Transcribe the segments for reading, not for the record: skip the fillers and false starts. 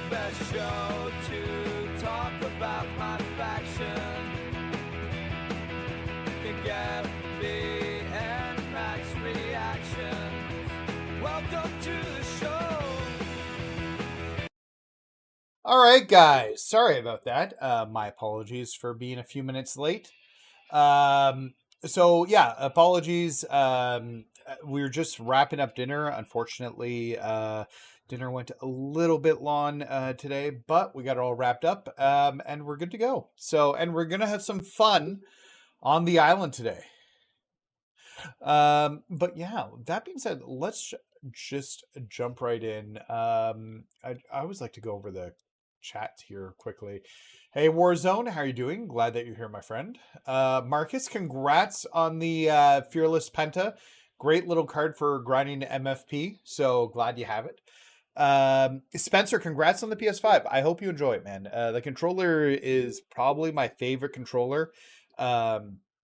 best show to talk about my faction. You can get me and Max reactions. Welcome to the show. All right, guys. Sorry about that. My apologies for being a few minutes late. So yeah, apologies. We were just wrapping up dinner. Unfortunately, dinner went a little bit long today, but we got it all wrapped up, and we're good to go. So, and we're gonna have some fun on the island today. But yeah, that being said, let's just jump right in. I always like to go over the chat here quickly. Hey, Warzone, how are you doing? Glad that you're here, my friend. Marcus, congrats on the Fearless Penta. Great little card for grinding MFP. So glad you have it. Spencer, congrats on the PS5. I hope you enjoy it, man. The controller is probably my favorite controller.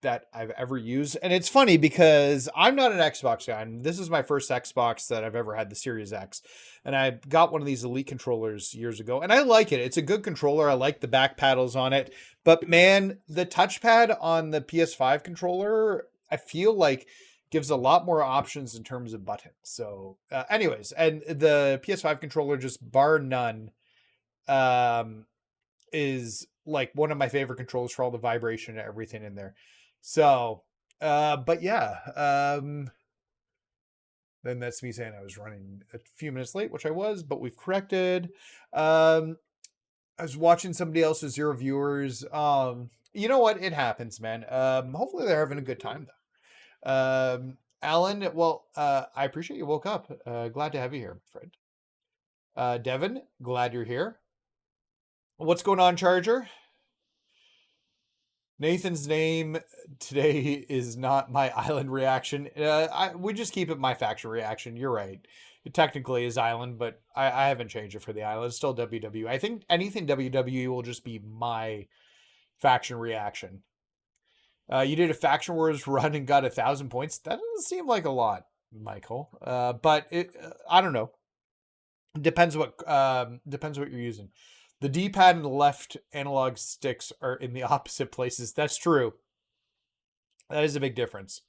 That I've ever used. And it's funny because I'm not an Xbox guy. And this is my first Xbox that I've ever had, the Series X. And I got one of these Elite controllers years ago. And I like it. It's a good controller. I like the back paddles on it. But man, the touchpad on the PS5 controller, I feel like gives a lot more options in terms of buttons. So anyways, and the PS5 controller, just bar none, is like one of my favorite controllers for all the vibration and everything in there. So, but yeah, then that's me saying I was running a few minutes late, which I was, but we've corrected. I was watching somebody else's 0 viewers. You know what? It happens, man. Hopefully they're having a good time though. Alan, well, I appreciate you woke up. Glad to have you here, friend. Devin, glad you're here. What's going on, Charger? Nathan's name today is not my island reaction. We just keep it my faction reaction. You're right. It technically is island, but I haven't changed it for the island. It's still WWE. I think anything WWE will just be my faction reaction. You did a Faction Wars run and got 1,000 points. That doesn't seem like a lot, Michael. But it, I don't know. Depends what you're using. The D-pad and the left analog sticks are in the opposite places. That's true. That is a big difference.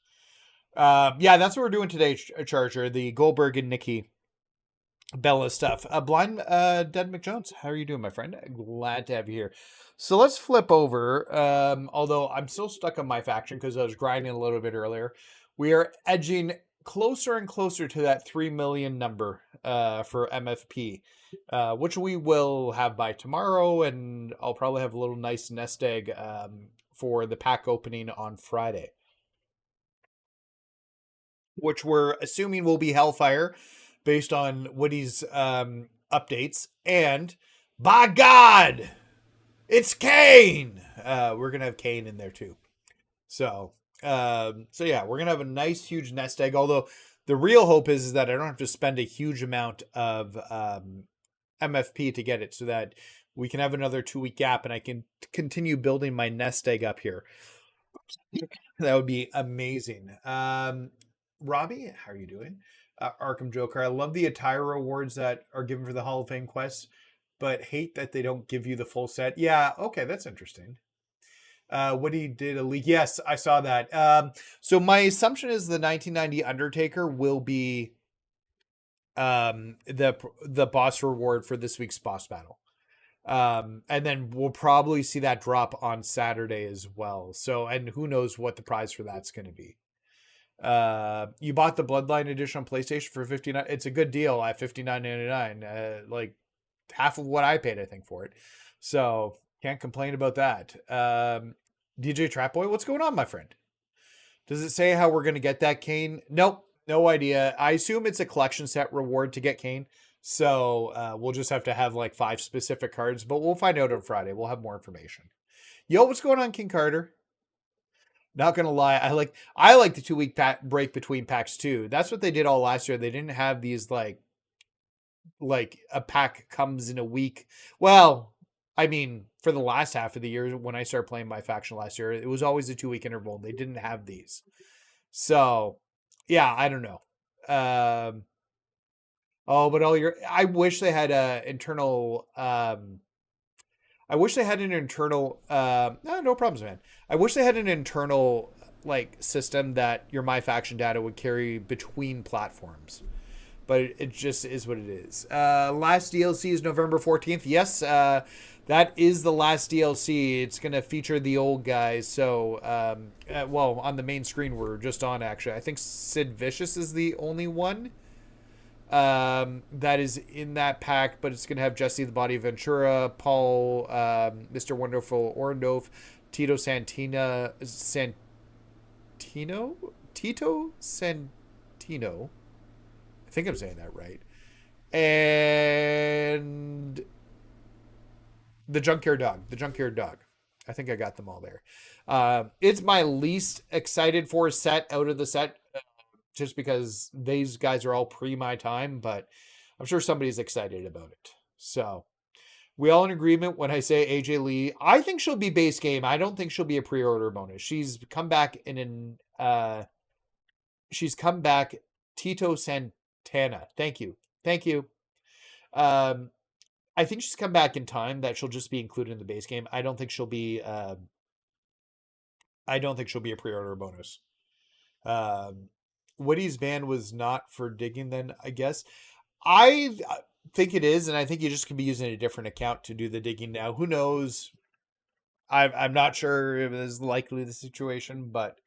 Yeah, that's what we're doing today, Charger. The Goldberg and Nikki Bella stuff. Blind Dead McJones, how are you doing, my friend? Glad to have you here. So let's flip over. Although I'm still stuck on my faction because I was grinding a little bit earlier. We are edging closer and closer to that 3 million number for MFP, which we will have by tomorrow, and I'll probably have a little nice nest egg for the pack opening on Friday, which we're assuming will be Hellfire based on Woody's updates. And by God, it's Kane. We're gonna have Kane in there too. So yeah, we're gonna have a nice huge nest egg. Although the real hope is that I don't have to spend a huge amount of MFP to get it, so that we can have another 2-week gap and I can continue building my nest egg up here. That would be amazing. Robbie, how are you doing? Arkham Joker, I love the attire rewards that are given for the Hall of Fame quests, but hate that they don't give you the full set. Yeah, okay, that's interesting. Woody did a leak. Yes, I saw that. So my assumption is the 1990 Undertaker will be the boss reward for this week's boss battle. And then we'll probably see that drop on Saturday as well. So, and who knows what the prize for that's going to be. You bought the Bloodline edition on PlayStation for $59. It's a good deal at $59.99. Like half of what I paid, I think, for it. So can't complain about that. DJ Trapboy, what's going on, my friend? Does it say how we're going to get that Kane? Nope, no idea. I assume it's a collection set reward to get Kane. So we'll just have to have like 5 specific cards, but we'll find out on Friday. We'll have more information. Yo, what's going on, King Carter? Not gonna lie, I like the 2-week break between packs too. That's what they did all last year. They didn't have these like a pack comes in a week. Well, I mean, for the last half of the year when I started playing my faction last year, it was always a 2-week interval. They didn't have these. So yeah, I don't know. Oh, but I wish they had a internal, I wish they had an internal, no problems, man. I wish they had an internal, like, system that your MyFaction data would carry between platforms. But it just is what it is. Last DLC is November 14th. Yes, that is the last DLC. It's going to feature the old guys. So, well, on the main screen we're just on, actually. I think Sid Vicious is the only one that is in that pack, but it's going to have Jesse the Body Ventura, Paul, Mr. Wonderful Orndorff, Tito Santino, Tito Santino. I think I'm saying that right. And the Junkyard Dog. I think I got them all there. It's my least excited for set out of the set, just because these guys are all pre my time, but I'm sure somebody's excited about it. So we all in agreement when I say AJ Lee. I think she'll be base game. I don't think she'll be a pre-order bonus. She's come back Tito Santana. Thank you. I think she's come back in time that she'll just be included in the base game. I don't think she'll be a pre-order bonus. Woody's ban was not for digging then, I guess. I think it is, and I think you just can be using a different account to do the digging now. Who knows? I'm not sure if it is likely the situation, but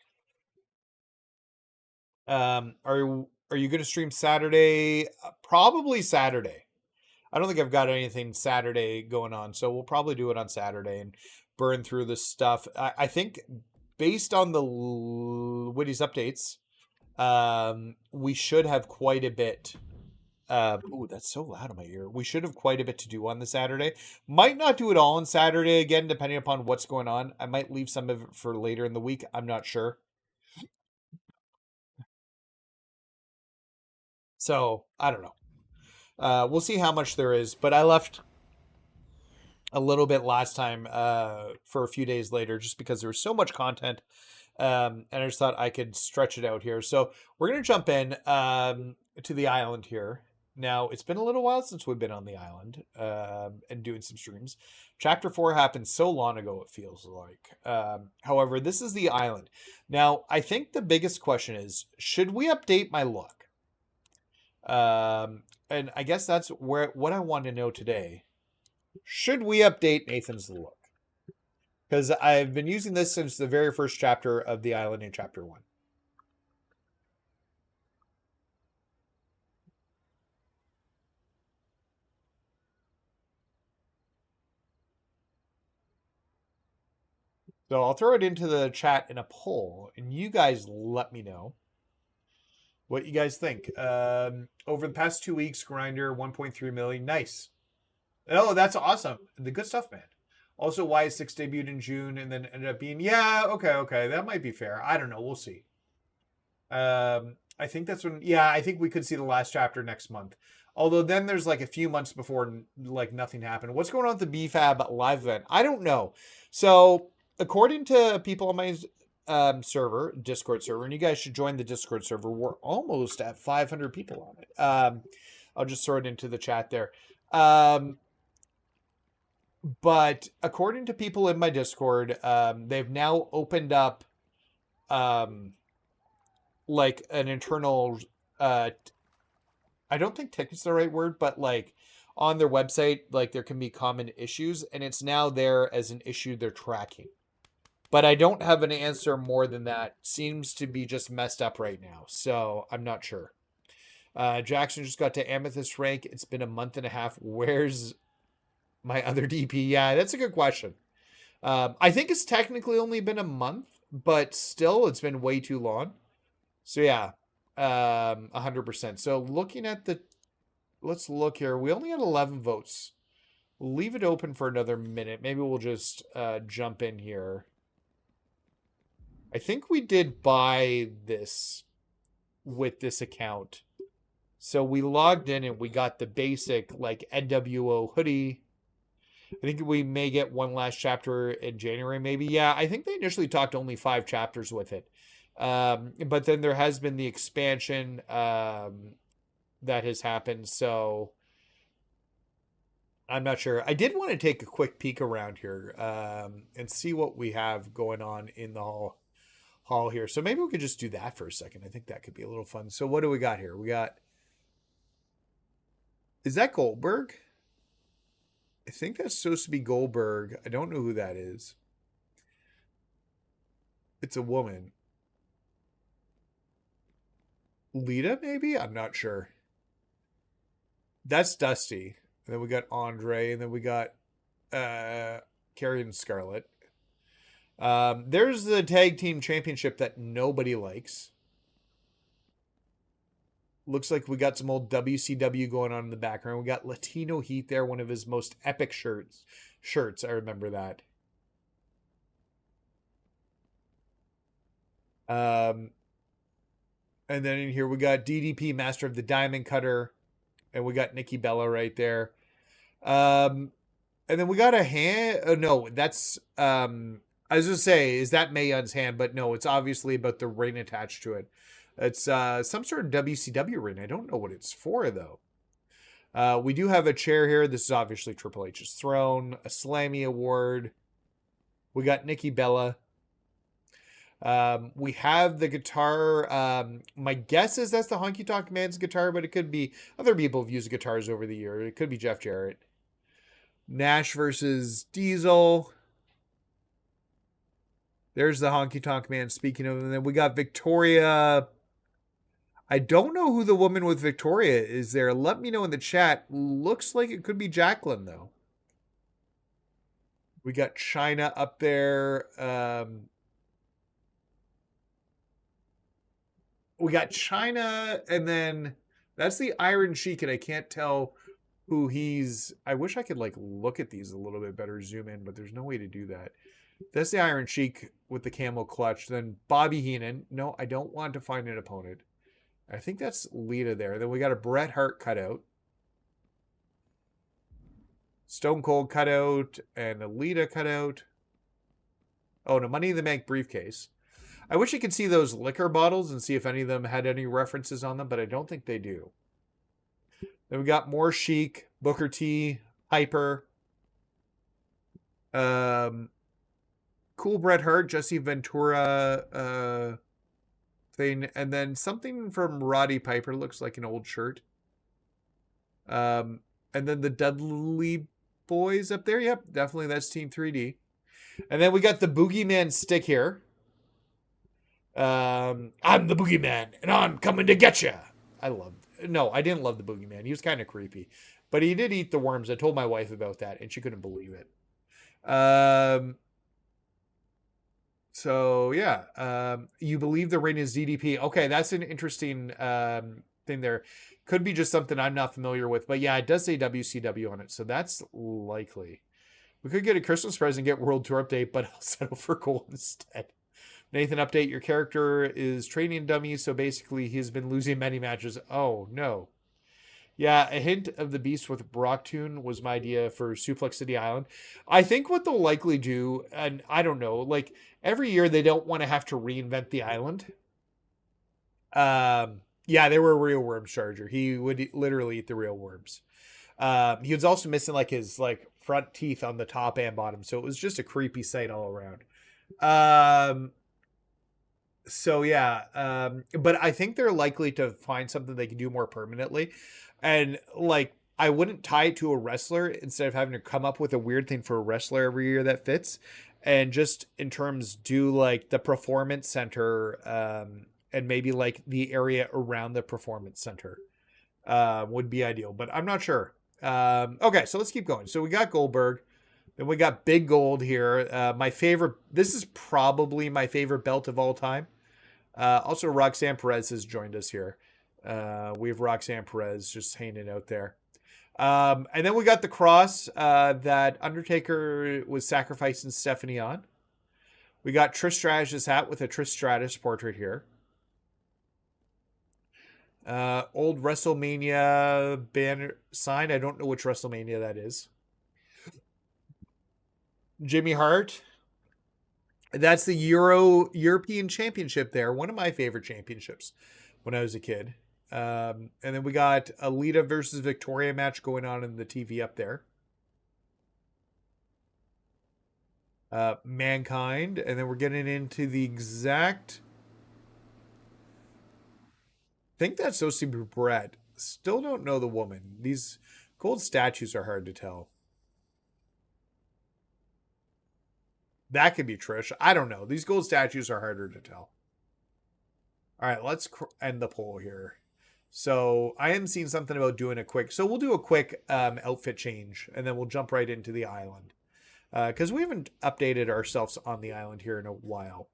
are you going to stream Saturday? Probably Saturday. I don't think I've got anything Saturday going on, so we'll probably do it on Saturday and burn through this stuff. I think based on the Woody's updates, we should have quite a bit. Oh, that's so loud in my ear. We should have quite a bit to do on the Saturday. Might not do it all on Saturday again, depending upon what's going on. I might leave some of it for later in the week. I'm not sure. So I don't know. We'll see how much there is, but I left a little bit last time for a few days later just because there was so much content, and I just thought I could stretch it out here. So we're going to jump in to the island here. Now, it's been a little while since we've been on the island and doing some streams. Chapter 4 happened so long ago, it feels like. However, this is the island. Now, I think the biggest question is, should we update my look? And I guess that's what I want to know today. Should we update Nathan's look? Because I've been using this since the very first chapter of the island in chapter 1. So I'll throw it into the chat in a poll, and you guys let me know what you guys think. Over the past 2 weeks, Grinder 1.3 million. Nice. Oh, that's awesome. The good stuff, man. Also, Y6 debuted in June and then ended up being, yeah, okay. That might be fair. I don't know. We'll see. I think that's when, yeah, I think we could see the last chapter next month. Although then there's like a few months before like nothing happened. What's going on with the BFAB live event? I don't know. So according to people on my Discord server, and you guys should join the Discord server. We're almost at 500 people on it. I'll just throw it into the chat there. But according to people in my Discord, they've now opened up like an internal I don't think ticket's the right word, but like on their website, like there can be common issues, and it's now there as an issue they're tracking. But I don't have an answer more than that. Seems to be just messed up right now, so I'm not sure. Jackson just got to Amethyst rank. It's been a month and a half. Where's my other DP? Yeah, that's a good question. I think it's technically only been a month, but still, it's been way too long. So yeah, 100%. So looking at let's look here. We only had 11 votes. We'll leave it open for another minute. Maybe we'll just jump in here. I think we did buy this with this account. So we logged in and we got the basic like NWO hoodie. I think we may get one last chapter in January, maybe. Yeah, I think they initially talked only 5 chapters with it. But then there has been the expansion, that has happened. So I'm not sure. I did want to take a quick peek around here and see what we have going on in the hall here. So maybe we could just do that for a second. I think that could be a little fun. So what do we got here? We got, is that Goldberg? I think that's supposed to be Goldberg. I don't know who that is. It's a woman. Lita, maybe? I'm not sure. That's Dusty. And then we got Andre, and then we got Carrie and Scarlett. There's the tag team championship that nobody likes. Looks like we got some old WCW going on in the background. We got Latino Heat there, one of his most epic shirts. I remember that. And then in here we got DDP, Master of the Diamond Cutter, and we got Nikki Bella right there. And then we got a hand. No, that's I was gonna say, is that Mae Young's hand? But no, it's obviously about the ring attached to it. It's some sort of WCW ring. I don't know what it's for though. We do have a chair here. This is obviously Triple H's throne. A Slammy Award. We got Nikki Bella. We have the guitar. My guess is that's the Honky Tonk Man's guitar, but it could be other people have used guitars over the year. It could be Jeff Jarrett. Nash versus Diesel. There's the Honky Tonk Man, speaking of. And then we got Victoria. I don't know who the woman with Victoria is there. Let me know in the chat. Looks like it could be Jacqueline, though. We got China up there. We got China, and then that's the Iron Sheik, and I can't tell who he's. I wish I could like look at these a little bit better, zoom in, but there's no way to do that. That's the Iron Sheik with the camel clutch. Then Bobby Heenan. No, I don't want to find an opponent. I think that's Lita there. Then we got a Bret Hart cutout. Stone Cold cutout and a Lita cutout. Oh, no, Money in the Bank briefcase. I wish you could see those liquor bottles and see if any of them had any references on them, but I don't think they do. Then we got more Sheik, Booker T, Hyper. Cool Bret Hart, Jesse Ventura thing. And then something from Roddy Piper. Looks like an old shirt. And then the Dudley Boys up there. Yep, definitely that's Team 3D. And then we got the Boogeyman stick here. I'm the Boogeyman, and I'm coming to get you. I didn't love the Boogeyman. He was kind of creepy, but he did eat the worms. I told my wife about that, and she couldn't believe it. So yeah, you believe the ring is DDP. Okay, that's an interesting thing there. Could be just something I'm not familiar with, but yeah, it does say WCW on it, so that's likely. We could get a Christmas present, get World Tour update, but I'll settle for gold instead. Nathan update, your character is training dummies, so basically he's been losing many matches. Oh, no. Yeah, a hint of the Beast with Brock Tune was my idea for Suplex City Island. I think what they'll likely do, and I don't know, like every year they don't want to have to reinvent the island. Yeah, they were a real worm charger. He would literally eat the real worms. He was also missing like his like front teeth on the top and bottom, so it was just a creepy sight all around. So yeah, but I think they're likely to find something they can do more permanently. And like, I wouldn't tie it to a wrestler instead of having to come up with a weird thing for a wrestler every year that fits. And just in terms, do like the performance center, and maybe like the area around the performance center, would be ideal, but I'm not sure. Okay, so let's keep going. So we got Goldberg. Then we got Big Gold here. My favorite, this is probably my favorite belt of all time. Also, Roxanne Perez has joined us here. We have Roxanne Perez just hanging out there. And then we got the cross that Undertaker was sacrificing Stephanie on. We got Trish Stratus's hat with a Trish Stratus portrait here. Old WrestleMania banner sign. I don't know which WrestleMania that is. Jimmy Hart. That's the European Championship there. One of my favorite championships when I was a kid. And then we got Alita versus Victoria match going on in the TV up there. Mankind. And then we're getting into the exact... I think that's supposed to be Brett. Still don't know the woman. These gold statues are hard to tell. That could be Trish. I don't know. These gold statues are harder to tell. All right, let's end the poll here. So I am seeing something about doing a quick... So we'll do a quick outfit change, and then we'll jump right into the island. Because we haven't updated ourselves on the island here in a while.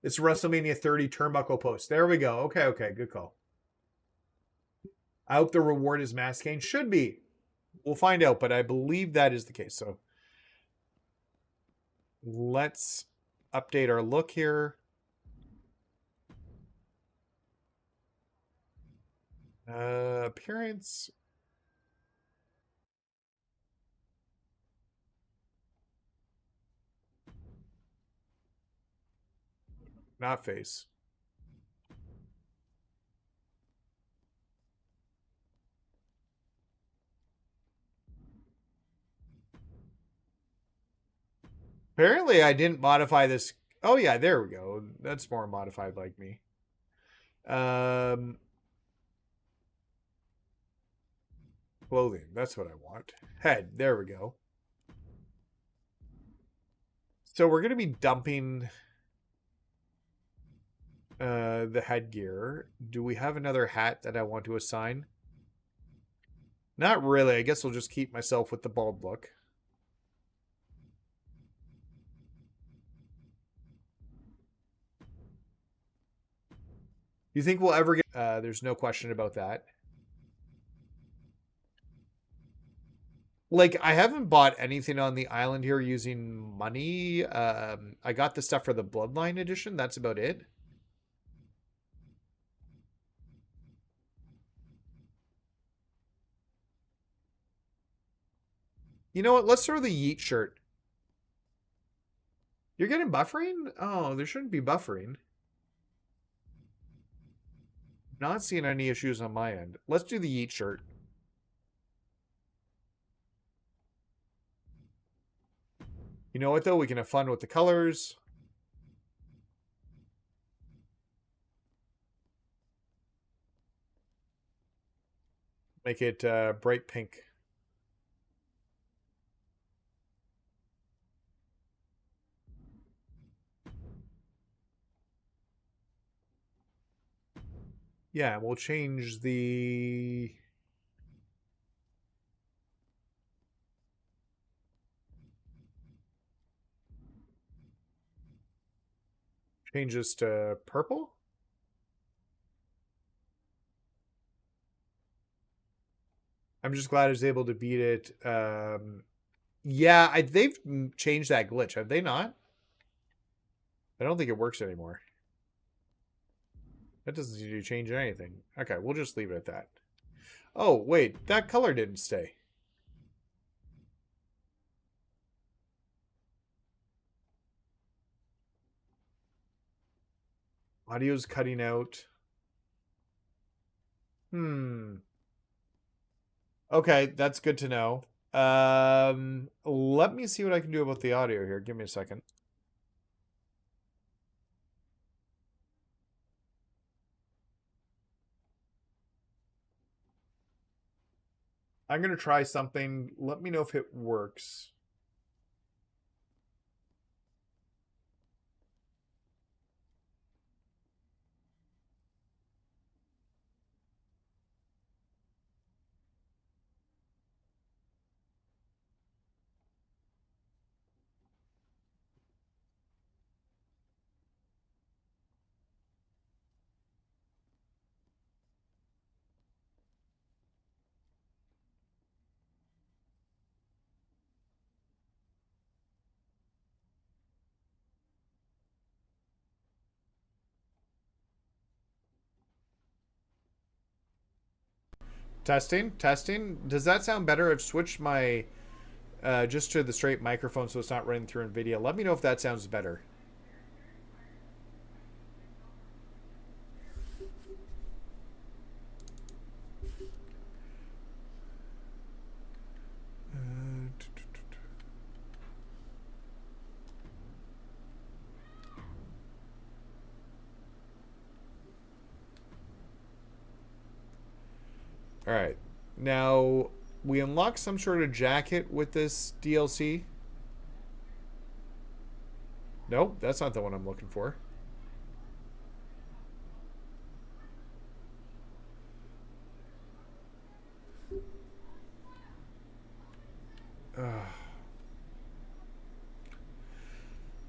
It's WrestleMania 30 turnbuckle post. There we go. Okay. Good call. I hope the reward is mass gain. Should be. We'll find out, but I believe that is the case. So let's update our look here. Appearance. Not face. Apparently I didn't modify this. Oh yeah, there we go. That's more modified like me. Clothing, that's what I want. Head, there we go. So we're going to be dumping the headgear. Do we have another hat that I want to assign? Not really. I guess I'll just keep myself with the bald look. You think we'll ever get... there's no question about that. Like, I haven't bought anything on the island here using money. I got the stuff for the Bloodline edition. That's about it. You know what? Let's throw the Yeet shirt. You're getting buffering? Oh, there shouldn't be buffering. Not seeing any issues on my end. Let's do the Yeet shirt. You know what, though? We can have fun with the colors. Make it bright pink. Yeah, we'll change the... Change this to purple? I'm just glad I was able to beat it. Yeah, they've changed that glitch, have they not? I don't think it works anymore. That doesn't seem to change anything. Okay, we'll just leave it at that. Oh, wait, that color didn't stay. Audio's cutting out. Okay, that's good to know. Let me see what I can do about the audio here. Give me a second. I'm going to try something. Let me know if it works. Testing. Does that sound better? I've switched my just to the straight microphone so it's not running through NVIDIA. Let me know if that sounds better. All right. Now, we unlock some sort of jacket with this DLC. Nope, that's not the one I'm looking for.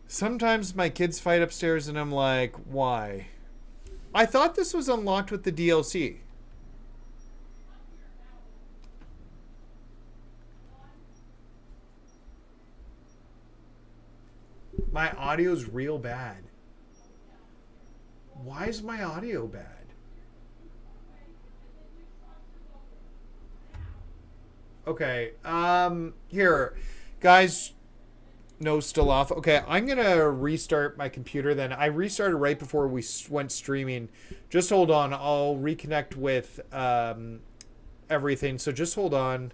Sometimes my kids fight upstairs and I'm like, why? I thought this was unlocked with the DLC. My audio's real bad. Why is my audio bad? Okay, here. Guys, no, still off. Okay, I'm gonna restart my computer then. I restarted right before we went streaming. Just hold on. I'll reconnect with everything. So just hold on.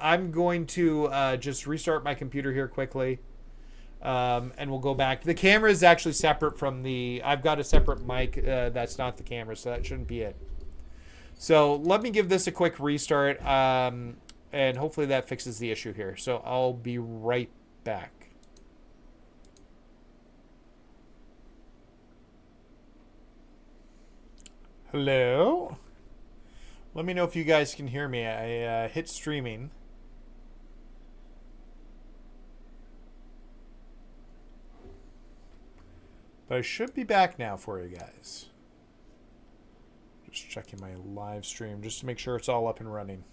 I'm going to just restart my computer here quickly. And we'll go back. The camera is actually separate from the... I've got a separate mic that's not the camera, so that shouldn't be it. So let me give this a quick restart, and hopefully that fixes the issue here. So I'll be right back. Hello? Let me know if you guys can hear me. I hit streaming. But I should be back now for you guys. Just checking my live stream just to make sure it's all up and running.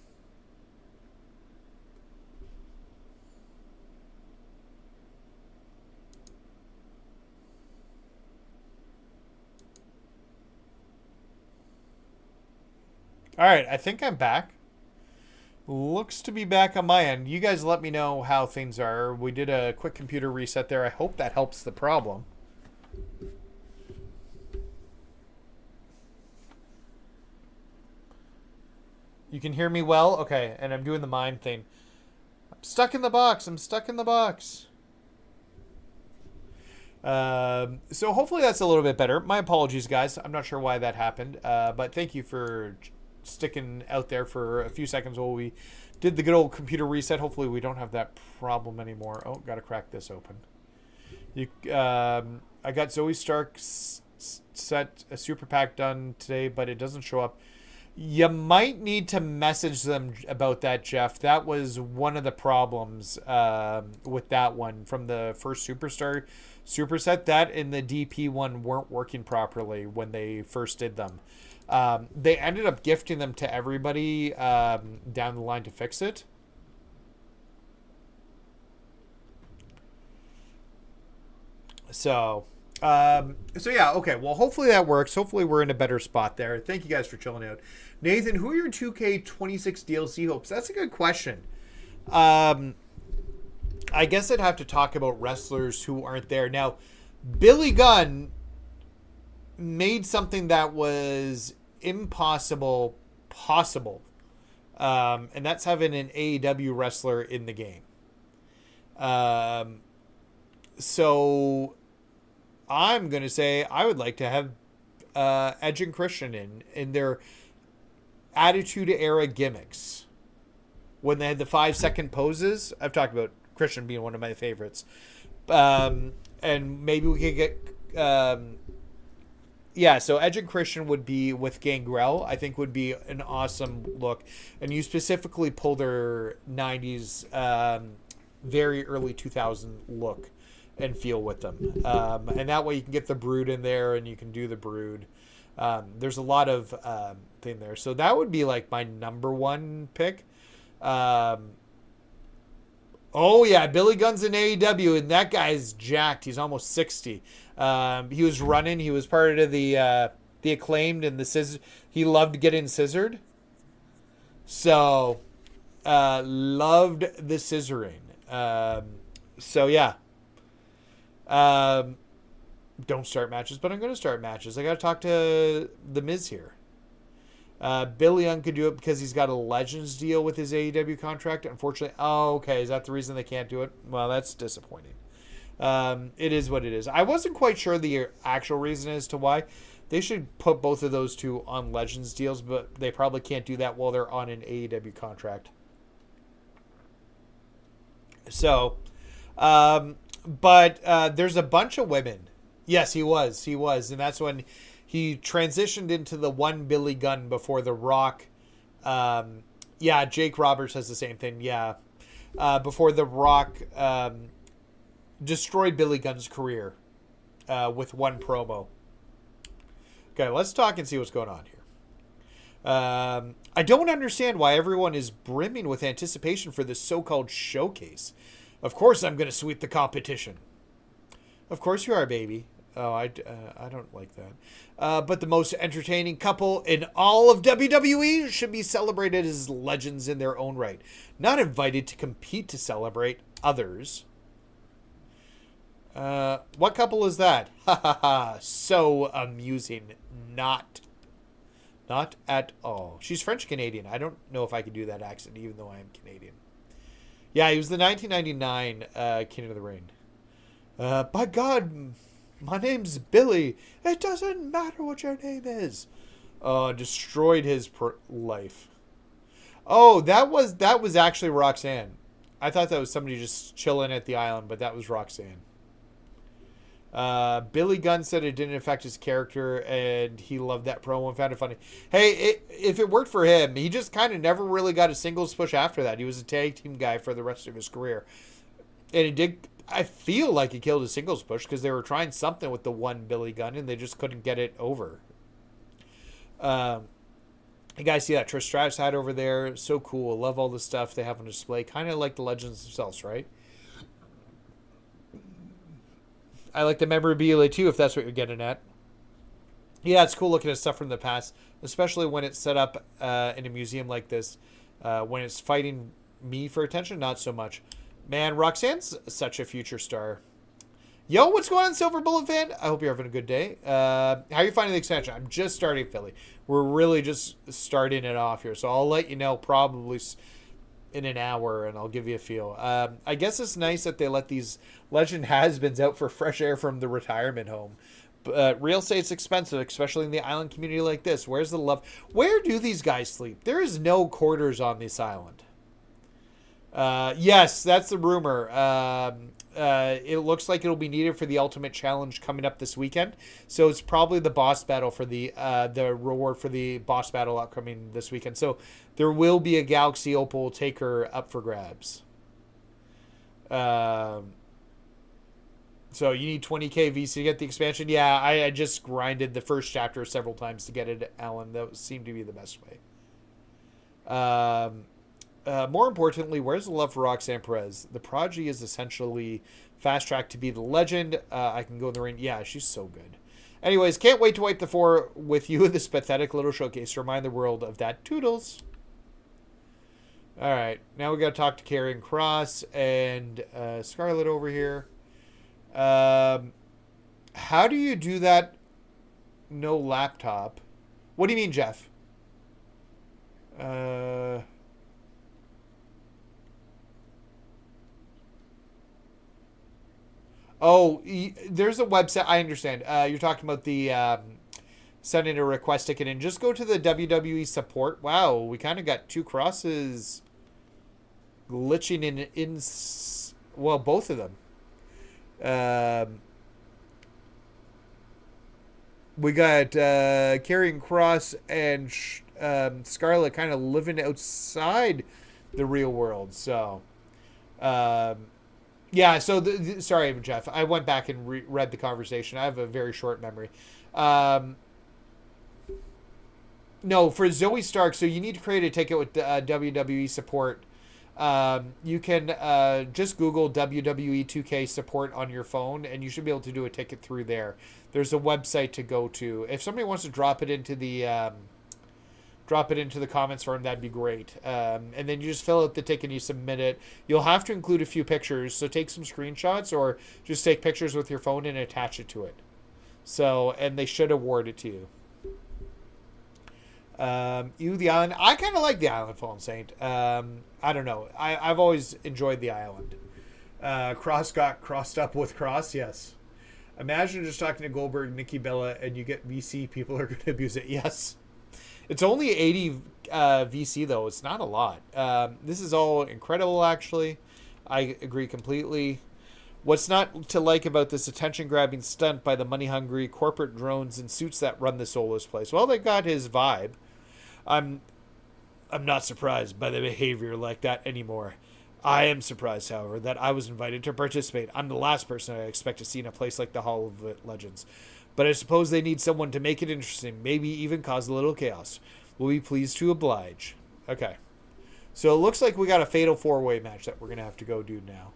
All right, I think I'm back. Looks to be back on my end. You guys let me know how things are. We did a quick computer reset there. I hope that helps the problem. You can hear me well? Okay, and I'm doing the mime thing. I'm stuck in the box. I'm stuck in the box. So hopefully that's a little bit better. My apologies, guys. I'm not sure why that happened. But thank you for sticking out there for a few seconds while we did the good old computer reset. Hopefully we don't have that problem anymore. Oh, got to crack this open. I got Zoe Stark's set a super pack done today, but it doesn't show up. You might need to message them about that, Jeff. That was one of the problems with that one from the first Superstar superset. That and the DP one weren't working properly when they first did them. They ended up gifting them to everybody down the line to fix it. So yeah, okay. Well, hopefully that works. Hopefully we're in a better spot there. Thank you guys for chilling out. Nathan, who are your 2K26 DLC hopes? That's a good question. I guess I'd have to talk about wrestlers who aren't there. Now, Billy Gunn made something that was impossible possible. And that's having an AEW wrestler in the game. So I'm going to say I would like to have Edge and Christian in their Attitude Era gimmicks. When they had the 5-second poses, I've talked about Christian being one of my favorites. And maybe we could get... so Edge and Christian would be with Gangrel. I think would be an awesome look. And you specifically pull their 90s, very early 2000 look and feel with them. And that way you can get the Brood in there and you can do the Brood. There's a lot of thing there. So that would be like my number one pick. Oh yeah, Billy Gunn's in AEW and that guy's jacked. He's almost 60. He was running. He was part of the Acclaimed and the scissor. He loved getting scissored. So loved the scissoring. So yeah. Don't start matches, but I'm going to start matches. I got to talk to The Miz here. Billy Young could do it because he's got a Legends deal with his AEW contract. Unfortunately, okay, is that the reason they can't do it? Well, that's disappointing. It is what it is. I wasn't quite sure the actual reason as to why. They should put both of those two on Legends deals, but they probably can't do that while they're on an AEW contract. So, but there's a bunch of women. Yes, he was, and that's when he transitioned into the one Billy Gunn before The Rock. Jake Roberts has the same thing. Yeah, before The Rock destroyed Billy Gunn's career with one promo. Okay, let's talk and see what's going on here. I don't understand why everyone is brimming with anticipation for this so-called showcase. Of course I'm going to sweep the competition. Of course you are, baby. Oh, I don't like that. But the most entertaining couple in all of WWE should be celebrated as legends in their own right. Not invited to compete to celebrate others. What couple is that? Ha ha ha. So amusing. Not at all. She's French-Canadian. I don't know if I can do that accent, even though I am Canadian. Yeah, he was the 1999 King of the Ring. By God, my name's Billy. It doesn't matter what your name is. Destroyed his life. Oh, that was actually Roxanne. I thought that was somebody just chilling at the island, but that was Roxanne. Billy Gunn said it didn't affect his character, and he loved that promo and found it funny. Hey, if it worked for him, he just kind of never really got a singles push after that. He was a tag team guy for the rest of his career. And he did, I feel like he killed his singles push because they were trying something with the one Billy Gunn, and they just couldn't get it over. You guys see that Trish Stratus hat over there? So cool. Love all the stuff they have on display. Kind of like the legends themselves, right? I like the memorabilia too, if that's what you're getting at. Yeah, it's cool looking at stuff from the past, especially when it's set up in a museum like this. When it's fighting me for attention, not so much. Man, Roxanne's such a future star. Yo, what's going on, Silver Bullet fan? I hope you're having a good day. How are you finding the expansion? I'm just starting Philly. We're really just starting it off here, so I'll let you know probably in an hour, and I'll give you a feel. I guess it's nice that they let these legend has-beens out for fresh air from the retirement home. Real estate's expensive, especially in the island community like this. Where's the love? Where do these guys sleep? There is no quarters on this island. Yes, that's the rumor. It looks like it'll be needed for the Ultimate Challenge coming up this weekend. So it's probably the boss battle for the reward for the boss battle upcoming this weekend. So there will be a Galaxy Opal taker up for grabs. So you need 20k VC to get the expansion. Yeah, I just grinded the first chapter several times to get it, Alan. That seemed to be the best way. More importantly, where's the love for Roxanne Perez? The prodigy is essentially fast track to be the legend. I can go in the ring. Yeah, she's so good. Anyways, can't wait to wipe the floor with you in this pathetic little showcase to remind the world of that. Toodles. All right, now we got to talk to Karrion Kross and Scarlett over here. How do you do that? No laptop. What do you mean, Jeff? Oh, there's a website. I understand. You're talking about the sending a request ticket in. Just go to the WWE support. Wow, we kind of got two crosses glitching in well, both of them. We got Karrion Kross and Scarlett kind of living outside the real world. So, yeah. So, sorry, Jeff. I went back and read the conversation. I have a very short memory. No, for Zoe Stark. So you need to create a ticket with WWE support. You can just Google WWE 2K support on your phone, and you should be able to do a ticket through there. There's a website to go to. If somebody wants to drop it into the comments for him, that'd be great. And then you just fill out the ticket and you submit it. You'll have to include a few pictures, so take some screenshots or just take pictures with your phone and attach it to it. So, and they should award it to you. You, the island. I kind of like the island, Fallen Saint. I don't know. I've always enjoyed the island. Cross got crossed up with Cross, yes. Imagine just talking to Goldberg, Nikki Bella, and you get VC. People are going to abuse it. Yes. It's only 80 VC, though. It's not a lot. This is all incredible, actually. I agree completely. What's not to like about this attention-grabbing stunt by the money-hungry corporate drones in suits that run the Solo's place? Well, they got his vibe. I'm not surprised by the behavior like that anymore. I am surprised, however, that I was invited to participate. I'm the last person I expect to see in a place like the Hall of Legends. But I suppose they need someone to make it interesting, maybe even cause a little chaos. We'll be pleased to oblige. Okay. So it looks like we got a fatal four-way match that we're going to have to go do now.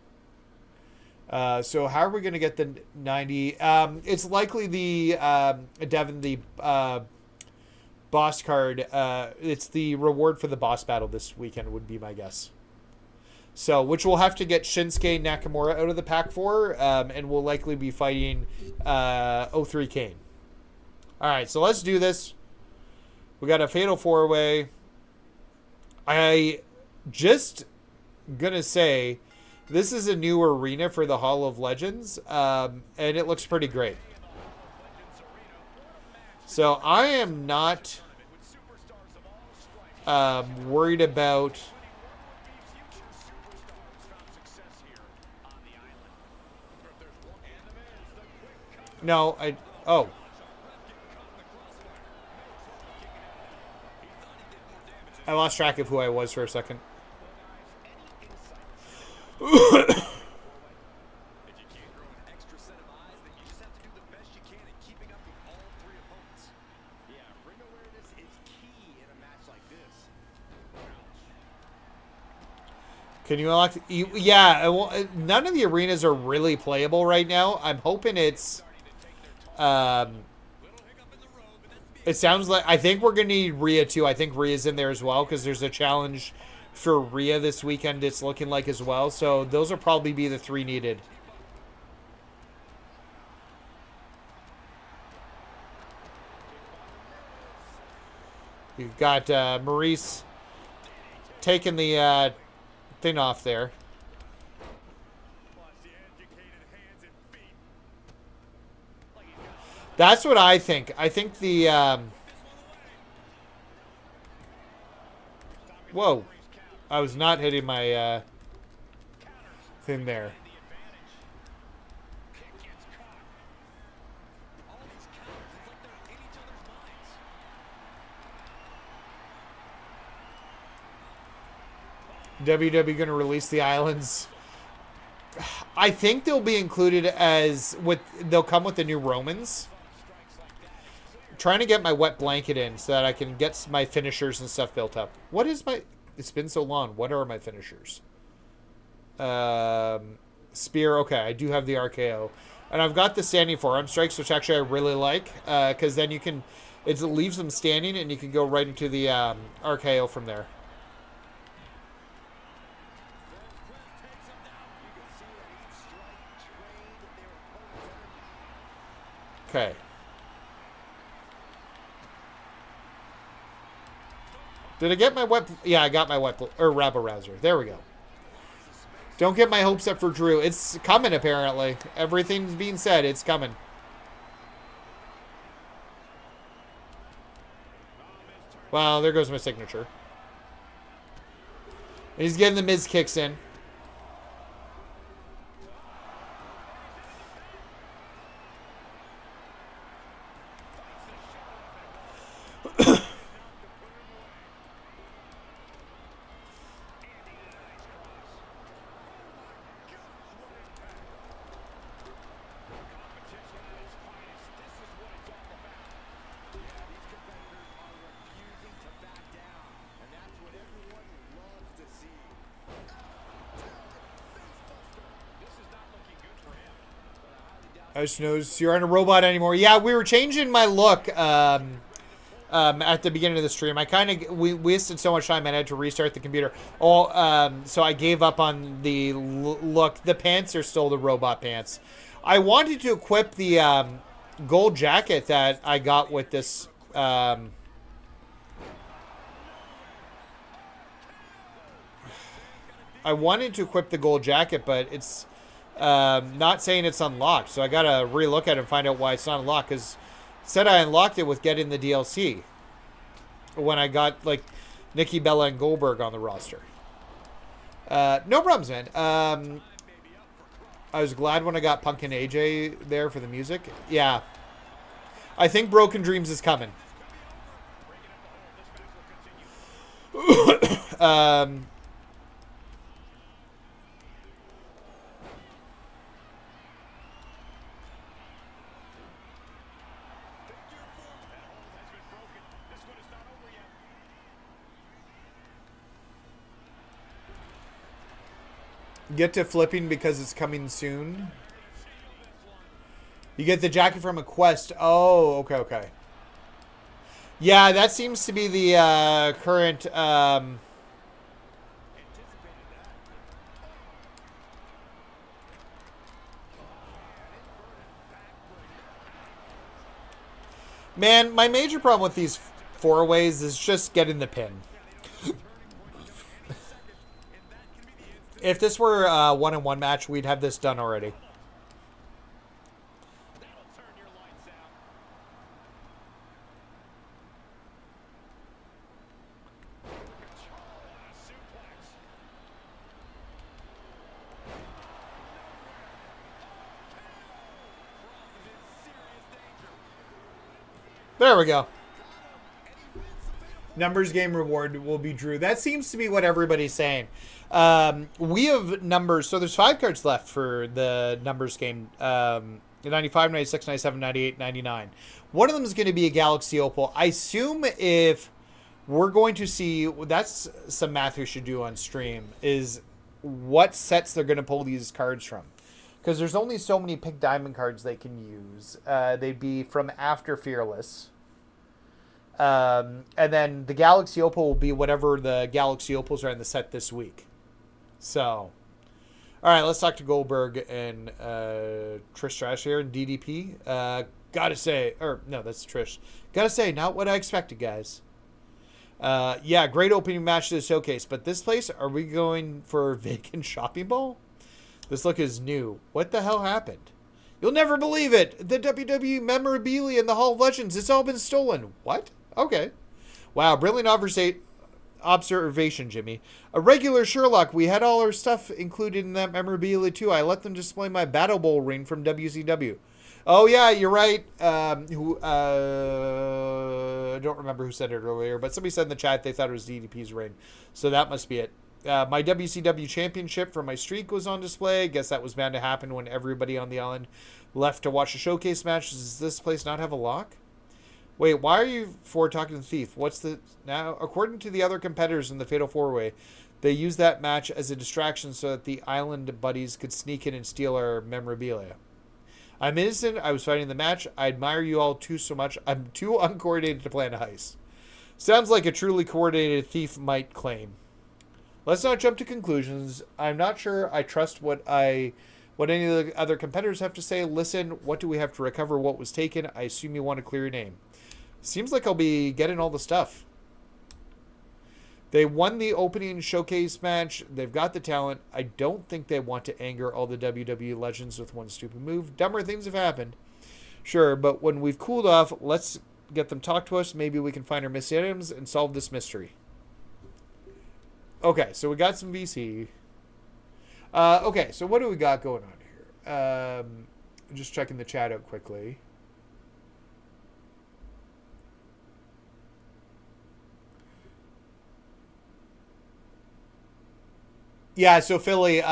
So how are we going to get the 90? It's likely the Devin, the boss card. It's the reward for the boss battle this weekend would be my guess. So, which we'll have to get Shinsuke Nakamura out of the pack for, and we'll likely be fighting 03 Kane. All right, so let's do this. We got a fatal four-way. I just gonna say this is a new arena for the Hall of Legends, and it looks pretty great. So I am not worried about. No, oh. I lost track of who I was for a second. Can you unlock? Yeah, well, none of the arenas are really playable right now. I'm hoping it's. It sounds like I think we're gonna need Rhea too. I think Rhea's in there as well because there's a challenge for Rhea this weekend. It's looking like as well. So those will probably be the three needed. You've got Maurice taking the thing off there. That's what I think. I think the whoa, I was not hitting my thing there. WWE going to release the islands. I think they'll be included as they'll come with the new Romans. Trying to get my wet blanket in so that I can get my finishers and stuff built up. What is my... It's been so long. What are my finishers? Spear. Okay, I do have the RKO. And I've got the standing forearm strikes, which actually I really like. Because then you can... It leaves them standing and you can go right into the RKO from there. Okay. Did I get my wet... Yeah, I got my wet... Or rabble rouser. There we go. Don't get my hopes up for Drew. It's coming, apparently. Everything's being said. It's coming. Well, there goes my signature. And he's getting the Miz kicks in. I just noticed you aren't a robot anymore. Yeah, we were changing my look at the beginning of the stream. We wasted so much time I had to restart the computer. So I gave up on the look. The pants are still the robot pants. I wanted to equip the gold jacket that I got with this I wanted to equip the gold jacket, but it's not saying it's unlocked. So I got to relook at it and find out why it's not unlocked. Because it said I unlocked it with getting the DLC. When I got, like, Nikki Bella and Goldberg on the roster. No problems, man. I was glad when I got Punk and AJ there for the music. Yeah. I think Broken Dreams is coming. Get to flipping because it's coming soon. You get the jacket from a quest. Oh, okay, okay. Yeah, that seems to be the current... Man, my major problem with these four-ways is just getting the pin. If this were a one-on-one match, we'd have this done already. There we go. Numbers game reward will be Drew. That seems to be what everybody's saying. We have numbers. So there's 5 cards left for the numbers game. 95, 96, 97, 98, 99. One of them is going to be a Galaxy Opal. I assume if we're going to see, that's some math we should do on stream, is what sets they're going to pull these cards from. Because there's only so many Pink Diamond cards they can use. They'd be from after Fearless. And then the Galaxy Opal will be whatever the Galaxy Opals are in the set this week. So, all right, let's talk to Goldberg and Trish Stratus here and DDP. Gotta say, or no, that's Trish. Gotta say, not what I expected, guys. Yeah, great opening match to the showcase. But this place, are we going for vacant shopping mall? This look is new. What the hell happened? You'll never believe it. The WWE memorabilia in the Hall of Legends, it's all been stolen. What? Okay. Wow, brilliant observation, Jimmy. A regular Sherlock, we had all our stuff included in that memorabilia too. I let them display my Battle Bowl ring from WCW. Oh yeah, you're right. I don't remember who said it earlier, but somebody said in the chat they thought it was DDP's ring. So that must be it. My WCW championship from my streak was on display. Guess that was bound to happen when everybody on the island left to watch a showcase match. Does this place not have a lock? Wait, why are you four talking to the thief? What's the... Now, according to the other competitors in the Fatal 4-Way, they used that match as a distraction so that the island buddies could sneak in and steal our memorabilia. I'm innocent. I was fighting the match. I admire you all too so much. I'm too uncoordinated to plan a heist. Sounds like a truly coordinated thief might claim. Let's not jump to conclusions. I'm not sure I trust what any of the other competitors have to say. Listen, what do we have to recover what was taken? I assume you want to clear your name. Seems like I'll be getting all the stuff. They won the opening showcase match. They've got the talent. I don't think they want to anger all the WWE legends with one stupid move. Dumber things have happened. Sure, but when we've cooled off, let's get them talk to us. Maybe we can find our missing items and solve this mystery. Okay, so we got some VC. Okay, so what do we got going on here? Just checking the chat out quickly. Yeah, so Philly,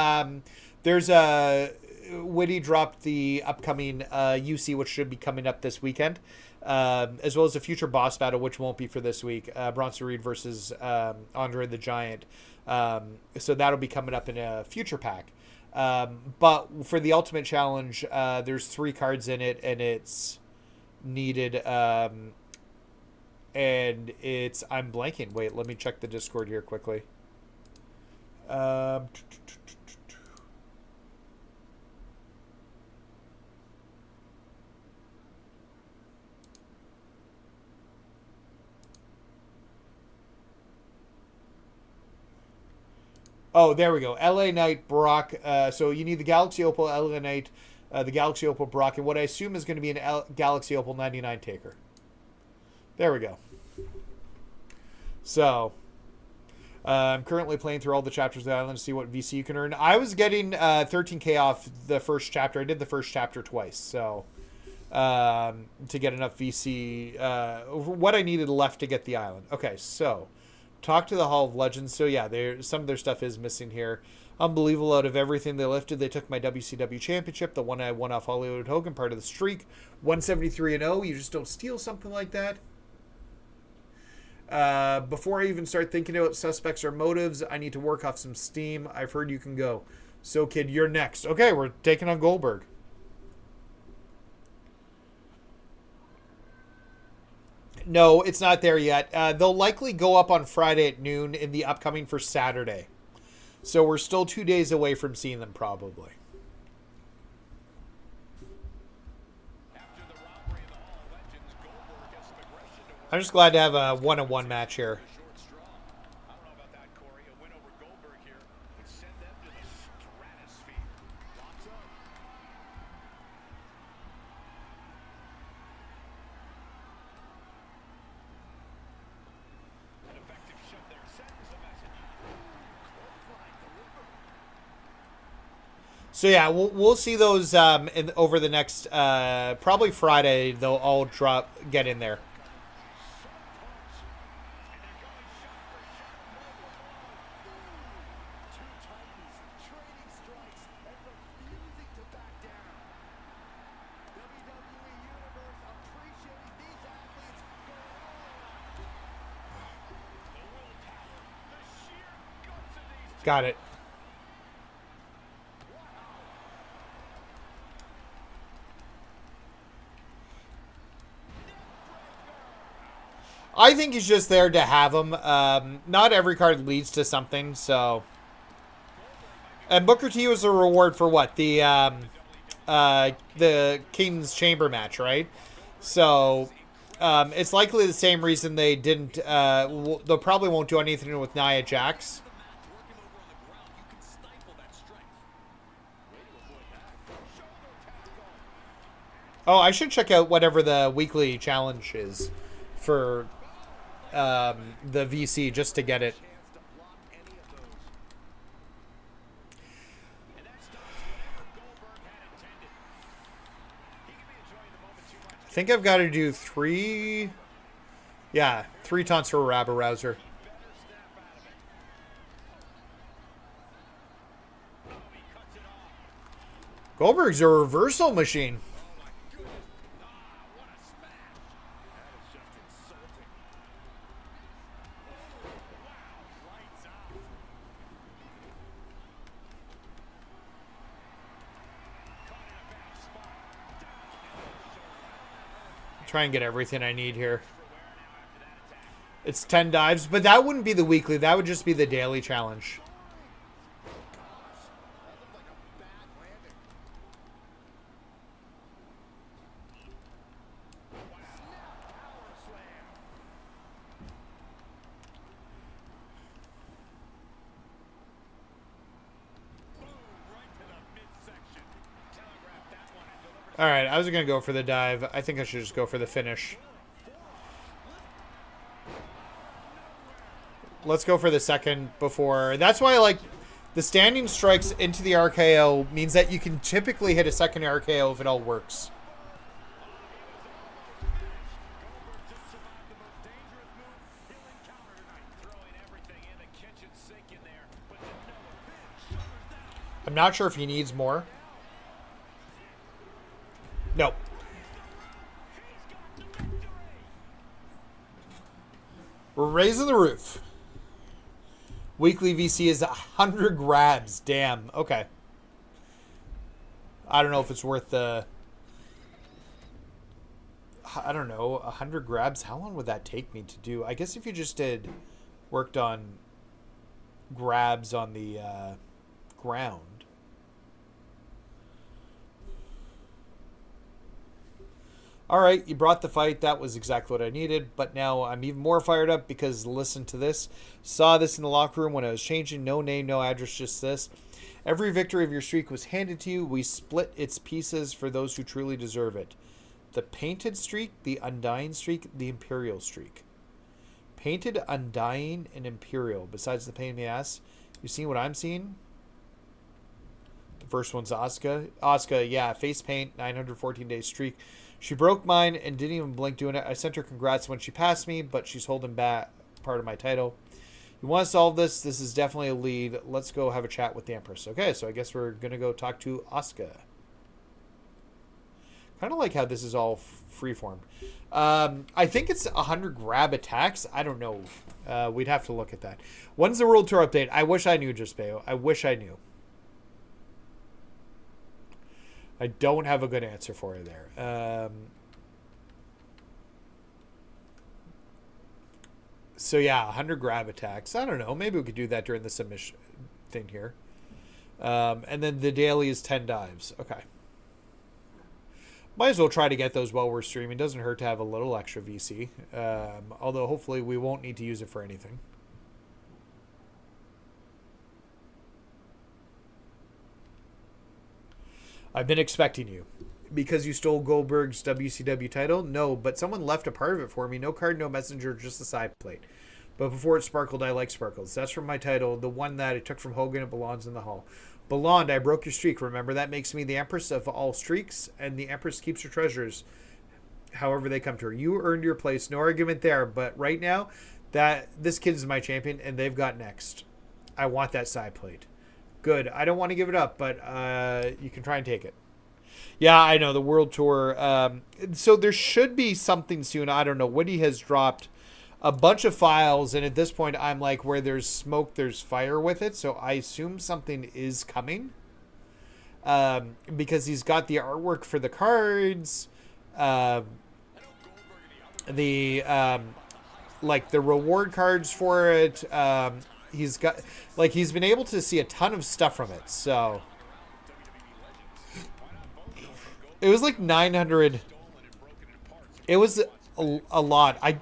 there's a... Witty dropped the upcoming UC, which should be coming up this weekend, as well as a future boss battle, which won't be for this week. Bronson Reed versus Andre the Giant. So that'll be coming up in a future pack. But for the Ultimate Challenge, there's 3 cards in it, and it's needed. And it's... I'm blanking. Wait, let me check the Discord here quickly. Oh, there we go. LA Knight, Brock. So you need the Galaxy Opal, LA Knight, the Galaxy Opal, Brock, and what I assume is going to be an Galaxy Opal 99 Taker. There we go. So, I'm currently playing through all the chapters of the island to see what VC you can earn. I was getting 13k off the first chapter. I did the first chapter twice, so to get enough VC, what I needed left to get the island. Okay, so talk to the Hall of Legends. So yeah, some of their stuff is missing here. Unbelievable. Out of everything they lifted, they took my WCW championship, the one I won off Hollywood Hogan, part of the streak. 173-0. You just don't steal something like that. Before I even start thinking about suspects or motives, I need to work off some steam. I've heard you can go. So, kid, you're next. Okay, we're taking on Goldberg. No, it's not there yet. They'll likely go up on Friday at noon in the upcoming for Saturday. So we're still 2 days away from seeing them, probably. I'm just glad to have a one-on-one match here. So yeah, we'll see those over the next probably Friday. They'll all get in there. Got it. I think he's just there to have him. Not every card leads to something, so. And Booker T was a reward for what? The King's Chamber match, right? So, it's likely the same reason they didn't. They probably won't do anything with Nia Jax. Oh, I should check out whatever the weekly challenge is for the VC just to get it. I think I've got to do 3. Yeah, 3 taunts for a Rabble Rouser. Goldberg's a reversal machine. Try and get everything I need here. It's 10 dives, but that wouldn't be the weekly. That would just be the daily challenge. Alright, I was going to go for the dive. I think I should just go for the finish. Let's go for the second before. That's why I like the standing strikes into the RKO means that you can typically hit a second RKO if it all works. I'm not sure if he needs more. No. We're raising the roof. Weekly VC is 100 grabs. Damn. Okay. I don't know if it's worth the... I don't know. 100 grabs? How long would that take me to do? I guess if you just worked on grabs on the ground. All right, you brought the fight. That was exactly what I needed. But now I'm even more fired up because listen to this. Saw this in the locker room when I was changing. No name, no address, just this. Every victory of your streak was handed to you. We split its pieces for those who truly deserve it. The painted streak, the undying streak, the imperial streak. Painted, undying, and imperial. Besides the pain in the ass, you see what I'm seeing? The first one's Asuka. Asuka, yeah, face paint, 914-day streak. She broke mine and didn't even blink doing it. I sent her congrats when she passed me, but she's holding back part of my title. You want to solve this? This is definitely a lead. Let's go have a chat with the Empress. Okay, so I guess we're going to go talk to Asuka. Kind of like how this is all freeform. I think it's 100 grab attacks. I don't know. We'd have to look at that. When's the World Tour update? I wish I knew, just Bayo. I wish I knew. I don't have a good answer for you there. So yeah, 100 grab attacks. I don't know. Maybe we could do that during the submission thing here. And then the daily is 10 dives. Okay. Might as well try to get those while we're streaming. Doesn't hurt to have a little extra VC. Although hopefully we won't need to use it for anything. I've been expecting you. Because you stole Goldberg's WCW title? No, but someone left a part of it for me. No card, no messenger, just a side plate. But before it sparkled, I like sparkles. That's from my title. The one that I took from Hogan. It belongs in the hall. Belonged, I broke your streak. Remember, that makes me the Empress of all streaks, and the Empress keeps her treasures however they come to her. You earned your place. No argument there. But right now, that this kid is my champion, and they've got next. I want that side plate. Good. I don't want to give it up, but you can try and take it. Yeah, I know, the World Tour. So there should be something soon. I don't know. Woody has dropped a bunch of files, and at this point, I'm like, where there's smoke, there's fire with it. So I assume something is coming. Because he's got the artwork for the cards. Like the reward cards for it. He's got, like, he's been able to see a ton of stuff from it. So it was like 900. It was a lot.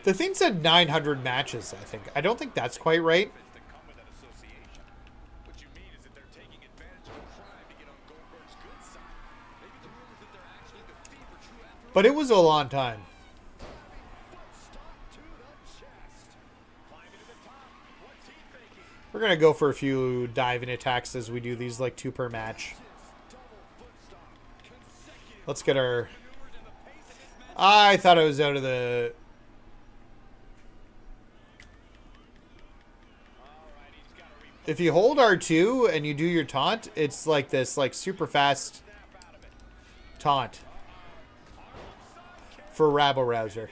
The thing said 900 matches, I think. I don't think that's quite right. But it was a long time. We're going to go for a few diving attacks as we do these, like 2 per match. Let's get our... I thought I was out of the... If you hold R2 and you do your taunt, it's like this, like, super fast taunt for Rabble Rouser.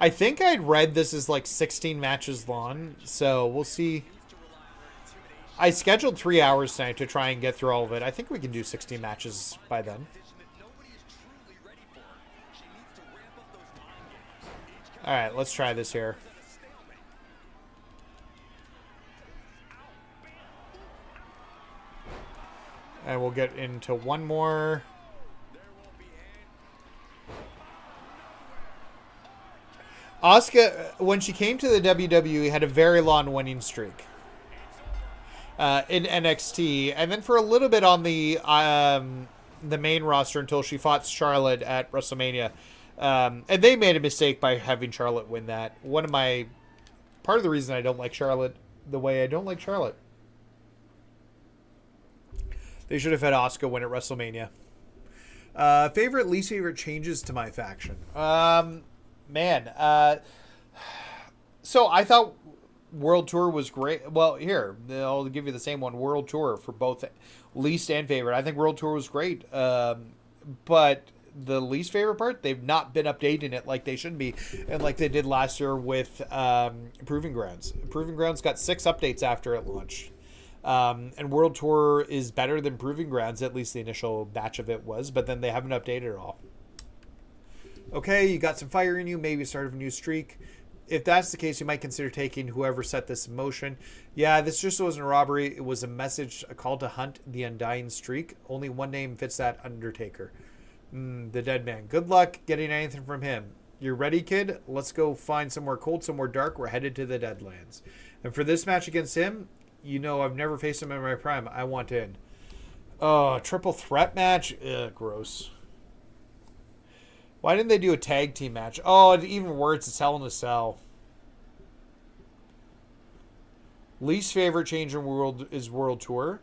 I think I'd read this is like 16 matches long, so we'll see. I scheduled 3 hours tonight to try and get through all of it. I think we can do 16 matches by then. All right, let's try this here. And we'll get into one more. Asuka, when she came to the WWE, had a very long winning streak in NXT, and then for a little bit on the main roster until she fought Charlotte at WrestleMania, and they made a mistake by having Charlotte win that. Part of the reason I don't like Charlotte the way I don't like Charlotte. They should have had Asuka win at WrestleMania. Favorite, least favorite changes to my faction. Man, so I thought World Tour was great. Well, here, I'll give you the same one. World Tour for both least and favorite. I think World Tour was great. But the least favorite part, they've not been updating it like they should be. And like they did last year with Proving Grounds. Proving Grounds got 6 updates after it launched. And World Tour is better than Proving Grounds, at least the initial batch of it was. But then they haven't updated it all. Okay, you got some fire in you. Maybe started a new streak. if that's the case, you might consider taking whoever set this in motion. Yeah, this just wasn't a robbery. It was a message, a call to hunt the undying streak. Only one name fits that: Undertaker. The dead man. Good luck getting anything from him. You ready, kid? Let's go find somewhere cold, somewhere dark. We're headed to the Deadlands. And for this match against him, you know I've never faced him in my prime. I want in. Oh, triple threat match? Ugh, gross. Why didn't they do a tag team match? Oh, even worse, it's Hell in a Cell. Least favorite change in world is World Tour.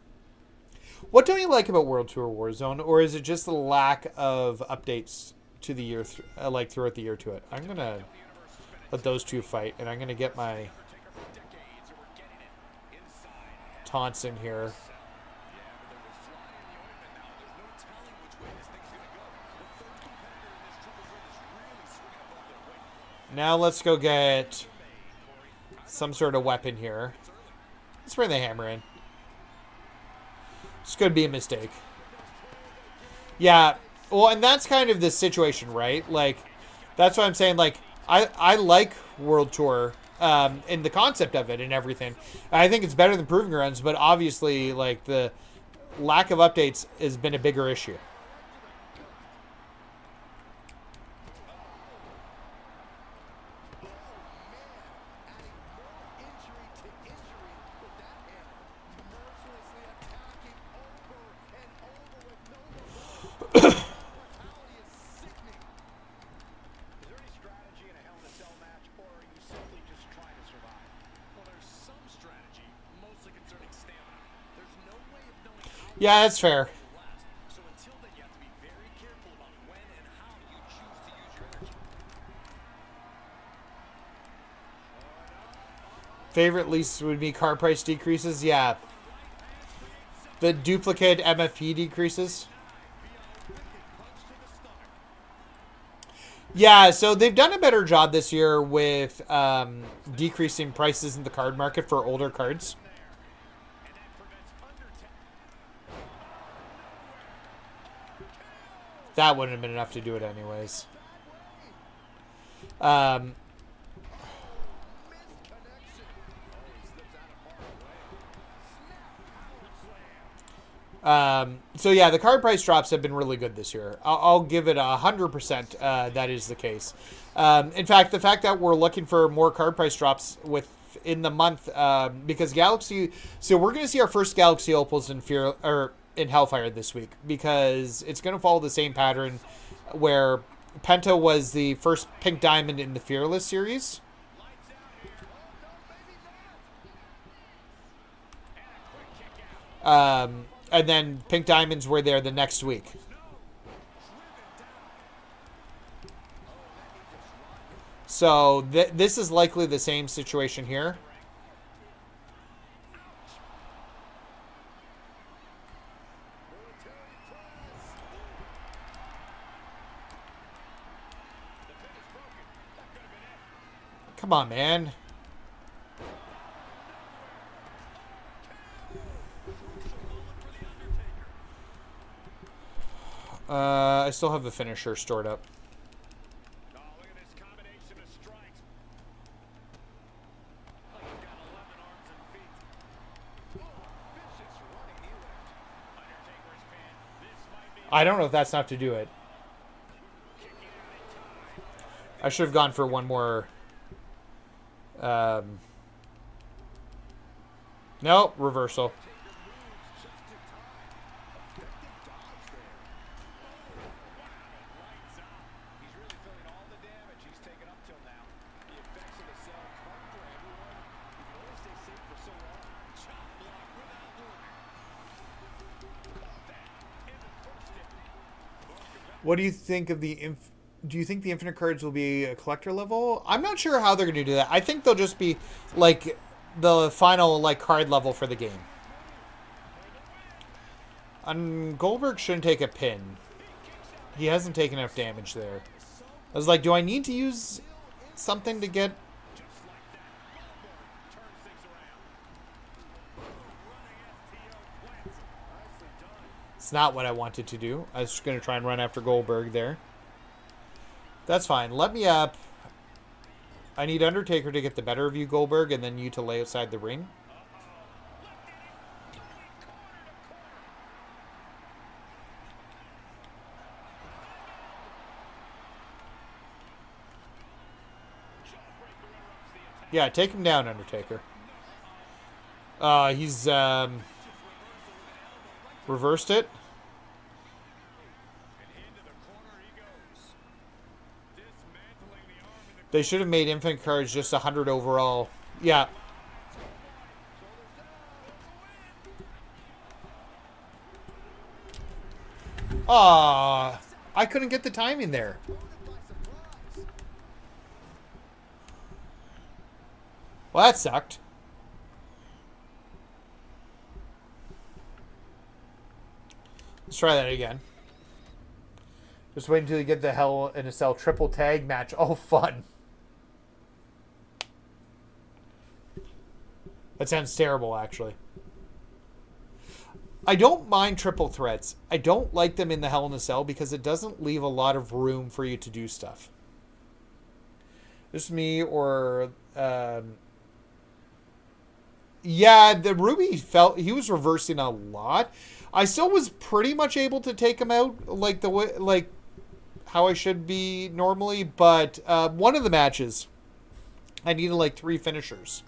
What don't you like about World Tour Warzone? Or is it just the lack of updates to the year, like throughout the year to it? I'm going to let those two fight, and I'm going to get my taunts in here. Now let's go get some sort of weapon here. Let's bring the hammer in. This could be a mistake. Yeah, well, and that's kind of the situation, right? Like, that's what I'm saying. Like, I like World Tour in the concept of it and everything. I think it's better than Proving Grounds, but obviously, like, the lack of updates has been a bigger issue. Yeah, that's fair. Favorite least would be car price decreases. Yeah. The duplicate MFP decreases. Yeah, so they've done a better job this year with decreasing prices in the card market for older cards. That wouldn't have been enough to do it anyways. So yeah, the card price drops have been really good this year. I'll give it 100%. That is the case. In fact, the fact that we're looking for more card price drops within the month, because Galaxy. So we're going to see our first Galaxy Opals in Hellfire this week, because it's going to follow the same pattern where Penta was the first pink diamond in the Fearless series. And then pink diamonds were there the next week. So this is likely the same situation here. Come on, man. I still have the finisher stored up. Oh, look at this combination of strikes. Oh, he's got 11 arms and feet. Oh, vicious running knee lift. Undertaker's pin. This might be. I don't know if that's enough to do it. I should have gone for one more. No, reversal. What do you think of the do you think the infinite cards will be a collector level? I'm not sure how they're going to do that. I think they'll just be like the final like card level for the game. Goldberg shouldn't take a pin. He hasn't taken enough damage there. I was like, do I need to use something to get? It's not what I wanted to do. I was just going to try and run after Goldberg there. That's fine. Let me up. I need Undertaker to get the better of you, Goldberg, and then you to lay outside the ring. Yeah, take him down, Undertaker. He's reversed it. They should have made Infinite Cards just 100 overall. Yeah. I couldn't get the timing there. Well, that sucked. Let's try that again. Just wait until you get the Hell in a Cell triple tag match. Oh, fun. That sounds terrible, actually. I don't mind triple threats. I don't like them in the Hell in a Cell because it doesn't leave a lot of room for you to do stuff. Just me or... yeah, the Ruby felt... He was reversing a lot. I still was pretty much able to take him out like the way... Like how I should be normally. But one of the matches, I needed like 3 finishers.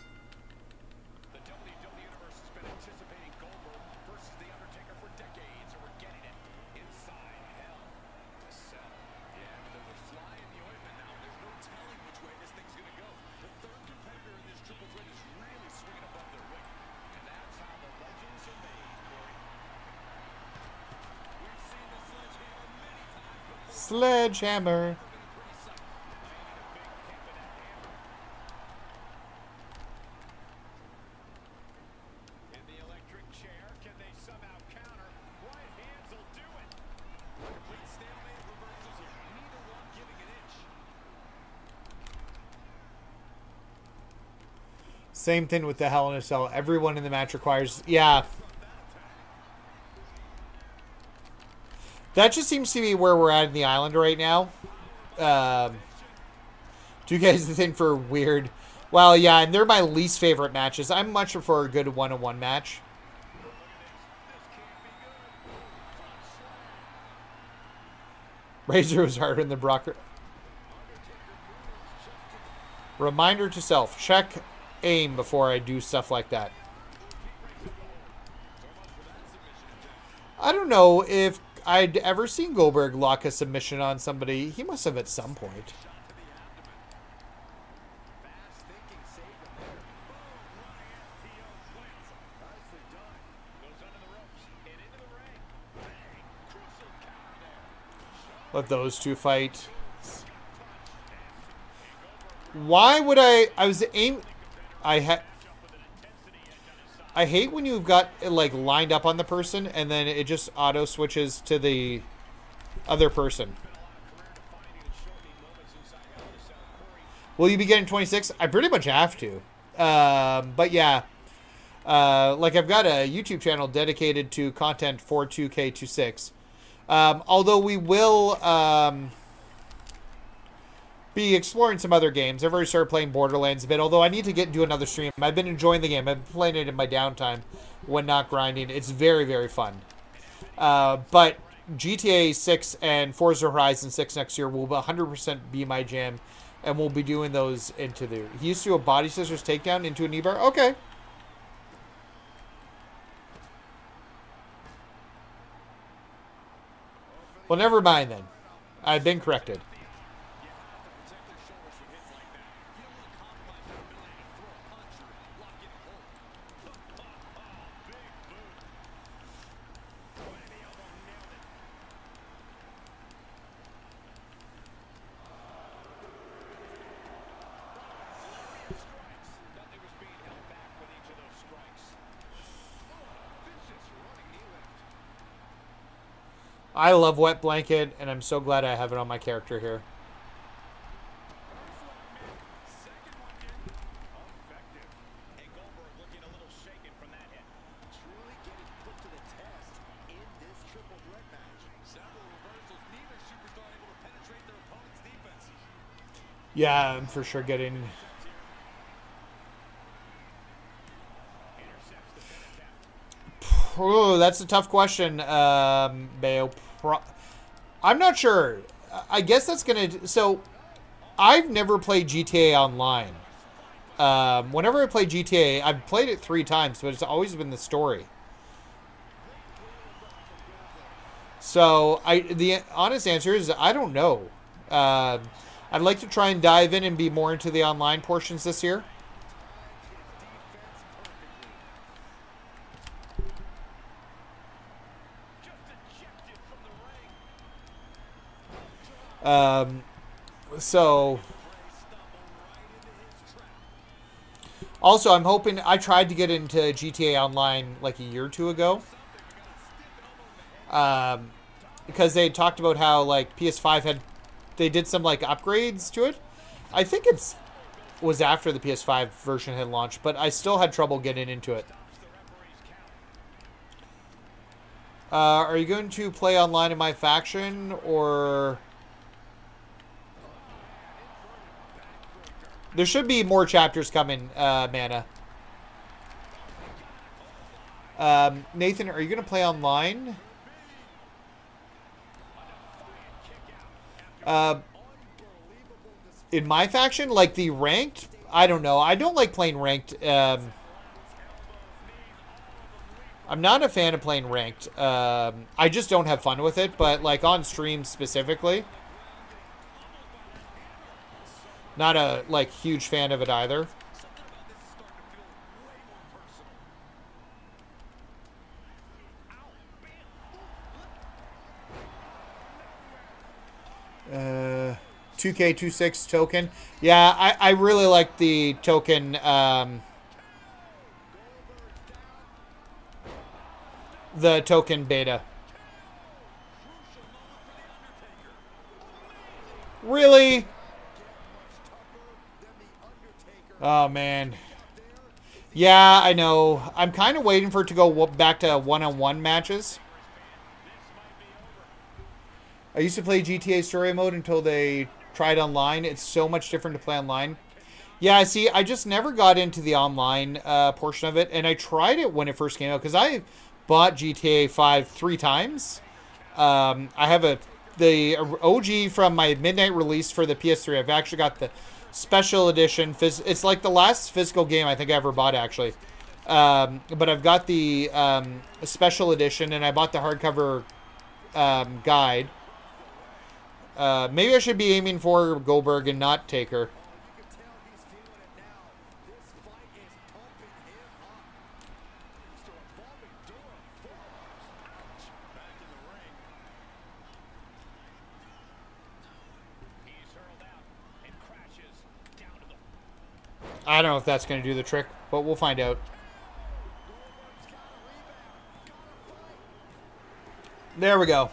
Sledgehammer. In the electric chair, can they somehow counter? Right hands will do it. Complete stalemate reversals here. Neither one giving an inch. Same thing with the Hell in a Cell. Everyone in the match requires... Yeah. That just seems to be where we're at in the island right now. 2K is the thing for weird. Well, yeah, and they're my least favorite matches. I'm much for a good one-on-one match. Razor was harder than Brock. Reminder to self. Check aim before I do stuff like that. I don't know if I'd ever seen Goldberg lock a submission on somebody. He must have at some point. Let those two fight. Why would I was aim... I hate when you've got it like lined up on the person and then it just auto switches to the other person. Will you be getting 26? I pretty much have to. But yeah, like I've got a YouTube channel dedicated to content for 2K26. Although we will be exploring some other games. I've already started playing Borderlands a bit, although I need to do another stream. I've been enjoying the game. I've been playing it in my downtime when not grinding. It's very, very fun. But GTA 6 and Forza Horizon 6 next year will 100% be my jam, and we'll be doing those into the... He used to do a body scissors takedown into a knee bar? Okay. Well, never mind then. I've been corrected. I love Wet Blanket, and I'm so glad I have it on my character here. Yeah, I'm for sure getting... Oh, that's a tough question, Bayo. I'm not sure. I guess that's going to... So, I've never played GTA Online. Whenever I play GTA, I've played it 3 times, but it's always been the story. So, the honest answer is I don't know. I'd like to try and dive in and be more into the online portions this year. So also I'm hoping, I tried to get into GTA Online like a year or 2 ago. Because they talked about how like PS5 they did some like upgrades to it. I think was after the PS5 version had launched, but I still had trouble getting into it. Are you going to play online in MyFaction, or... There should be more chapters coming, Mana. Nathan, are you going to play online? In MyFaction, like the ranked? I don't know. I don't like playing ranked. I'm not a fan of playing ranked. I just don't have fun with it, but like on stream specifically. Not a like huge fan of it either. Uh, 2K26 token. Yeah, I really like the token. The token beta. Really? Oh, man. Yeah, I know. I'm kind of waiting for it to go back to one-on-one matches. I used to play GTA Story Mode until they tried online. It's so much different to play online. Yeah, see, I just never got into the online portion of it. And I tried it when it first came out, because I bought GTA 5 3 times. I have the OG from my midnight release for the PS3. I've actually got the special edition. It's like the last physical game I think I ever bought, actually. But I've got the special edition, and I bought the hardcover guide. Maybe I should be aiming for Goldberg and not Taker. I don't know if that's going to do the trick, but we'll find out. There we go.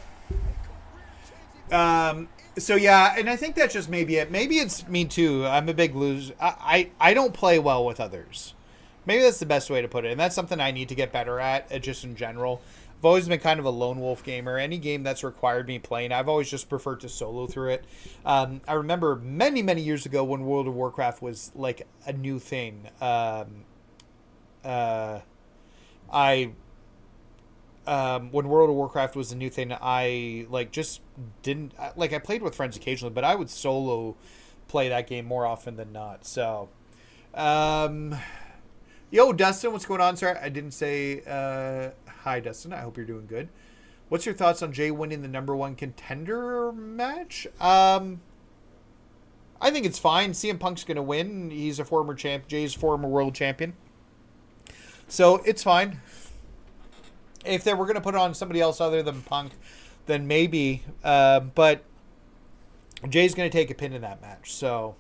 So yeah, and I think that's just maybe it. Maybe it's me too. I'm a big loser. I don't play well with others. Maybe that's the best way to put it. And that's something I need to get better at just in general. I've always been kind of a lone wolf gamer. Any game that's required me playing, I've always just preferred to solo through it. I remember many, many years ago when World of Warcraft was like a new thing. When World of Warcraft was a new thing, I like just didn't like. I played with friends occasionally, but I would solo play that game more often than not. So, yo, Dustin, what's going on, sir? I didn't say hi, Dustin. I hope you're doing good. What's your thoughts on Jay winning the #1 contender match? I think it's fine. CM Punk's going to win. He's a former champ. Jay's former world champion. So it's fine. If they were going to put it on somebody else other than Punk, then maybe. But Jay's going to take a pin in that match. So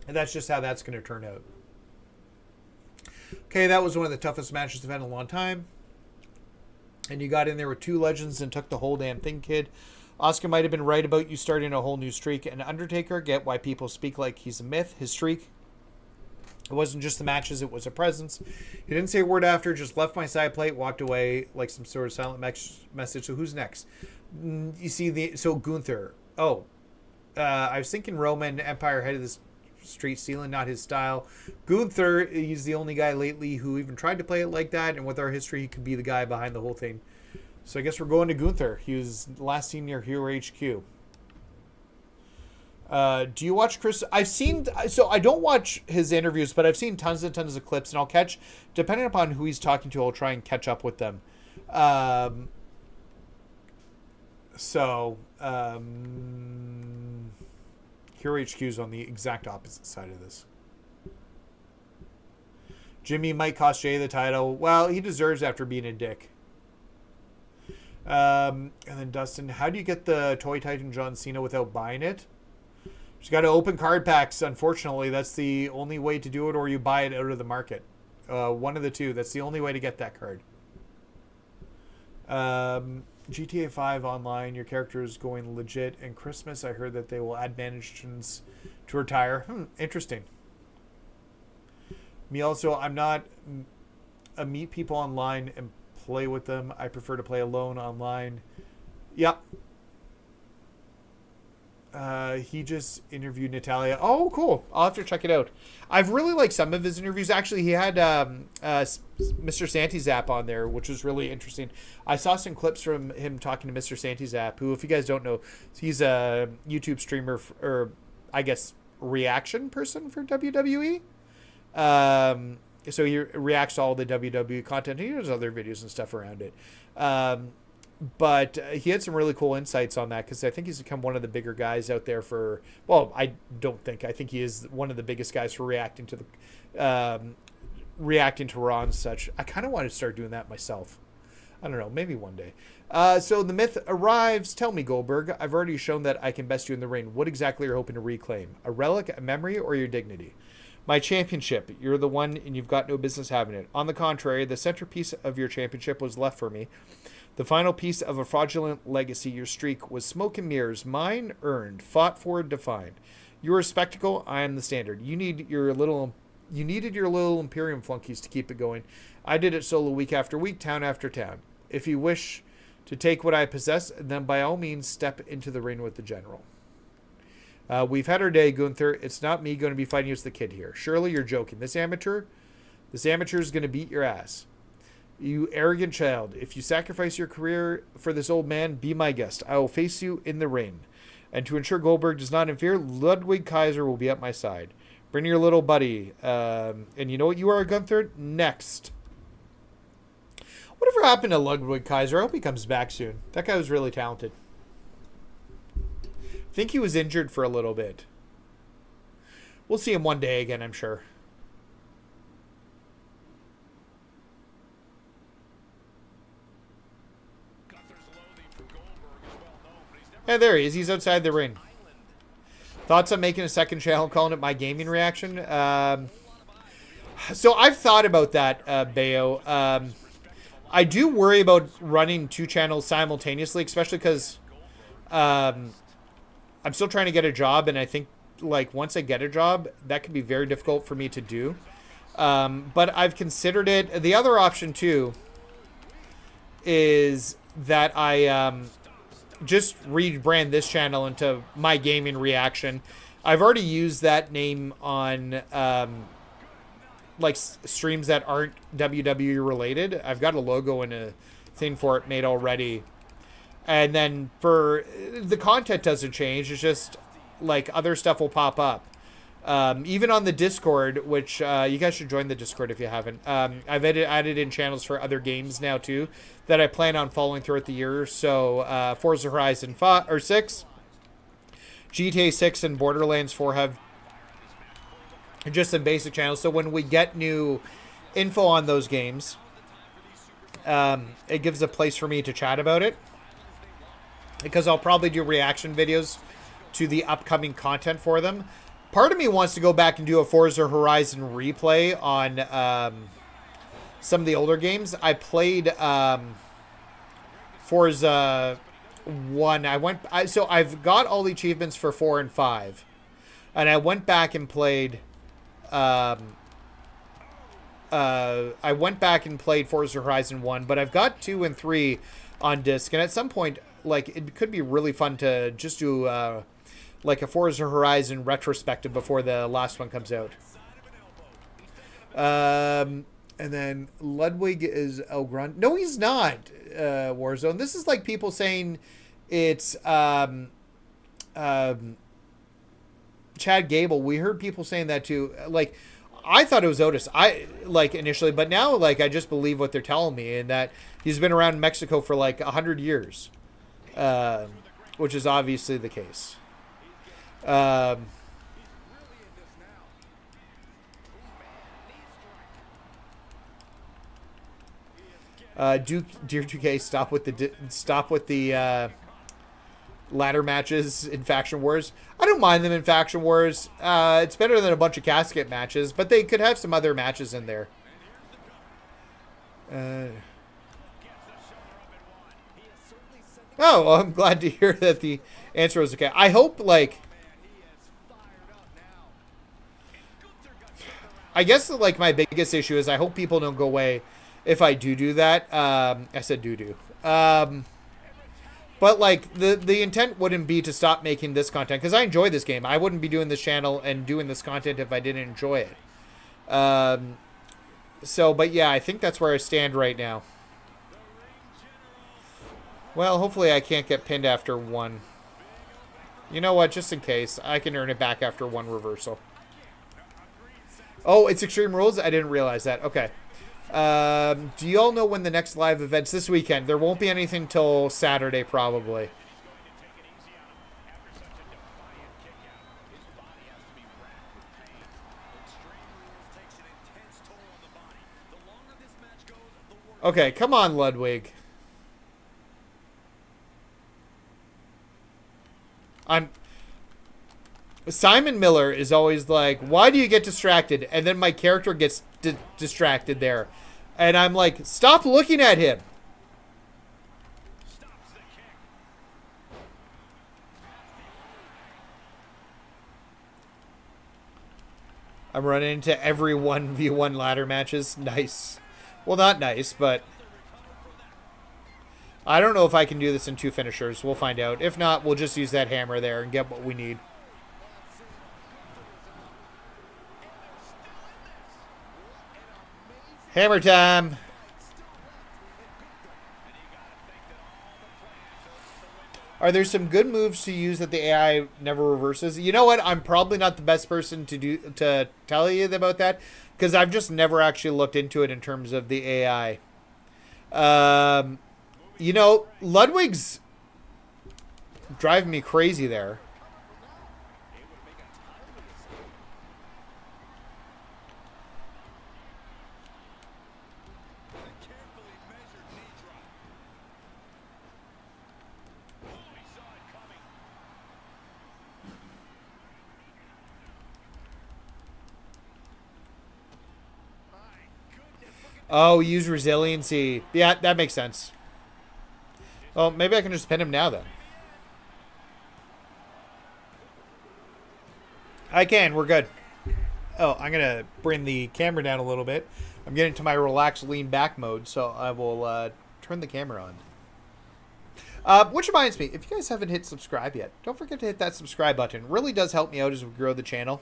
and that's just how that's going to turn out. Okay, that was one of the toughest matches I've had in a long time. And you got in there with 2 legends and took the whole damn thing, kid. Oscar might have been right about you starting a whole new streak. And Undertaker, get why people speak like he's a myth. His streak, it wasn't just the matches, it was a presence. He didn't say a word after, just left my side plate, walked away like some sort of silent message. So who's next? You see, so Gunther. Oh, I was thinking Roman Empire head of the street stealing, not his style. Gunther, he's the only guy lately who even tried to play it like that, and with our history, he could be the guy behind the whole thing. So I guess we're going to Gunther. He was last seen near Hero HQ. Do you watch Chris? So I don't watch his interviews, but I've seen tons and tons of clips, and I'll catch, depending upon who he's talking to, I'll try and catch up with them. Hero HQ is on the exact opposite side of this. Jimmy might cost Jay the title. Well, he deserves after being a dick. And then Dustin, how do you get the Toy Titan John Cena without buying it? Just got to open card packs. Unfortunately, that's the only way to do it, or you buy it out of the market. One of the two. That's the only way to get that card. GTA 5 online, your character is going legit. And Christmas, I heard that they will add mansions to retire. Interesting. Me also, I'm not a meet people online and play with them. I prefer to play alone online. Yep. He just interviewed Natalia. Oh, cool. I'll have to check it out. I've really liked some of his interviews. Actually, he had Mr. Santizap on there, which was really interesting. I saw some clips from him talking to Mr. Santizap, who, if you guys don't know, he's a YouTube streamer, or I guess reaction person for WWE. So he reacts to all the WWE content. He does other videos and stuff around it. But he had some really cool insights on that, because I think he's become one of the bigger guys out there for, well, I think he is one of the biggest guys for reacting to Raw and such. I kind of want to start doing that myself. I don't know, maybe one day. So the myth arrives. Tell me, Goldberg, I've already shown that I can best you in the ring. What exactly are you hoping to reclaim? A relic, a memory, or your dignity? My championship. You're the one, and you've got no business having it. On the contrary, the centerpiece of your championship was left for me. The final piece of a fraudulent legacy, your streak, was smoke and mirrors. Mine, earned, fought for, defined. You were a spectacle. I am the standard. You needed your little Imperium flunkies to keep it going. I did it solo week after week, town after town. If you wish to take what I possess, then by all means step into the ring with the general. We've had our day, Gunther. It's not me going to be fighting you as the kid here. Surely you're joking. This amateur is going to beat your ass. You arrogant child. If you sacrifice your career for this old man, be my guest. I will face you in the ring. And to ensure Goldberg does not interfere, Ludwig Kaiser will be at my side. Bring your little buddy. And you know what you are, Gunther? Next. Whatever happened to Ludwig Kaiser? I hope he comes back soon. That guy was really talented. I think he was injured for a little bit. We'll see him one day again, I'm sure. Yeah, there he is. He's outside the ring. Thoughts on making a second channel, calling it My Gaming Reaction? So I've thought about that, Bayo. I do worry about running two channels simultaneously, especially because I'm still trying to get a job, and I think like once I get a job, that could be very difficult for me to do. But I've considered it. The other option too is that I just rebrand this channel into My Gaming Reaction. I've already used that name on like streams that aren't WWE related. I've got a logo and a thing for it made already. And then for the content doesn't change. It's just like other stuff will pop up. Even on the Discord, which you guys should join the Discord if you haven't. I've added in channels for other games now too that I plan on following throughout the year. So Forza Horizon 5 or 6, GTA 6, and Borderlands 4 have just some basic channels. So when we get new info on those games, it gives a place for me to chat about it, because I'll probably do reaction videos to the upcoming content for them. Part of me wants to go back and do a Forza Horizon replay on some of the older games. I played Forza 1. So I've got all the achievements for 4 and 5. And I went back and played Forza Horizon 1, but I've got 2 and 3 on disc, and at some point, like, it could be really fun to just do like a Forza Horizon retrospective before the last one comes out. And then Ludwig is El Grande. No, he's not. Warzone. This is like people saying it's Chad Gable. We heard people saying that too. Like, I thought it was Otis. Initially, but now I just believe what they're telling me, and that he's been around Mexico for 100 years, which is obviously the case. Dear 2K, stop with the ladder matches in Faction Wars. I don't mind them in Faction Wars. It's better than a bunch of casket matches, but they could have some other matches in there. Oh, well, I'm glad to hear that the answer was okay. I hope, I guess, my biggest issue is I hope people don't go away if I do that. I said do. But, the intent wouldn't be to stop making this content, because I enjoy this game. I wouldn't be doing this channel and doing this content if I didn't enjoy it. But yeah, I think that's where I stand right now. Well, hopefully I can't get pinned after one. You know what? Just in case, I can earn it back after one reversal. Oh, it's Extreme Rules? I didn't realize that. Okay. Do you all know when the next live event's this weekend? There won't be anything till Saturday, probably. Okay, come on, Ludwig. Simon Miller is always like, why do you get distracted? And then my character gets distracted there. And I'm like, stop looking at him. I'm running into every 1v1 ladder matches. Nice. Well, not nice, but I don't know if I can do this in 2 finishers. We'll find out. If not, we'll just use that hammer there and get what we need. Hammer time. Are there some good moves to use that the AI never reverses? You know what? I'm probably not the best person to tell you about that, because I've just never actually looked into it in terms of the AI. You know, Ludwig's driving me crazy there. Oh, use resiliency. Yeah, that makes sense. Well, maybe I can just pin him now then. I can. We're good. Oh, I'm going to bring the camera down a little bit. I'm getting to my relaxed lean back mode, so I will turn the camera on. Which reminds me, if you guys haven't hit subscribe yet, don't forget to hit that subscribe button. It really does help me out as we grow the channel.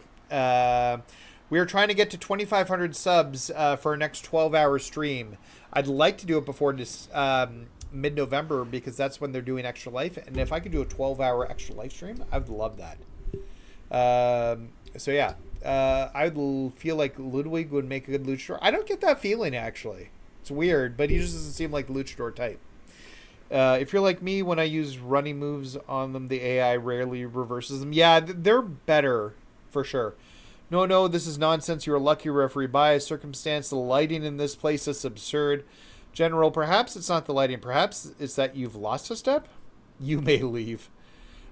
We are trying to get to 2,500 subs for our next 12-hour stream. I'd like to do it before this mid-November, because that's when they're doing Extra Life. And if I could do a 12-hour Extra Life stream, I would love that. So yeah, I would feel like Ludwig would make a good luchador. I don't get that feeling, actually. It's weird, but he just doesn't seem like the luchador type. If you're like me, when I use running moves on them, the AI rarely reverses them. Yeah, they're better, for sure. No, this is nonsense. You're a lucky referee by a circumstance. The lighting in this place is absurd. General, perhaps it's not the lighting. Perhaps it's that you've lost a step? You may leave.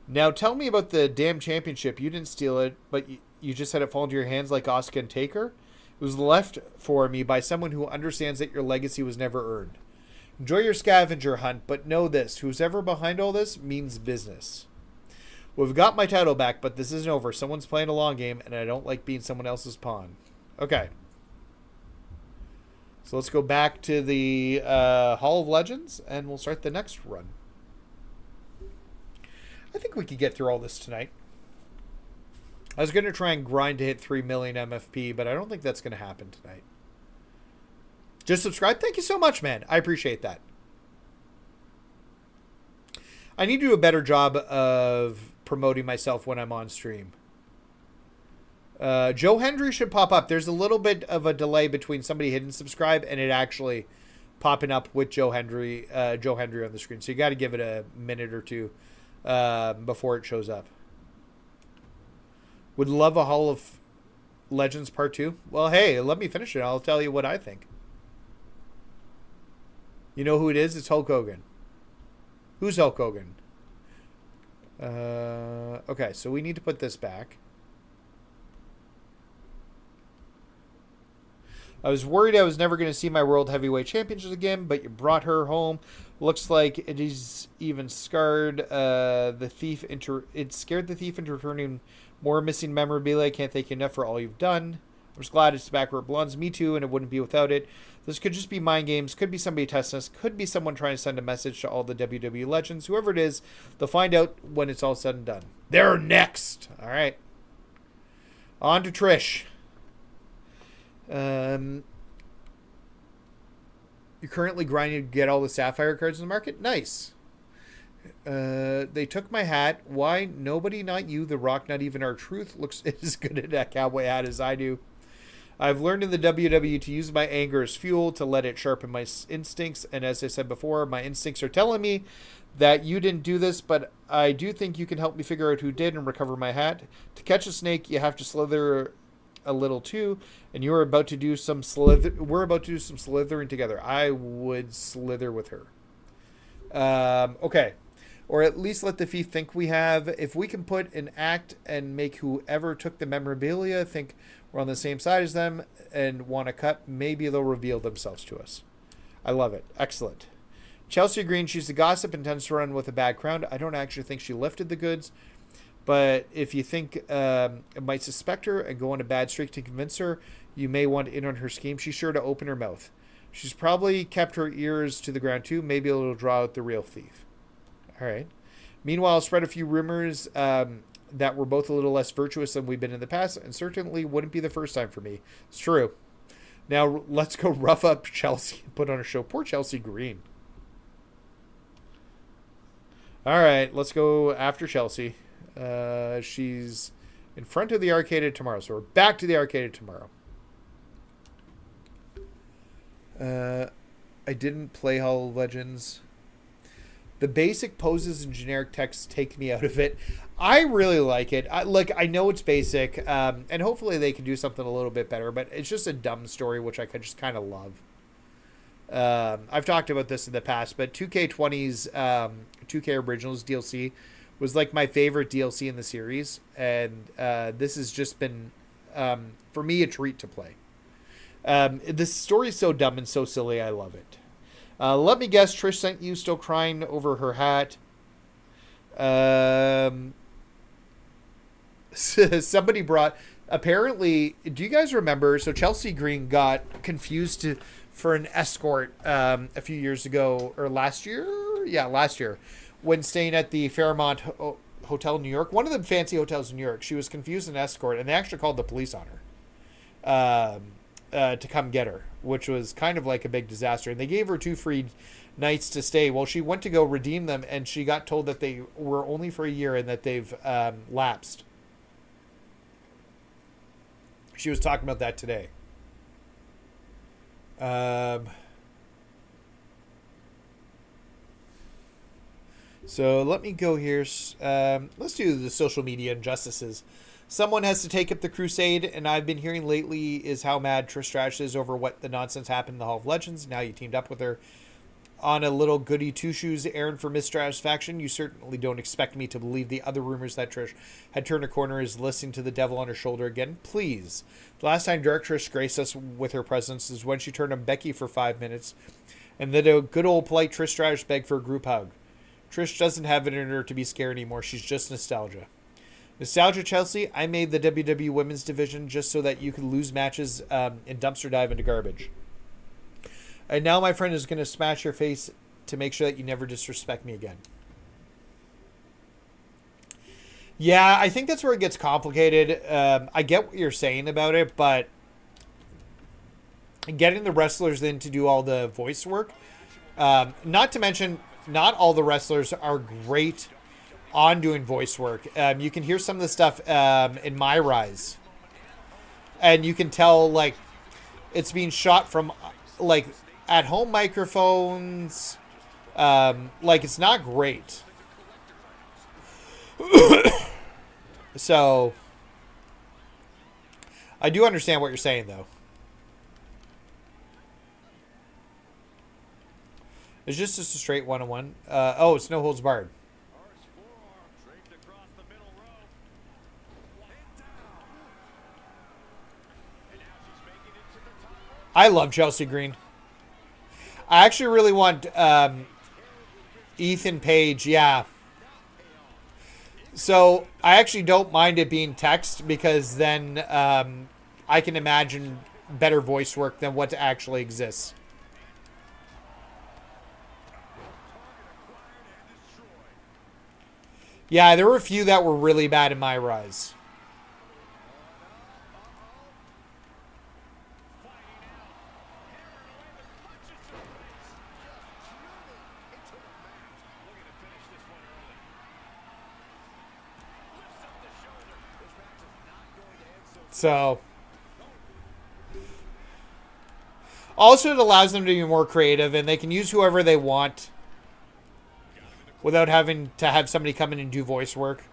Now tell me about the damn championship. You didn't steal it, but you just had it fall into your hands like Asuka and Taker? It was left for me by someone who understands that your legacy was never earned. Enjoy your scavenger hunt, but know this. Who's ever behind all this means business. We've got my title back, but this isn't over. Someone's playing a long game, and I don't like being someone else's pawn. Okay. So let's go back to the Hall of Legends, and we'll start the next run. I think we could get through all this tonight. I was going to try and grind to hit 3 million MFP, but I don't think that's going to happen tonight. Just subscribe. Thank you so much, man. I appreciate that. I need to do a better job of promoting myself when I'm on stream. Joe Hendry should pop up. There's a little bit of a delay between somebody hitting subscribe and it actually popping up with Joe Hendry on the screen. So you got to give it a minute or two before it shows up. Would love a Hall of Legends Part 2. Well, hey, let me finish it. I'll tell you what I think. You know who it is? It's Hulk Hogan. Who's Hulk Hogan? Okay, so we need to put this back. I was worried I was never going to see my World Heavyweight Championship again, but you brought her home. Looks like it is even scarred it scared the thief into returning more missing memorabilia. Can't thank you enough for all you've done. I'm just glad it's back where it belongs. Me too, and it wouldn't be without it. This could just be mind games. Could be somebody testing us. Could be someone trying to send a message to all the WWE legends. Whoever it is, they'll find out when it's all said and done. They're next. All right. On to Trish. You're currently grinding to get all the Sapphire cards in the market? Nice. They took my hat. Why? Nobody, not you, The Rock, not even R-Truth looks as good at that cowboy hat as I do. I've learned in the WWE to use my anger as fuel to let it sharpen my instincts. And as I said before, my instincts are telling me that you didn't do this, but I do think you can help me figure out who did and recover my hat. To catch a snake, you have to slither a little too, and we're about to do some slithering together. I would slither with her. Okay. Or at least let the thief think we have. If we can put an act and make whoever took the memorabilia think we're on the same side as them and want to cut, maybe they'll reveal themselves to us. I love it. Excellent. Chelsea Green, she's a gossip and tends to run with a bad crowd. I don't actually think she lifted the goods, but if you think it might suspect her and go on a bad streak to convince her, you may want in on her scheme. She's sure to open her mouth. She's probably kept her ears to the ground too. Maybe it'll draw out the real thief. All right. Meanwhile, spread a few rumors that we're both a little less virtuous than we've been in the past, and certainly wouldn't be the first time for me. It's true. Now, let's go rough up Chelsea and put on a show. Poor Chelsea Green. All right, let's go after Chelsea. She's in front of the Arcade tomorrow, so we're back to the Arcade tomorrow. I didn't play Hall of Legends. The basic poses and generic text take me out of it. I really like it. I know it's basic, and hopefully they can do something a little bit better, but it's just a dumb story, which I could just kind of love. I've talked about this in the past, but 2K20's 2K Originals DLC was like my favorite DLC in the series, and this has just been, for me, a treat to play. This story is so dumb and so silly, I love it. Let me guess, Trish sent you still crying over her hat. Somebody brought... Apparently, do you guys remember? So Chelsea Green got confused for an escort a few years ago, or last year? Yeah, last year. When staying at the Fairmont Hotel in New York. One of the fancy hotels in New York. She was confused an escort, and they actually called the police on her. To come get her, which was kind of like a big disaster. And they gave her 2 free nights to stay. Well, she went to go redeem them, and she got told that they were only for a year and that they've lapsed. She was talking about that today. So let me go here. Let's do the social media injustices. Someone has to take up the crusade, and I've been hearing lately is how mad Trish Stratus is over what the nonsense happened in the Hall of Legends. Now you teamed up with her on a little goody two-shoes errand for missatisfaction. You certainly don't expect me to believe the other rumors that Trish had turned a corner is listening to the devil on her shoulder again. Please. The last time Dark Trish graced us with her presence is when she turned on Becky for 5 minutes, and then a good old polite Trish Stratus begged for a group hug. Trish doesn't have it in her to be scared anymore. She's just nostalgia. Nostalgia, Chelsea, I made the WWE Women's Division just so that you could lose matches and dumpster dive into garbage. And now my friend is going to smash your face to make sure that you never disrespect me again. Yeah, I think that's where it gets complicated. I get what you're saying about it, but getting the wrestlers in to do all the voice work, not to mention, not all the wrestlers are great on doing voice work. You can hear some of the stuff in My Rise, and you can tell like it's being shot from like at home microphones. Like it's not great. So I do understand what you're saying, though. It's just a straight one-on-one. Oh, it's no holds barred. First forearm draped across the middle row. And down. And now she's making it to the top rope. I love Chelsea Green. I actually really want Ethan Page. Yeah. So I actually don't mind it being text because then I can imagine better voice work than what actually exists. Yeah, there were a few that were really bad in My Rise. So, also it allows them to be more creative, and they can use whoever they want without having to have somebody come in and do voice work.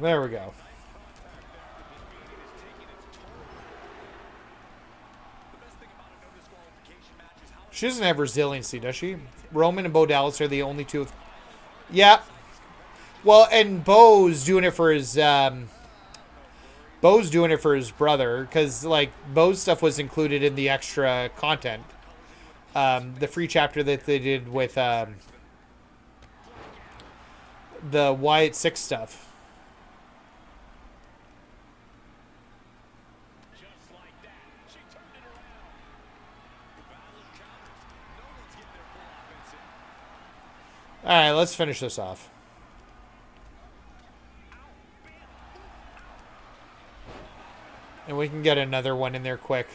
There we go. She doesn't have resiliency, does she? Roman and Bo Dallas are the only two. Yeah. Well, and Bo's doing it for his brother, because like Bo's stuff was included in the extra content. The free chapter that they did with the Wyatt 6 stuff. All right, let's finish this off. And we can get another one in there quick.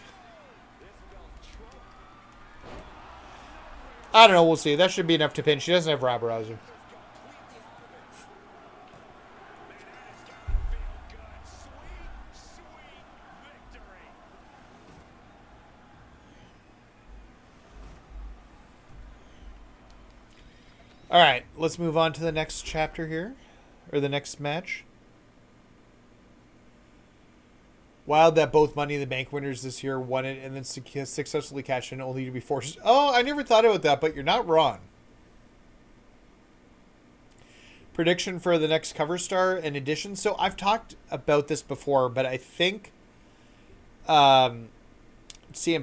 I don't know. We'll see. That should be enough to pin. She doesn't have Rob Rouser. All right, let's move on to the next chapter here, or the next match. Wild that both Money in the Bank winners this year won it and then successfully cashed in only to be forced. Oh, I never thought about that, but you're not wrong. Prediction for the next cover star and edition. So I've talked about this before, but I think CM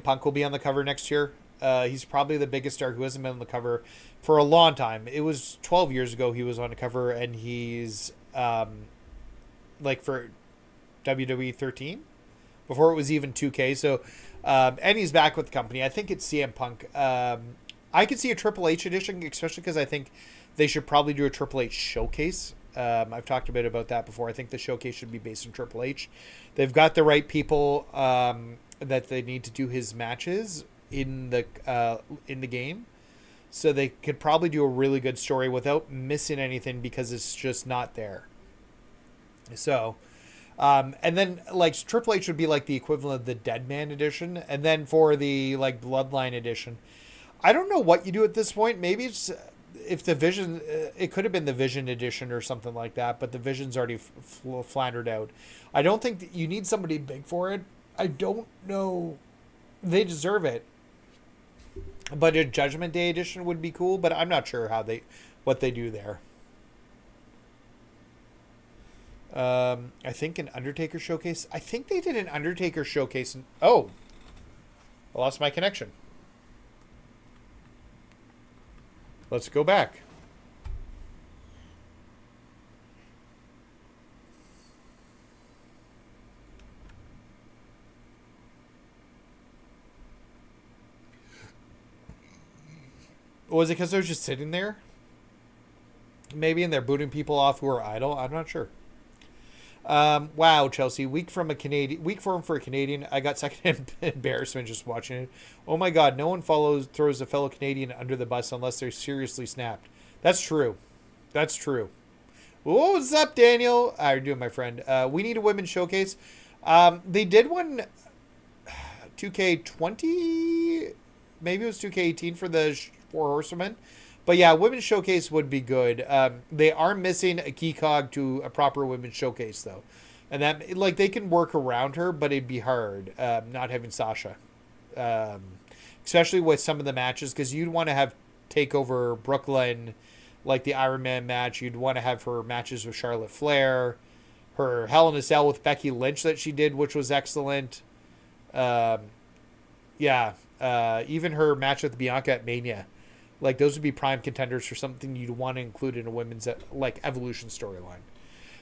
Punk will be on the cover next year. He's probably the biggest star who hasn't been on the cover for a long time. It was 12 years ago he was on the cover, and he's like for WWE 13 before it was even 2K. So and he's back with the company. I think it's CM Punk. I could see a Triple H edition, especially because I think they should probably do a Triple H showcase. I've talked a bit about that before. I think the showcase should be based on Triple H. They've got the right people that they need to do his matches in the game, so they could probably do a really good story without missing anything because it's just not there. So, and then like Triple H would be like the equivalent of the Dead Man edition, and then for the like Bloodline edition, I don't know what you do at this point. Maybe it's if the Vision, it could have been the Vision edition or something like that, but the Vision's already floundered out. I don't think that you need somebody big for it. I don't know. They deserve it. But a Judgment Day edition would be cool, but I'm not sure what they do there. I think an Undertaker showcase. I think they did an Undertaker showcase. I lost my connection. Let's go back. Was it because they're just sitting there? Maybe, and they're booting people off who are idle. I'm not sure. Wow, Chelsea, weak form for a Canadian. I got second embarrassment just watching it. Oh my God, no one throws a fellow Canadian under the bus unless they're seriously snapped. That's true. That's true. What's up, Daniel? How are you doing, my friend? We need a women's showcase. They did one 2K20, maybe it was 2K18 for the Four Horsemen. But yeah, women's showcase would be good. They are missing a key cog to a proper women's showcase, though. And that, like, they can work around her, but it'd be hard not having Sasha. Especially with some of the matches, because you'd want to have Takeover Brooklyn, like the Iron Man match. You'd want to have her matches with Charlotte Flair. Her Hell in a Cell with Becky Lynch that she did, which was excellent. Even her match with Bianca at Mania. Like, those would be prime contenders for something you'd want to include in a women's, like, Evolution storyline.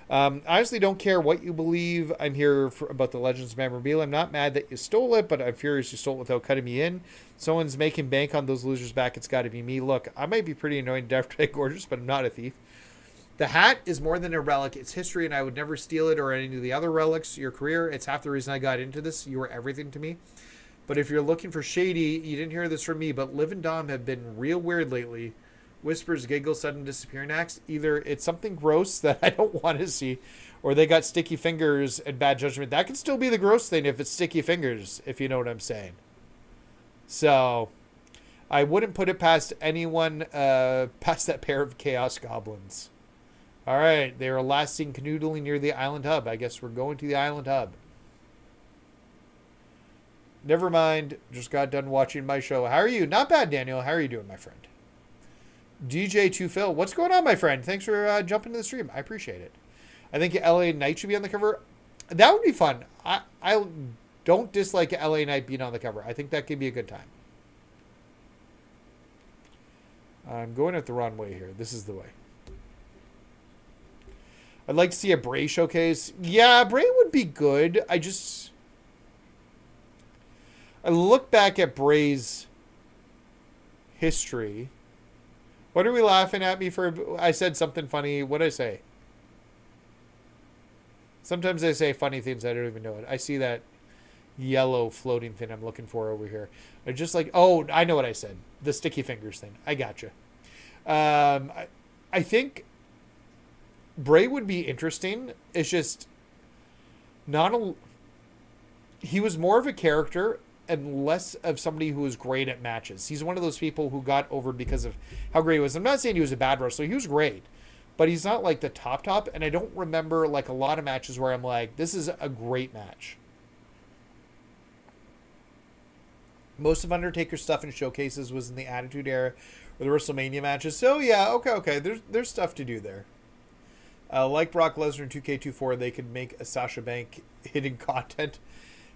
I honestly don't care what you believe. I'm here about the Legends memorabilia. I'm not mad that you stole it, but I'm furious you stole it without cutting me in. Someone's making bank on those losers back. It's got to be me. Look, I might be pretty annoying, definitely gorgeous, but I'm not a thief. The hat is more than a relic. It's history, and I would never steal it or any of the other relics. Your career, it's half the reason I got into this. You were everything to me. But if you're looking for shady, you didn't hear this from me, but Liv and Dom have been real weird lately. Whispers, giggles, sudden disappearing acts. Either it's something gross that I don't want to see, or they got sticky fingers and bad judgment. That could still be the gross thing if it's sticky fingers, if you know what I'm saying. So, I wouldn't put it past anyone, past that pair of Chaos Goblins. Alright, they were last seen canoodling near the Island Hub. I guess we're going to the Island Hub. Never mind. Just got done watching my show. How are you? Not bad, Daniel. How are you doing, my friend? DJ2Phil. What's going on, my friend? Thanks for jumping to the stream. I appreciate it. I think LA Knight should be on the cover. That would be fun. I don't dislike LA Knight being on the cover. I think that could be a good time. I'm going at the wrong way here. This is the way. I'd like to see a Bray showcase. Yeah, Bray would be good. I look back at Bray's history. What are we laughing at me for? I said something funny. What did I say? Sometimes I say funny things. I don't even know it. I see that yellow floating thing I'm looking for over here. I just like, oh, I know what I said. The sticky fingers thing. I gotcha. I think Bray would be interesting. It's just he was more of a character and less of somebody who was great at matches. He's one of those people who got over because of how great he was. I'm not saying he was a bad wrestler. He was great. But he's not like the top. And I don't remember like a lot of matches where I'm like, this is a great match. Most of Undertaker's stuff in showcases was in the Attitude Era or the WrestleMania matches. So yeah, okay. There's stuff to do there. Like Brock Lesnar in 2K24, they could make a Sasha Banks hidden content.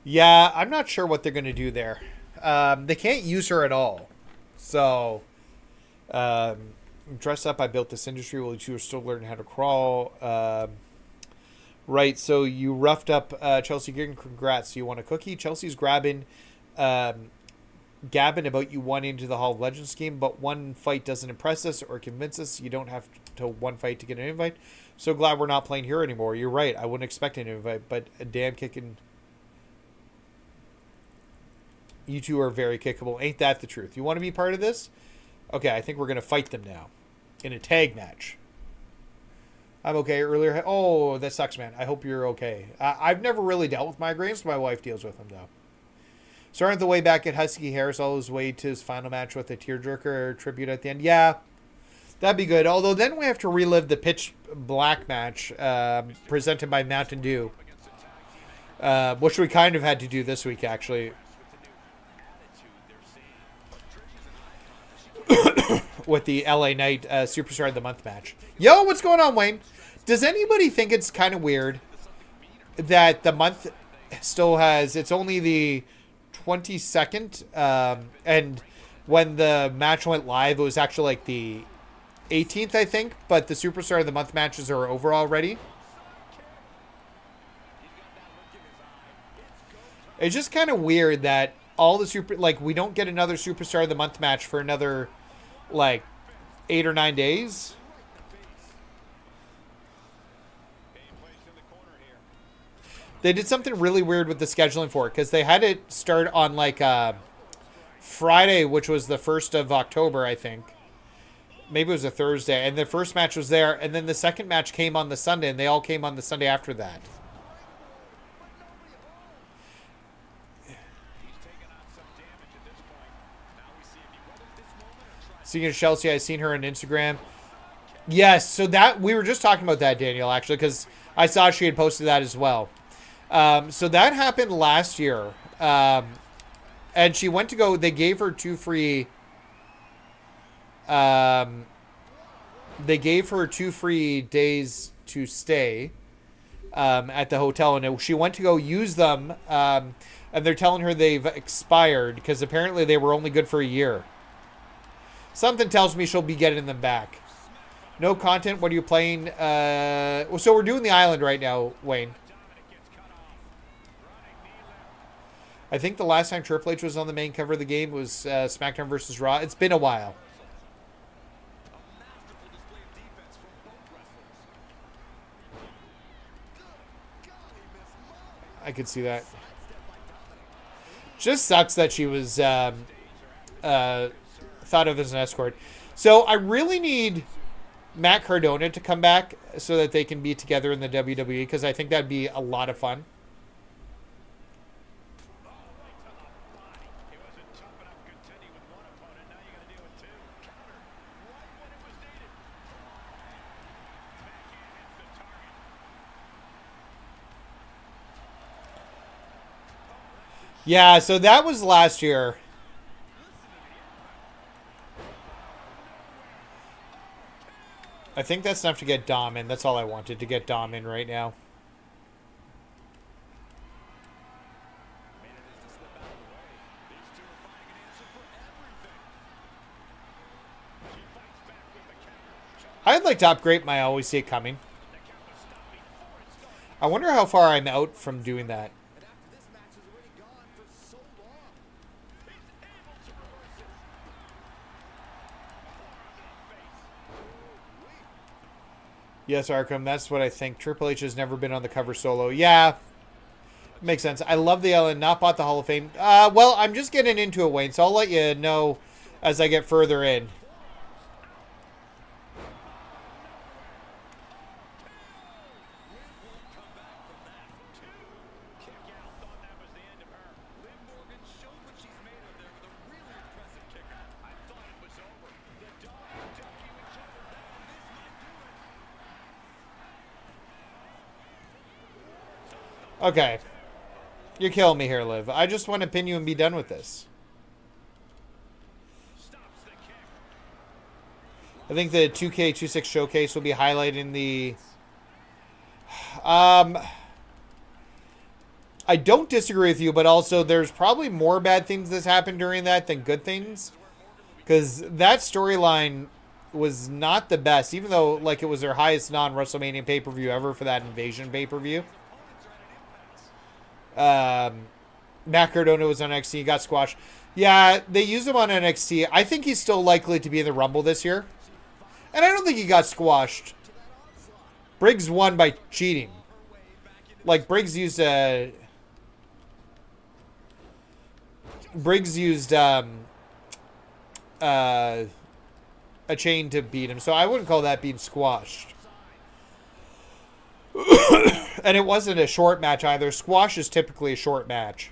Yeah, I'm not sure what they're going to do there. They can't use her at all. So, dress up, I built this industry while you were still learning how to crawl. Right, so you roughed up Chelsea Green. Congrats. You want a cookie? Chelsea's gabbing about you wanting into the Hall of Legends scheme, but one fight doesn't impress us or convince us. You don't have to one fight to get an invite. So glad we're not playing here anymore. You're right. I wouldn't expect an invite, but a damn kicking... You two are very kickable. Ain't that the truth? You want to be part of this? Okay, I think we're going to fight them now. In a tag match. I'm okay. Earlier... Oh, that sucks, man. I hope you're okay. I've never really dealt with migraines. My wife deals with them, though. Starting the way back at Husky Harris all his way to his final match with a tearjerker tribute at the end. Yeah, that'd be good. Although then we have to relive the Pitch Black match presented by Mountain Dew. Which we kind of had to do this week, actually. With the LA Knight Superstar of the Month match. Yo, what's going on, Wayne? Does anybody think it's kind of weird that the month still has... It's only the 22nd, and when the match went live, it was actually like the 18th, I think. But the Superstar of the Month matches are over already. It's just kind of weird that all the we don't get another Superstar of the Month match for another, like, 8 or 9 days. They did something really weird with the scheduling for it, because they had it start on, like, Friday, which was the 1st of October, I think. Maybe it was a Thursday, and the first match was there, and then the second match came on the Sunday, and they all came on the Sunday after that. Speaking of Chelsea, I seen her on Instagram. Yes, so that we were just talking about that, Daniel, actually, because I saw she had posted that as well. So that happened last year, and she went to go. They gave her 2 free. They gave her 2 free days to stay at the hotel, and she went to go use them. And they're telling her they've expired because apparently they were only good for a year. Something tells me she'll be getting them back. No content. What are you playing? So we're doing the island right now, Wayne. I think the last time Triple H was on the main cover of the game was SmackDown vs. Raw. It's been a while. I could see that. Just sucks that she was thought of as an escort. So I really need Matt Cardona to come back so that they can be together in the WWE, because I think that'd be a lot of fun. Yeah, so that was last year. I think that's enough to get Dom in. That's all I wanted, to get Dom in right now. I'd like to upgrade my Always See It Coming. I wonder how far I'm out from doing that. Yes, Arkham, that's what I think. Triple H has never been on the cover solo. Yeah, makes sense. I love the Ellen, not bought the Hall of Fame. Well, I'm just getting into it, Wayne, so I'll let you know as I get further in. Okay. You're killing me here, Liv. I just want to pin you and be done with this. I think the 2K26 showcase will be highlighting the... I don't disagree with you, but also there's probably more bad things that's happened during that than good things. Because that storyline was not the best, even though like it was their highest non-WrestleMania pay-per-view ever for that Invasion pay-per-view. Matt Cardona was on NXT. He got squashed. Yeah, they used him on NXT. I think he's still likely to be in the Rumble this year. And I don't think he got squashed. Briggs won by cheating. Like, Briggs used a chain to beat him. So I wouldn't call that being squashed. And it wasn't a short match either. Squash is typically a short match.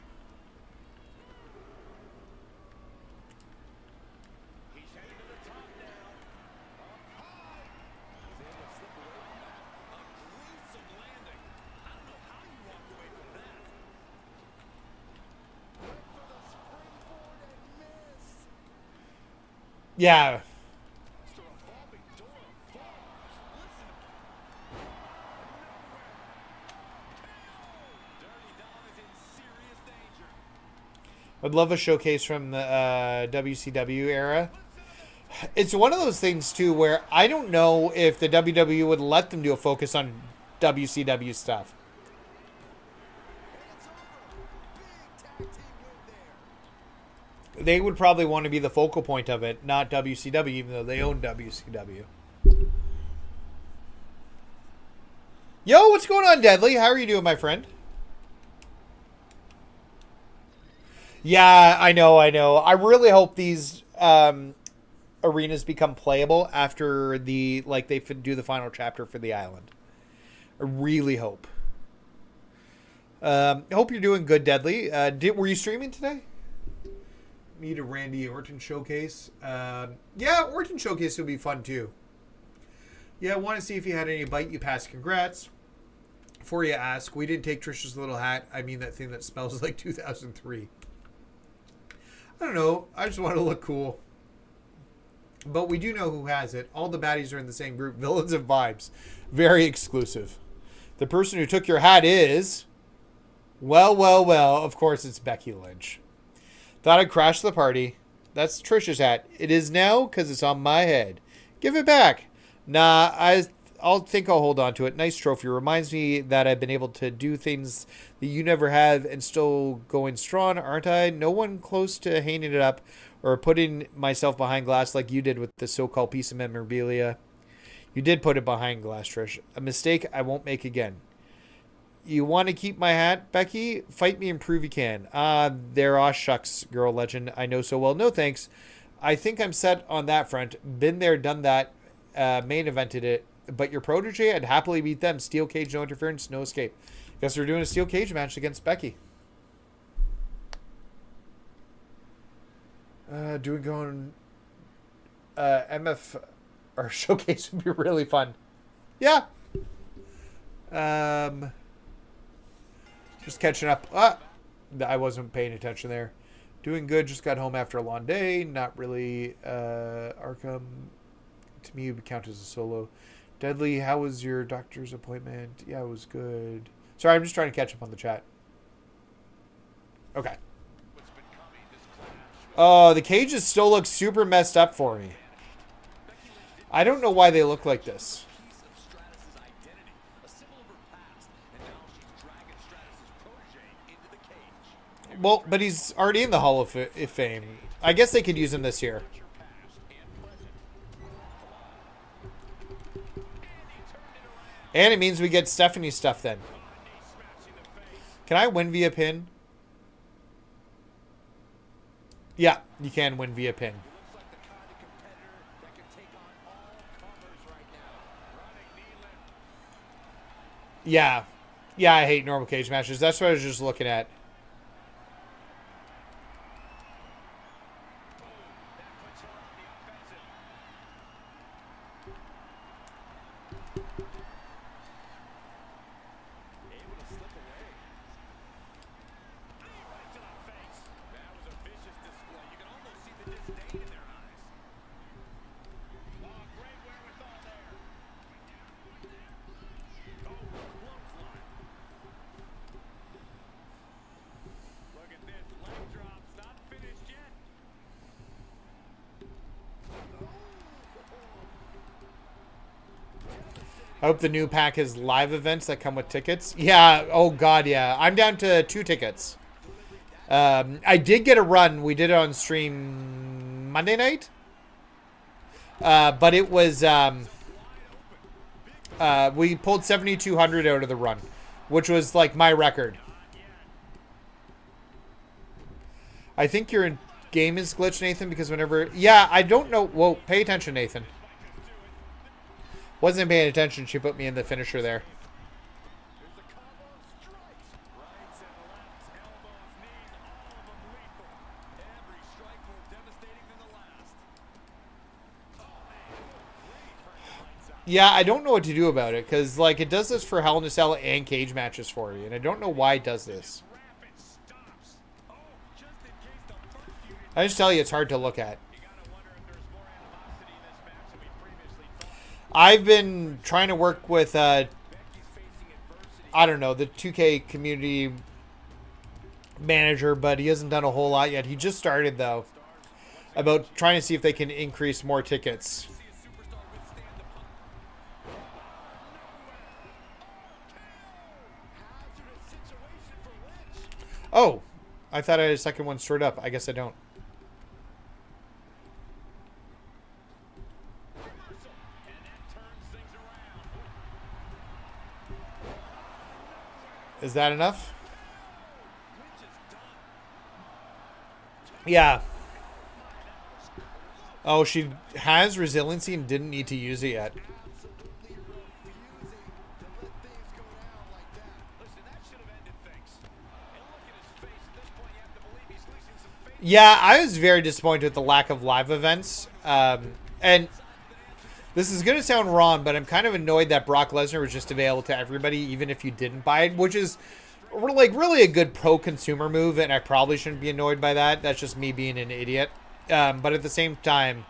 Yeah. I'd love a showcase from the WCW era. It's one of those things, too, where I don't know if the WWE would let them do a focus on WCW stuff. They would probably want to be the focal point of it, not WCW, even though they own WCW. Yo, what's going on, Deadly? How are you doing, my friend? Yeah, I know. I really hope these arenas become playable after they do the final chapter for the island. I really hope. I hope you're doing good, Deadly. Were you streaming today? Need a Randy Orton showcase. Yeah, Orton showcase would be fun too. Yeah, I want to see if you had any bite you passed. Congrats. Before you ask, we didn't take Trisha's little hat. I mean that thing that smells like 2003. I don't know. I just want to look cool. But we do know who has it. All the baddies are in the same group. Villains and Vibes. Very exclusive. The person who took your hat is... Well. Of course, it's Becky Lynch. Thought I'd crash the party. That's Trisha's hat. It is now because it's on my head. Give it back. Nah, I'll hold on to it. Nice trophy. Reminds me that I've been able to do things that you never have and still going strong, aren't I? No one close to hanging it up or putting myself behind glass like you did with the so-called piece of memorabilia. You did put it behind glass, Trish. A mistake I won't make again. You want to keep my hat, Becky? Fight me and prove you can. There, shucks, girl legend. I know so well. No thanks. I think I'm set on that front. Been there, done that. Main evented it. But your protege, I'd happily beat them. Steel cage, no interference, no escape. Guess we're doing a steel cage match against Becky. MF or showcase would be really fun. Yeah. Just catching up. I wasn't paying attention there. Doing good. Just got home after a long day. Not really. Arkham, to me, would count as a solo. Deadly, how was your doctor's appointment? Yeah, it was good. Sorry, I'm just trying to catch up on the chat. Okay. Oh, the cages still look super messed up for me. I don't know why they look like this. Well, but he's already in the Hall of Fame. I guess they could use him this year. And it means we get Stephanie's stuff then. Can I win via pin? Yeah, you can win via pin. Yeah. Yeah, I hate normal cage matches. That's what I was just looking at. I hope the new pack has live events that come with tickets. Yeah. Oh, God, yeah. I'm down to 2 tickets. I did get a run. We did it on stream Monday night. But it was... we pulled 7,200 out of the run, which was, like, my record. I think your game is glitched, Nathan, because whenever... Yeah, I don't know... Whoa, pay attention, Nathan. Wasn't paying attention. She put me in the finisher there. Yeah, I don't know what to do about it because, like, it does this for Hell in a Cell and cage matches for me, and I don't know why it does this. I just tell you, it's hard to look at. I've been trying to work with, I don't know, the 2K community manager, but he hasn't done a whole lot yet. He just started, though, about trying to see if they can increase more tickets. Oh, I thought I had a second one straight up. I guess I don't. Is that enough? Yeah. Oh, she has resiliency and didn't need to use it yet. Yeah, I was very disappointed with the lack of live events. And this is going to sound wrong, but I'm kind of annoyed that Brock Lesnar was just available to everybody, even if you didn't buy it, which is like really a good pro-consumer move, and I probably shouldn't be annoyed by that. That's just me being an idiot. But at the same time,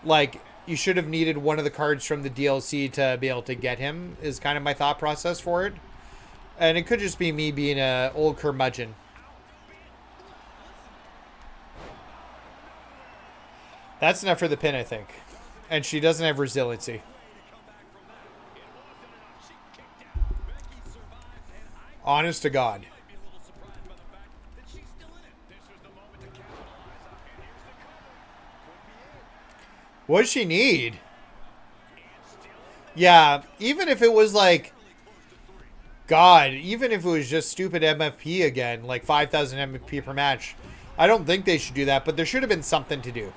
like, you should have needed one of the cards from the DLC to be able to get him, is kind of my thought process for it. And it could just be me being an old curmudgeon. That's enough for the pin, I think. And she doesn't have resiliency. Honest to God. What does she need? Yeah, even if it was like... God, even if it was just stupid MFP again, like 5,000 MFP per match, I don't think they should do that, but there should have been something to do.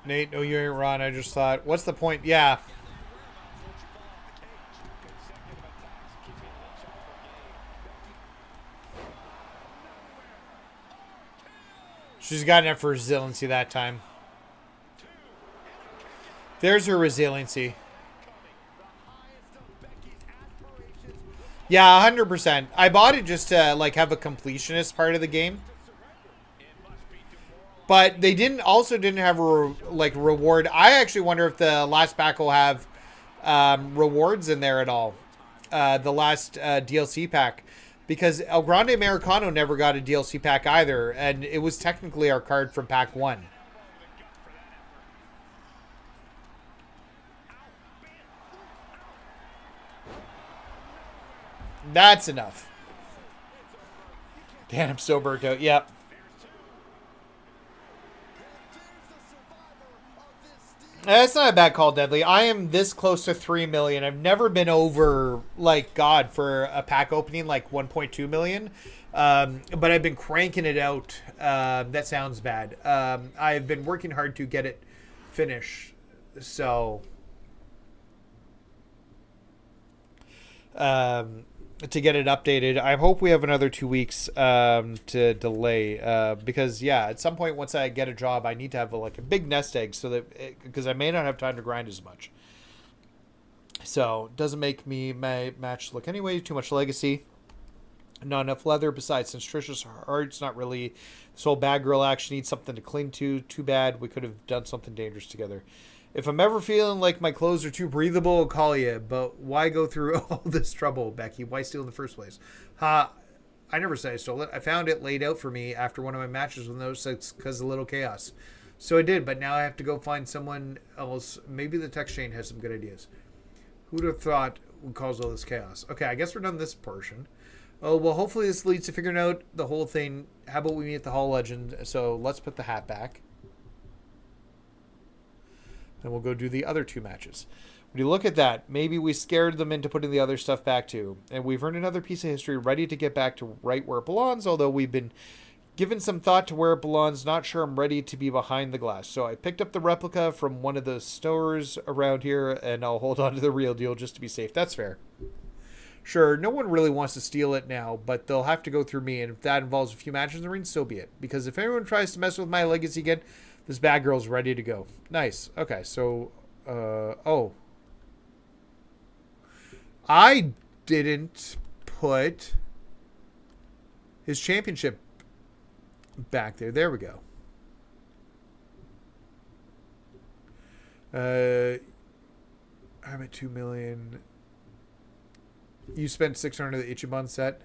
Nate, no, you ain't Ron. I just thought, what's the point? Yeah. She's got enough resiliency that time. There's her resiliency. Yeah, 100%. I bought it just to like have a completionist part of the game. But they didn't have a reward. I actually wonder if the last pack will have rewards in there at all. The last DLC pack. Because El Grande Americano never got a DLC pack either. And it was technically our card from pack 1. That's enough. Damn, I'm so burnt out. Yep. That's not a bad call, Deadly. I am this close to 3 million. I've never been over, like, God, for a pack opening, like 1.2 million. But I've been cranking it out. That sounds bad. I've been working hard to get it finished. So, to get it updated. I hope we have another 2 weeks to delay because yeah, at some point once I get a job, I need to have a big nest egg so that because I may not have time to grind as much. So it doesn't make my match look anyway too much legacy. Not enough leather. Besides, since Trisha's heart's not really this whole bad girl action needs something to cling to. Too bad. We could have done something dangerous together. If I'm ever feeling like my clothes are too breathable, I'll call you. But why go through all this trouble, Becky? Why steal in the first place? I never said I stole it. I found it laid out for me after one of my matches with no sex because of Little Chaos. So I did, but now I have to go find someone else. Maybe the text chain has some good ideas. Who'd have thought would cause all this chaos? Okay, I guess we're done this portion. Oh, well, hopefully this leads to figuring out the whole thing. How about we meet the Hall Legend? So let's put the hat back. Then we'll go do the other 2 matches. When you look at that, maybe we scared them into putting the other stuff back too. And we've earned another piece of history ready to get back to right where it belongs, although we've been Given some thought to where it belongs, not sure I'm ready to be behind the glass. So I picked up the replica from one of the stores around here, and I'll hold on to the real deal just to be safe. That's fair. Sure, no one really wants to steal it now, but they'll have to go through me, and if that involves a few matches in the ring, so be it. Because if anyone tries to mess with my legacy again, this bad girl's ready to go. Nice. Okay, so, oh. I didn't put his championship back there. There we go. I'm at 2 million. You spent 600 the Ichiban set.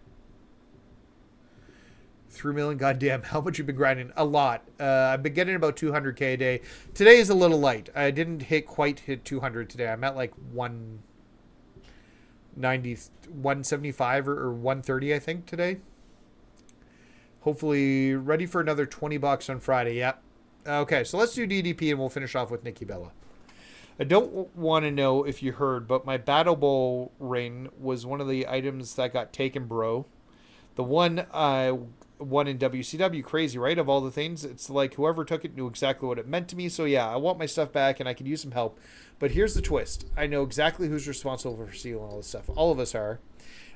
3 million. Goddamn, how much you been grinding? A lot. I've been getting about 200k a day. Today is a little light. I didn't quite hit 200 today. I'm at like 190, 175 or 130, I think, today. Hopefully ready for another 20 bucks on Friday. Yep. Okay, so let's do DDP and we'll finish off with Nikki Bella. I don't want to know if you heard, but my Battle Bowl ring was one of the items that got taken, bro. The one I won in WCW. Crazy, right? Of all the things, it's like whoever took it knew exactly what it meant to me. So yeah, I want my stuff back and I could use some help. But here's the twist. I know exactly who's responsible for stealing all this stuff. All of us are.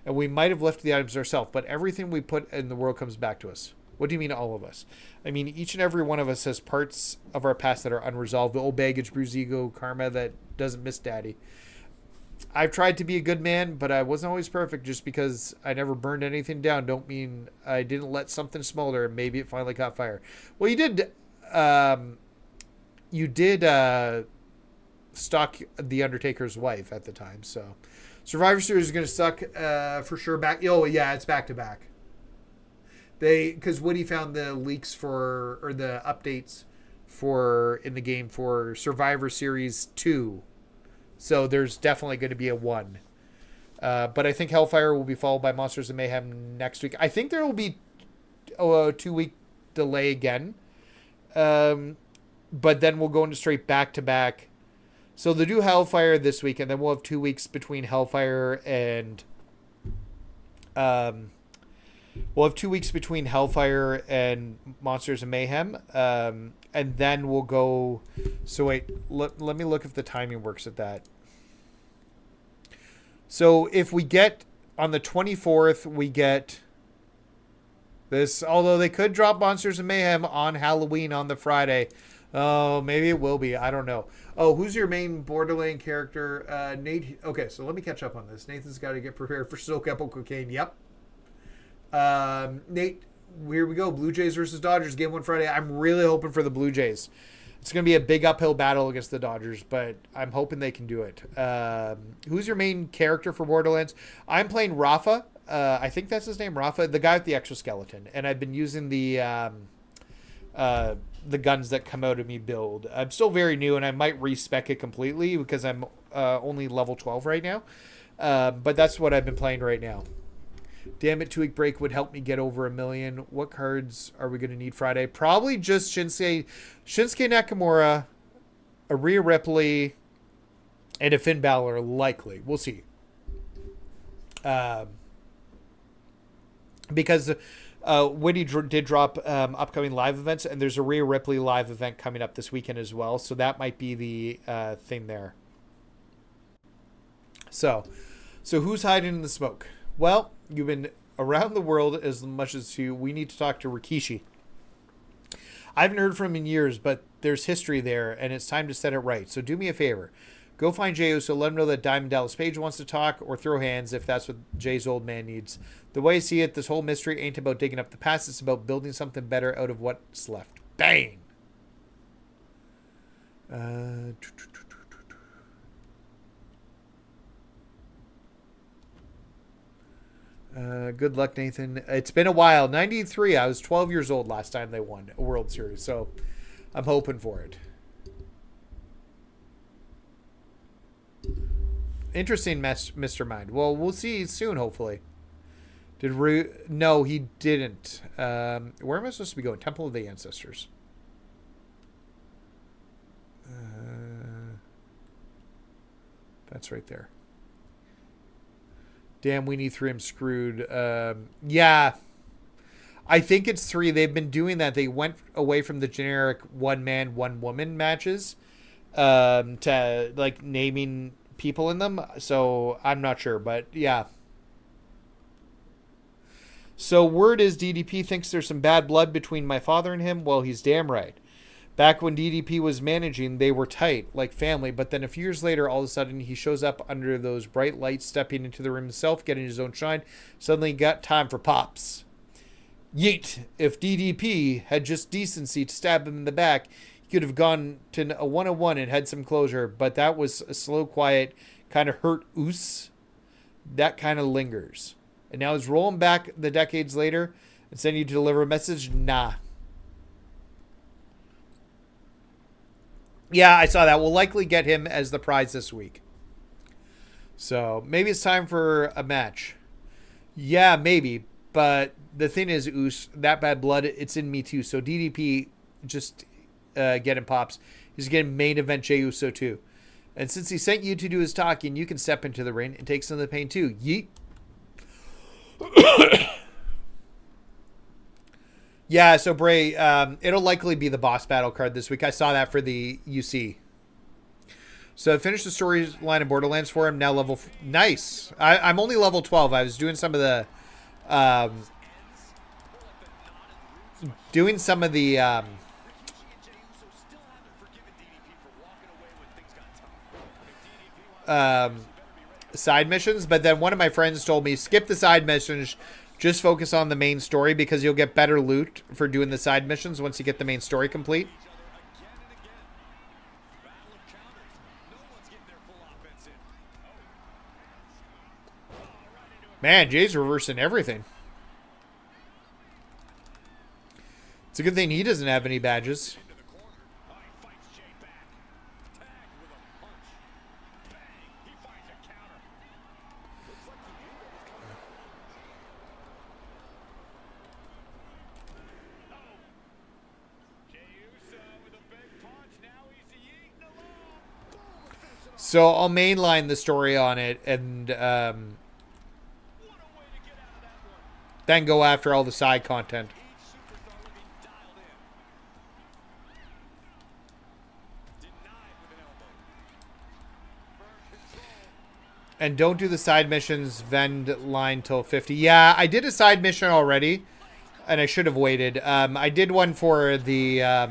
And we might have left the items ourselves, but everything we put in the world comes back to us. What do you mean all of us? I mean, each and every one of us has parts of our past that are unresolved. The old baggage, bruised ego, karma that doesn't miss daddy. I've tried to be a good man, but I wasn't always perfect. Just because I never burned anything down don't mean I didn't let something smolder and maybe it finally caught fire. Well, you did stalk the Undertaker's wife at the time, so Survivor Series is going to suck for sure. Oh yeah, it's back to back. Because Woody found the leaks or the updates in the game for Survivor Series 2. So there's definitely going to be a 1. But I think Hellfire will be followed by Monsters of Mayhem next week. I think there will be a 2-week delay again. But then we'll go into straight back-to-back. So they'll do Hellfire this week, and then we'll have 2 weeks between Hellfire and... we'll have 2 weeks between Hellfire and Monsters of Mayhem. And then we'll go... So wait, let me look if the timing works at that. So if we get... On the 24th, we get... this. Although they could drop Monsters of Mayhem on Halloween on the Friday. Oh, maybe it will be. I don't know. Oh, who's your main Borderland character? Nate. Okay, so let me catch up on this. Nathan's got to get prepared for Silk Apple Cocaine. Yep. Nate, here we go. Blue Jays versus Dodgers, game 1 Friday. I'm really hoping for the Blue Jays. It's going to be a big uphill battle against the Dodgers, but I'm hoping they can do it. Who's your main character for Borderlands? I'm playing Rafa. I think that's his name, Rafa, the guy with the exoskeleton. And I've been using the guns that come out of me build. I'm still very new, and I might respec it completely because I'm only level 12 right now. But that's what I've been playing right now. Damn it, 2-week break would help me get over 1 million. What cards are we going to need Friday? Probably just Shinsuke Nakamura, a Rhea Ripley, and a Finn Balor, likely. We'll see. Because Whitty did drop upcoming live events, and there's a Rhea Ripley live event coming up this weekend as well, so that might be the thing there. So who's hiding in the smoke? Well, you've been around the world as much as we need to talk to Rikishi. I haven't heard from him in years, but there's history there, and it's time to set it right. So do me a favor. Go find Jay Uso, let him know that Diamond Dallas Page wants to talk, or throw hands if that's what Jay's old man needs. The way I see it, this whole mystery ain't about digging up the past. It's about building something better out of what's left. Bang! Good luck, Nathan. It's been a while. 93. I was 12 years old last time they won a World Series, so I'm hoping for it. Interesting, Mr. Mind. Well, we'll see soon, hopefully. No, he didn't. Where am I supposed to be going? Temple of the Ancestors. That's right there. Damn, we need 3. I'm screwed. Yeah. I think it's 3. They've been doing that. They went away from the generic one man, one woman matches to like naming people in them. So I'm not sure, but yeah. So word is DDP thinks there's some bad blood between my father and him. Well, he's damn right. Back when DDP was managing, they were tight, like family. But then a few years later, all of a sudden, he shows up under those bright lights, stepping into the room himself, getting his own shine. Suddenly got time for pops. Yeet. If DDP had just decency to stab him in the back, he could have gone to a 101 and had some closure. But that was a slow, quiet, kind of hurt oos. That kind of lingers. And now he's rolling back the decades later and sending you to deliver a message. Nah. Yeah, I saw that. We'll likely get him as the prize this week. So maybe it's time for a match. Yeah, maybe. But the thing is, Oos, that bad blood, it's in me too. So DDP just getting pops. He's getting main event Jay Uso too. And since he sent you to do his talking, you can step into the ring and take some of the pain too. Yeet. Yeah, so Bray, it'll likely be the boss battle card this week. I saw that for the UC. So I finished the storyline in Borderlands for him. Now level... Nice. I'm only level 12. I was doing some of the... side missions, but then one of my friends told me skip the side missions, just focus on the main story because you'll get better loot for doing the side missions once you get the main story complete. Man, Jay's reversing everything. It's a good thing he doesn't have any badges. So I'll mainline the story on it and then go after all the side content. And don't do the side missions vend line till 50. Yeah, I did a side mission already, and I should have waited. I did one for the...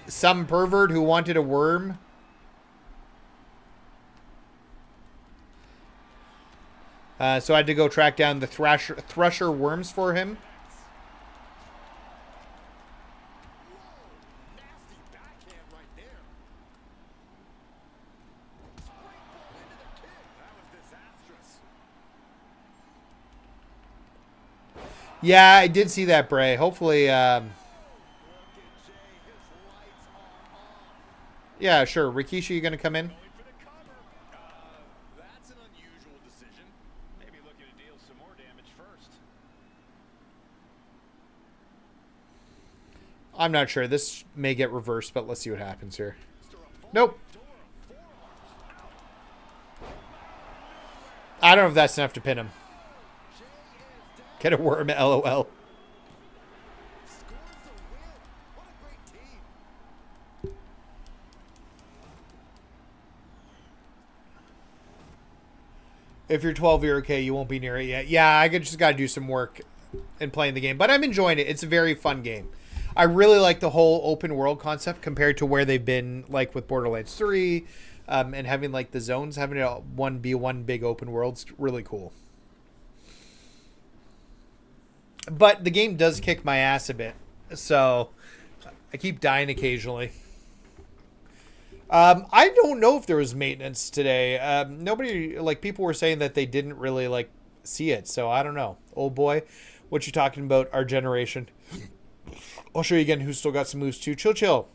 some pervert who wanted a worm. So I had to go track down the Thresher worms for him. Yeah, I did see that, Bray. Hopefully, yeah, sure. Rikishi, you going to come in? That's an unusual decision. Maybe looking to deal some more damage first. I'm not sure. This may get reversed, but let's see what happens here. Nope. I don't know if that's enough to pin him. Get a worm, LOL. If you're 12, you're okay. You won't be near it yet. Yeah, I just got to do some work in playing the game. But I'm enjoying it. It's a very fun game. I really like the whole open world concept compared to where they've been, like with Borderlands 3, and having like the zones, having it be one big open world. It's really cool. But the game does kick my ass a bit. So I keep dying occasionally. I don't know if there was maintenance today. Nobody, like, people were saying that they didn't really, like, see it. So I don't know. Old boy, what you talking about? Our generation. I'll show you again who's still got some moves too. Chill.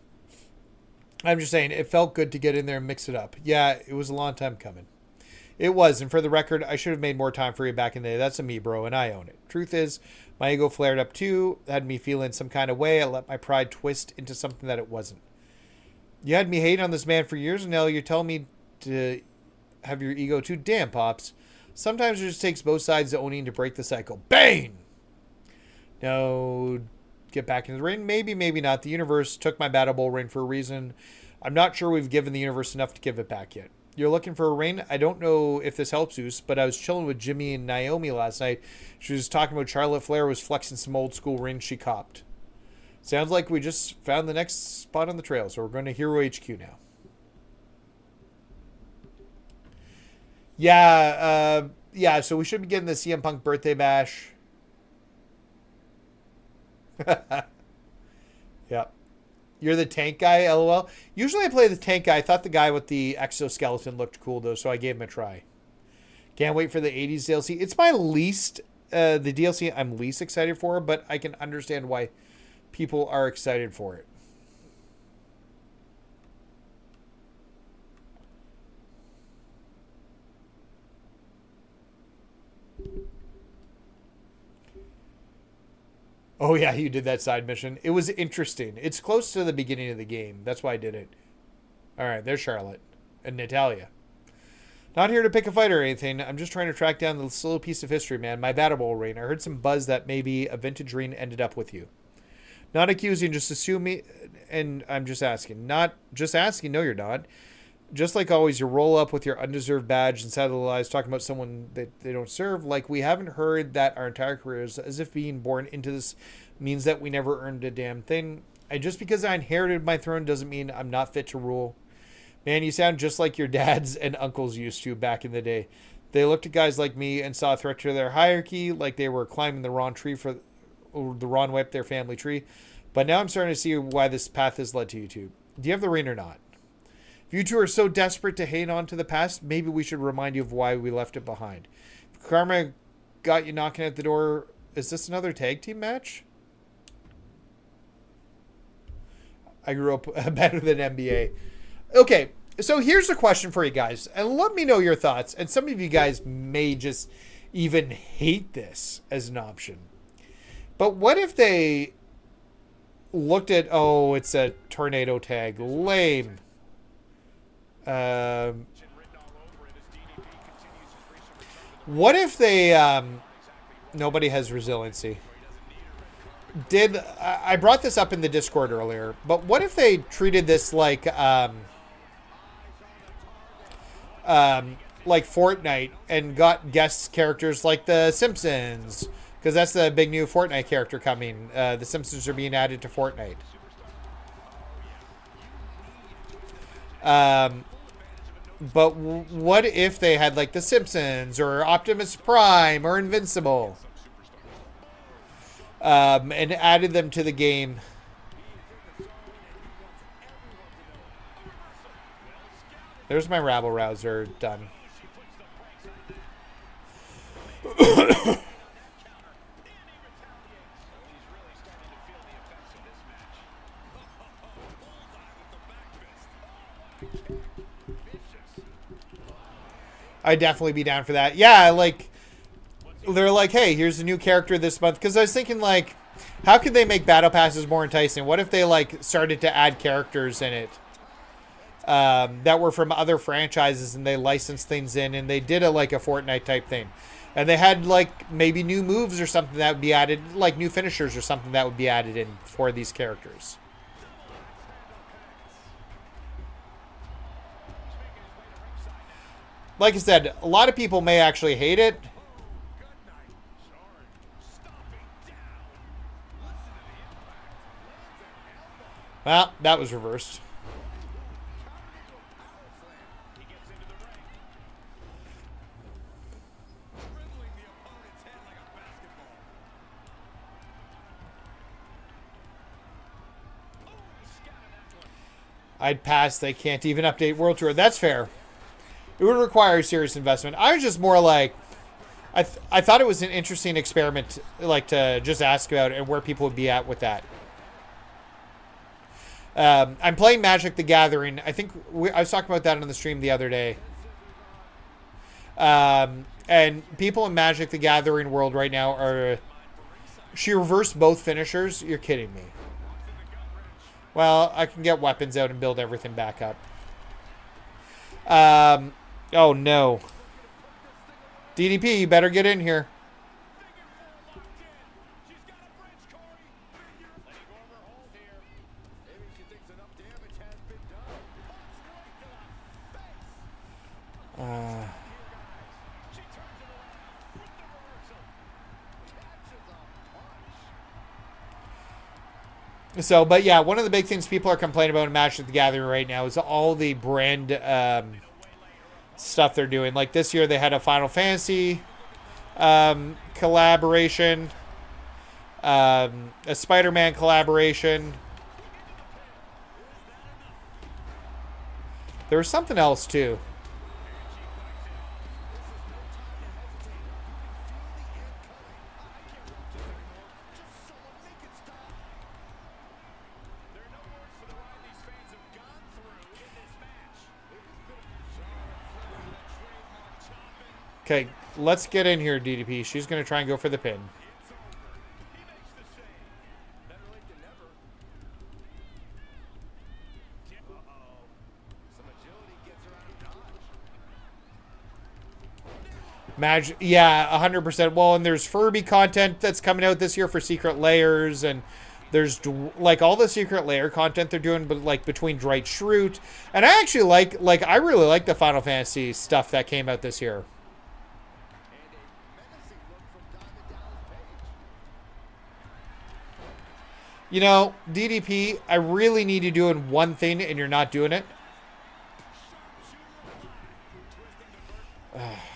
I'm just saying, it felt good to get in there and mix it up. Yeah, it was a long time coming. It was, and for the record, I should have made more time for you back in the day. That's a me, bro, and I own it. Truth is, my ego flared up too, had me feeling some kind of way. I let my pride twist into something that it wasn't. You had me hate on this man for years, and now you're telling me to have your ego too. Damn, Pops. Sometimes it just takes both sides owning to break the cycle. Bane! No, get back into the ring. Maybe, maybe not. The universe took my Battle Bowl ring for a reason. I'm not sure we've given the universe enough to give it back yet. You're looking for a ring? I don't know if this helps, Zeus, but I was chilling with Jimmy and Naomi last night. She was talking about Charlotte Flair was flexing some old school rings she copped. Sounds like we just found the next spot on the trail, so we're going to Hero HQ now. Yeah, so we should be getting the CM Punk birthday bash. Yeah. You're the tank guy, LOL. Usually I play the tank guy. I thought the guy with the exoskeleton looked cool, though, so I gave him a try. Can't wait for the 80s DLC. It's my least, the DLC I'm least excited for, but I can understand why people are excited for it. Oh, yeah, you did that side mission. It was interesting. It's close to the beginning of the game. That's why I did it. All right, there's Charlotte and Natalia. Not here to pick a fight or anything. I'm just trying to track down this little piece of history, man. My Battle Bowl ring. I heard some buzz that maybe a vintage ring ended up with you. Not accusing, just assuming, and I'm just asking. Not just asking. No, you're not. Just like always, you roll up with your undeserved badge inside of the lies, talking about someone that they don't serve. Like we haven't heard that our entire careers, as if being born into this means that we never earned a damn thing. And just because I inherited my throne doesn't mean I'm not fit to rule. Man, you sound just like your dads and uncles used to back in the day. They looked at guys like me and saw a threat to their hierarchy, like they were climbing the wrong tree for the wrong way up their family tree. But now I'm starting to see why this path has led to you two. Do you have the ring or not? If you two are so desperate to hang on to the past, maybe we should remind you of why we left it behind. If karma got you knocking at the door, is this another tag team match? I grew up better than NBA. Okay, so here's a question for you guys, and let me know your thoughts. And some of you guys may just even hate this as an option. But what if they looked at, oh, it's a tornado tag. Lame. What if they, nobody has resiliency. I brought this up in the Discord earlier, but what if they treated this like Fortnite and got guest characters like the Simpsons? Because that's the big new Fortnite character coming. The Simpsons are being added to Fortnite. But what if they had like the Simpsons or Optimus Prime or Invincible? And added them to the game. There's my rabble rouser done. I'd definitely be down for that. Yeah, like, they're like, hey, here's a new character this month. Because I was thinking, like, how could they make battle passes more enticing? What if they, like, started to add characters in it that were from other franchises and they licensed things in and they did a Fortnite type thing. And they had, like, maybe new moves or something that would be added, like new finishers or something that would be added in for these characters. Like I said, a lot of people may actually hate it. Well, that was reversed. I'd pass. They can't even update World Tour. That's fair. It would require a serious investment. I was just more like, I thought it was an interesting experiment, like, to just ask about and where people would be at with that. I'm playing Magic: The Gathering. I think I was talking about that on the stream the other day. And people in Magic: The Gathering world right now are... She reversed both finishers? You're kidding me. Well, I can get weapons out and build everything back up. Oh, no. DDP, you better get in here. She's got a bridge, Corey. Letting go of her hold here. Maybe she thinks enough damage has been done. Punch right to the face. She turns it around with the reversal. Catches a punch. So, but yeah, one of the big things people are complaining about in Magic at the Gathering right now is all the brand stuff they're doing. Like this year, they had a Final Fantasy collaboration, a Spider-Man collaboration. There was something else too. Okay, let's get in here, DDP. She's going to try and go for the pin. Magic, yeah, 100%. Well, and there's Furby content that's coming out this year for Secret Layers, and there's like all the Secret Layer content they're doing, but like between Dwight Schrute, and I actually I really like the Final Fantasy stuff that came out this year. You know, DDP, I really need you doing one thing, and you're not doing it.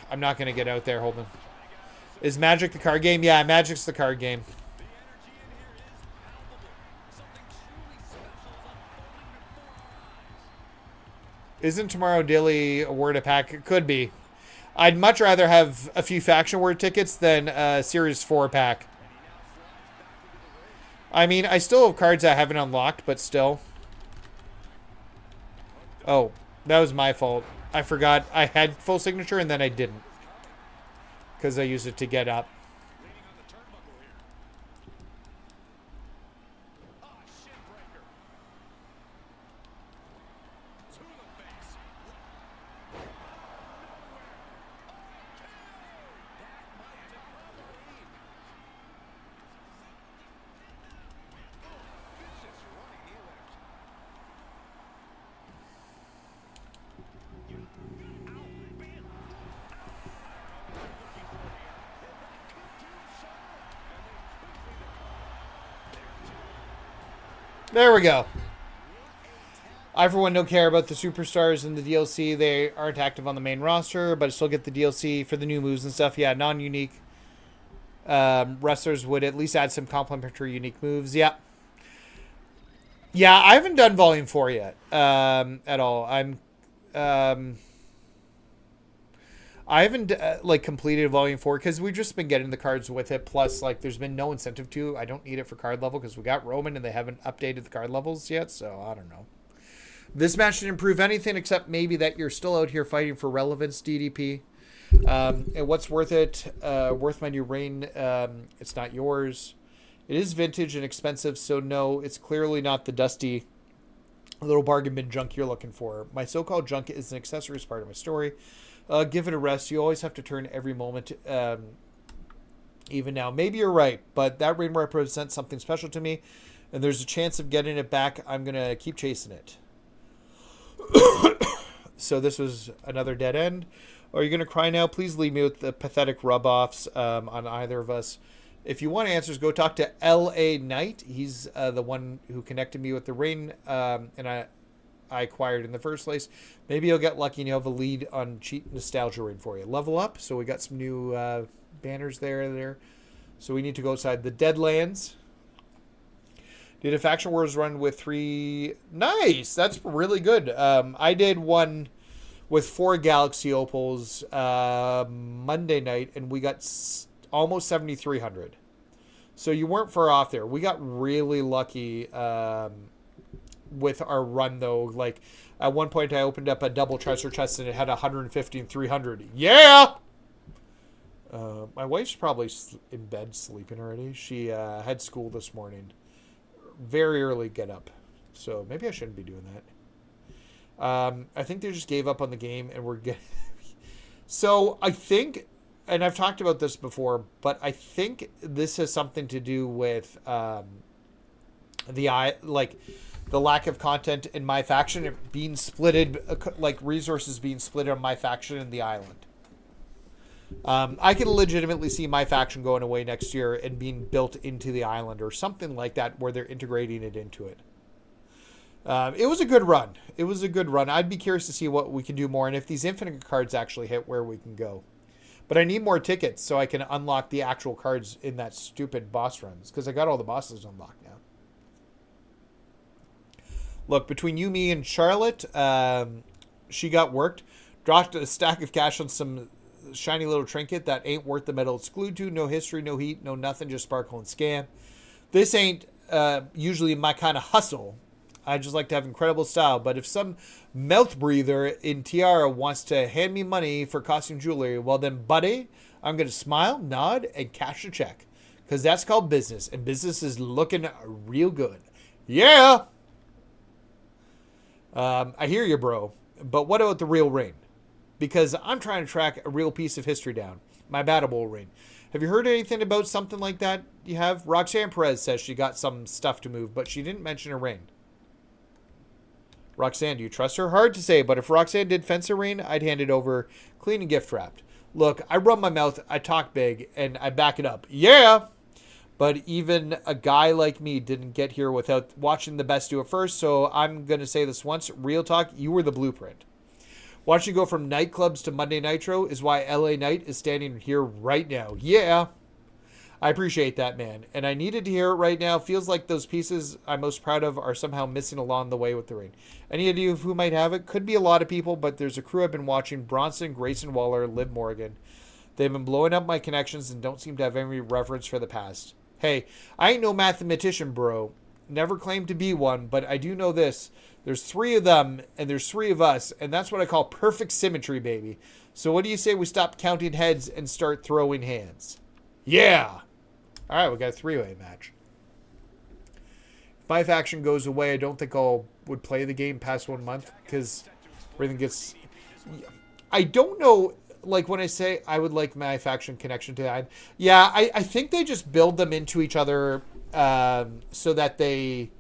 I'm not going to get out there, Holden. Is Magic the card game? Yeah, Magic's the card game. Isn't Tomorrow Daily Award a pack? It could be. I'd much rather have a few Faction Word tickets than a Series 4 pack. I mean, I still have cards I haven't unlocked, but still. Oh, that was my fault. I forgot I had full signature and then I didn't. Because I used it to get up. There we go. I, for one, don't care about the superstars in the DLC. They aren't active on the main roster, but I still get the DLC for the new moves and stuff. Yeah, non-unique wrestlers would at least add some complementary unique moves. Yeah. Yeah, I haven't done Volume 4 yet at all. I haven't completed Volume 4 because we've just been getting the cards with it. Plus, like, there's been no incentive to. I don't need it for card level because we got Roman and they haven't updated the card levels yet. So I don't know. This match didn't improve anything except maybe that you're still out here fighting for relevance, DDP. And what's worth it? Worth my new reign. It's not yours. It is vintage and expensive, so no, it's clearly not the dusty little bargain bin junk you're looking for. My so-called junk is an accessory part of my story. Give it a rest. You always have to turn every moment, even now. Maybe you're right, but that ring represents something special to me, and there's a chance of getting it back. I'm going to keep chasing it. So this was another dead end. Are you going to cry now? Please leave me with the pathetic rub-offs on either of us. If you want answers, go talk to L.A. Knight. He's the one who connected me with the ring, and I acquired in the first place. Maybe you'll get lucky and you'll have a lead on cheap nostalgia ring for you. Level up. So we got some new banners there. So we need to go outside the Deadlands. Did a Faction Wars run with 3? Nice. That's really good. I did one with 4 Galaxy Opals Monday night, and we got almost 7,300. So you weren't far off there. We got really lucky with our run, though. Like, at one point, I opened up a double treasure chest, and it had 150 and 300. Yeah! My wife's probably in bed sleeping already. She had school this morning. Very early get up. So maybe I shouldn't be doing that. I think they just gave up on the game, and we're getting... So I think and I've talked about this before, but I think this has something to do with the lack of content in my faction, it being splitted, like resources being split on my faction and the island. I can legitimately see my faction going away next year and being built into the island or something like that, where they're integrating it into it. It was a good run. It was a good run. I'd be curious to see what we can do more, and if these infinite cards actually hit, where we can go. But I need more tickets so I can unlock the actual cards in that stupid boss runs, because I got all the bosses unlocked now. Look, between you, me, and Charlotte, she got worked. Dropped a stack of cash on some shiny little trinket that ain't worth the metal it's glued to. No history, no heat, no nothing, just sparkle and scam. This ain't usually my kind of hustle. I just like to have incredible style. But if some mouth breather in Tiara wants to hand me money for costume jewelry, well then, buddy, I'm going to smile, nod, and cash a check. Because that's called business. And business is looking real good. Yeah! I hear you, bro. But what about the real ring? Because I'm trying to track a real piece of history down. My Battle ring. Have you heard anything about something like that? You have? Roxanne Perez says she got some stuff to move, but she didn't mention a ring. Roxanne, do you trust her? Hard to say, but if Roxanne did fence a ring, I'd hand it over clean and gift wrapped. Look, I rub my mouth, I talk big, and I back it up. Yeah! But even a guy like me didn't get here without watching the best do it first, so I'm going to say this once. Real talk, you were the blueprint. Watching you go from nightclubs to Monday Nitro is why LA Knight is standing here right now. Yeah. I appreciate that, man. And I needed to hear it right now. Feels like those pieces I'm most proud of are somehow missing along the way with the ring. Any idea of who might have it? Could be a lot of people, but there's a crew I've been watching. Bronson, Grayson Waller, Liv Morgan. They've been blowing up my connections and don't seem to have any reverence for the past. Hey, I ain't no mathematician, bro. Never claimed to be one, but I do know this. There's 3 of them, and there's 3 of us, and that's what I call perfect symmetry, baby. So what do you say we stop counting heads and start throwing hands? Yeah! Alright, we got a 3-way match. If my faction goes away, I don't think would play the game past 1 month, because everything gets... I don't know... Like, when I say I would like my faction connection to that, yeah, I think they just build them into each other so that they...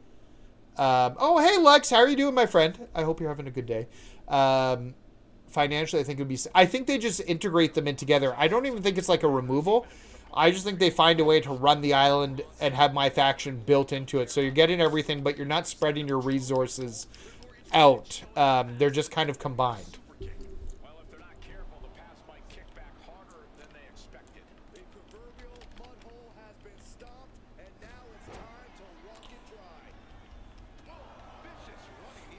oh, hey, Lex, how are you doing, my friend? I hope you're having a good day. Financially, I think it would be... I think they just integrate them in together. I don't even think it's like a removal. I just think they find a way to run the island and have my faction built into it. So you're getting everything, but you're not spreading your resources out. They're just kind of combined.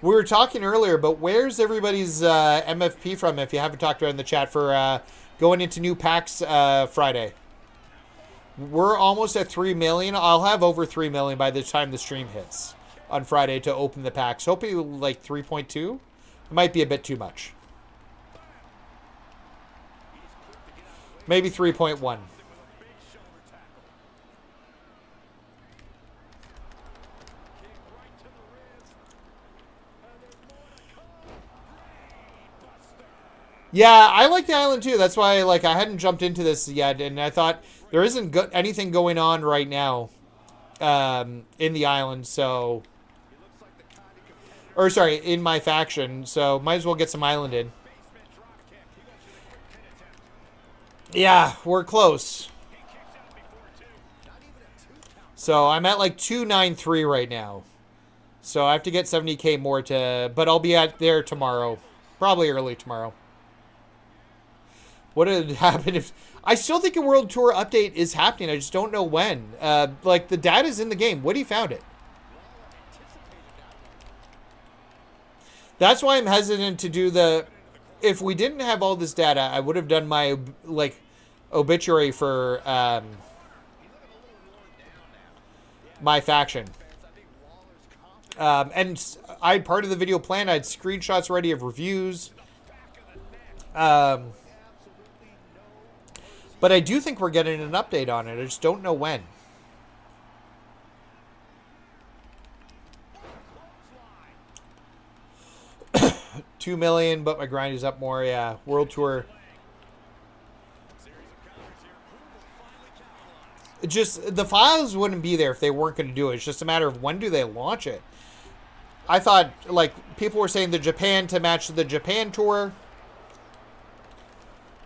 We were talking earlier, but where's everybody's MFP from if you haven't talked about it in the chat for going into new packs Friday? We're almost at 3 million. I'll have over 3 million by the time the stream hits on Friday to open the packs. Hopefully like 3.2. It might be a bit too much. Maybe 3.1. Yeah, I like the island too. That's why I hadn't jumped into this yet, and I thought there isn't anything going on right now in the island, so... Or, sorry, in my faction, so might as well get some island in. Yeah, we're close. So I'm at like 293 right now. So I have to get 70k more to... But I'll be there tomorrow. Probably early tomorrow. What would happen if... I still think a World Tour update is happening. I just don't know when. Like, the data's in the game. Woody found it. That's why I'm hesitant to do the... If we didn't have all this data, I would have done my, like, obituary for my faction. And part of the video plan, I had screenshots ready of reviews. But I do think we're getting an update on it. I just don't know when. $2 million, but my grind is up more. Yeah, World Tour. just the files wouldn't be there if they weren't going to do it. It's just a matter of when do they launch it. I thought, like, people were saying the Japan to match the Japan tour.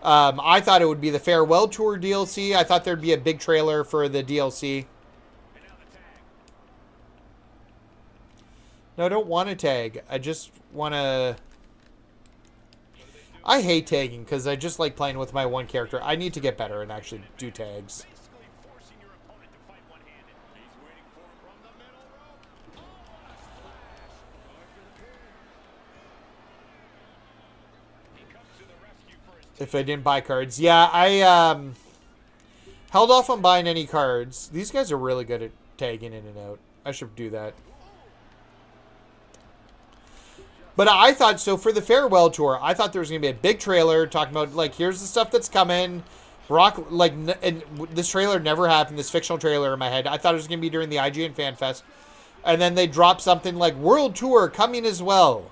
I thought it would be the Farewell Tour DLC. I thought there'd be a big trailer for the DLC. No, I don't want to tag. I just want to... I hate tagging because I just like playing with my one character. I need to get better and actually do tags. If I didn't buy cards. Yeah, I held off on buying any cards. These guys are really good at tagging in and out. I should do that. But I thought, so for the Farewell Tour, I thought there was going to be a big trailer talking about, like, here's the stuff that's coming. Brock, like, and this trailer never happened, this fictional trailer in my head. I thought it was going to be during the IGN Fan Fest. And then they dropped something like World Tour coming as well.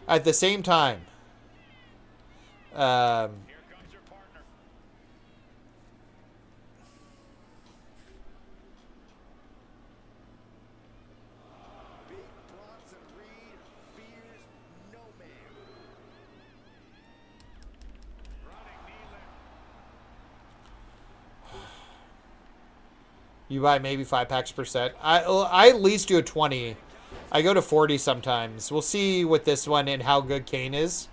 At the same time. You buy maybe 5 packs per set. I at least do a 20. I go to 40 sometimes. We'll see with this one and how good Kane is.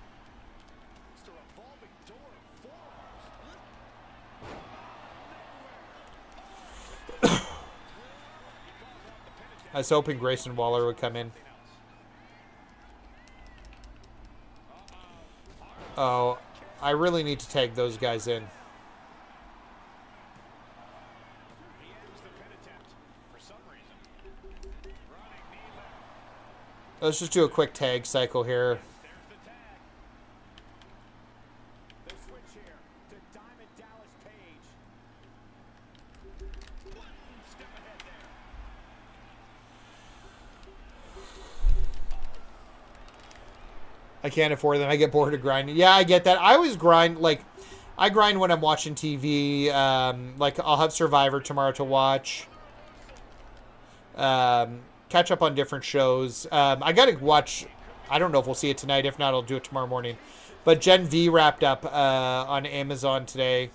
I was hoping Grayson Waller would come in. Oh, I really need to tag those guys in. Let's just do a quick tag cycle here. I can't afford them. I get bored of grinding. Yeah, I get that. I always grind, like, I grind when I'm watching TV. Like, I'll have Survivor tomorrow to watch. Catch up on different shows. I gotta watch, I don't know if we'll see it tonight. If not, I'll do it tomorrow morning. But Gen V wrapped up on Amazon today.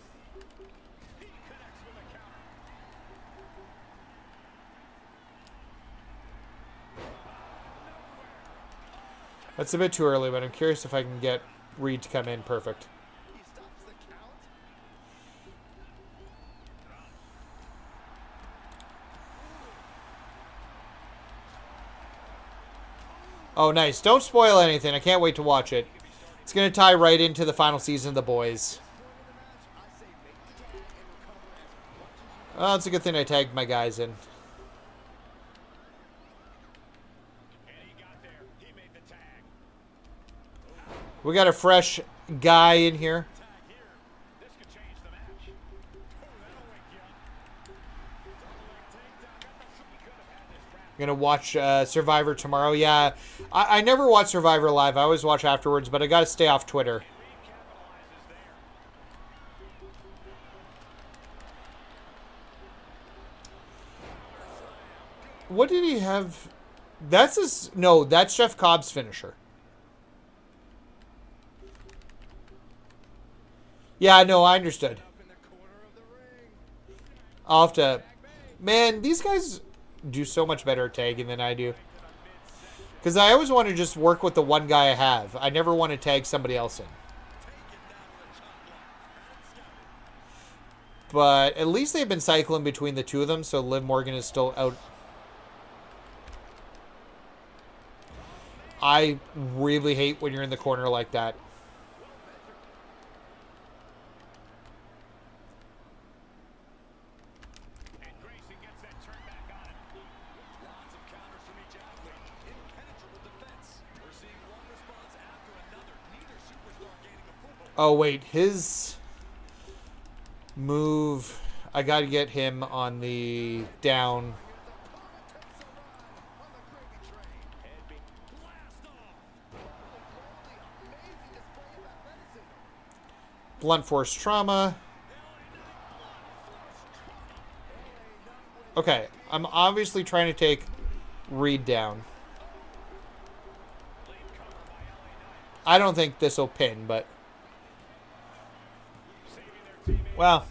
That's a bit too early, but I'm curious if I can get Reed to come in. Perfect. Oh, nice. Don't spoil anything. I can't wait to watch it. It's going to tie right into the final season of The Boys. Oh, it's a good thing I tagged my guys in. We got a fresh guy in here. Gonna watch Survivor tomorrow. Yeah, I never watch Survivor live. I always watch afterwards, but I gotta stay off Twitter. What did he have? That's his. No, that's Jeff Cobb's finisher. Yeah, no, I understood. I'll have to. Man, these guys do so much better at tagging than I do. Because I always want to just work with the one guy I have. I never want to tag somebody else in. But at least they've been cycling between the two of them, so Liv Morgan is still out. I really hate when you're in the corner like that. Oh, wait. His move... I got to get him on the down. Blunt force trauma. Okay, I'm obviously trying to take Reed down. I don't think this will pin, but... Well,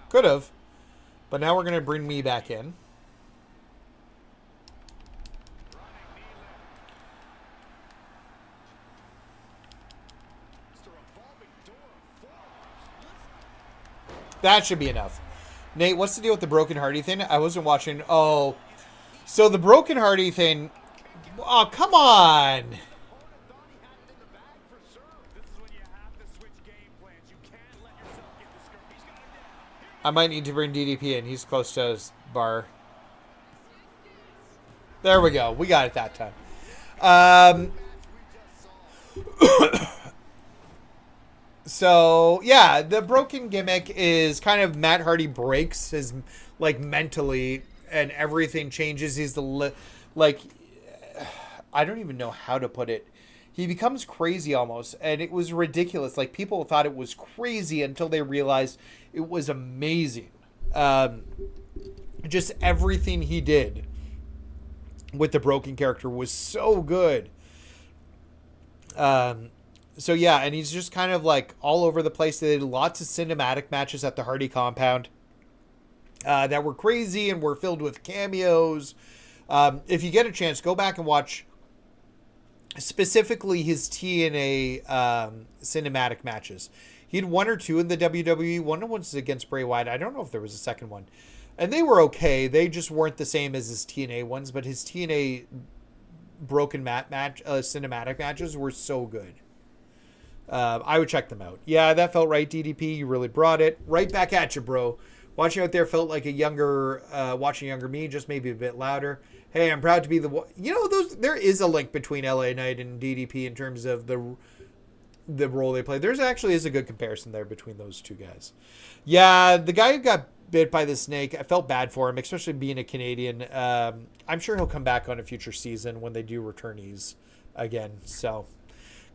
could have. But now we're going to bring me back in. That should be enough. Nate, what's the deal with the Broken Hardy thing? I wasn't watching. Oh, so the Broken Hardy thing. Oh, come on. I might need to bring DDP in. He's close to his bar. There we go. We got it that time. So, yeah, the broken gimmick is kind of Matt Hardy breaks his, like, mentally, and everything changes. He's the, like, I don't even know how to put it. He becomes crazy almost, and it was ridiculous. Like, people thought it was crazy until they realized it was amazing. Just everything he did with the broken character was so good. So yeah, and he's just kind of like all over the place. They did lots of cinematic matches at the Hardy compound that were crazy and were filled with cameos. If you get a chance, go back and watch specifically his TNA cinematic matches. He had one or two in the WWE. One was against Bray Wyatt. I don't know if there was a second one. And they were okay. They just weren't the same as his TNA ones, but his TNA broken cinematic matches were so good. I would check them out. Yeah, that felt right, DDP. You really brought it. Right back at you, bro. Watching out there felt like watching younger me, just maybe a bit louder. Hey, I'm proud to be there is a link between LA Knight and DDP in terms of the role they play. There's actually is a good comparison there between those two guys. Yeah, the guy who got bit by the snake, I felt bad for him, especially being a Canadian. I'm sure he'll come back on a future season when they do returnees again. So...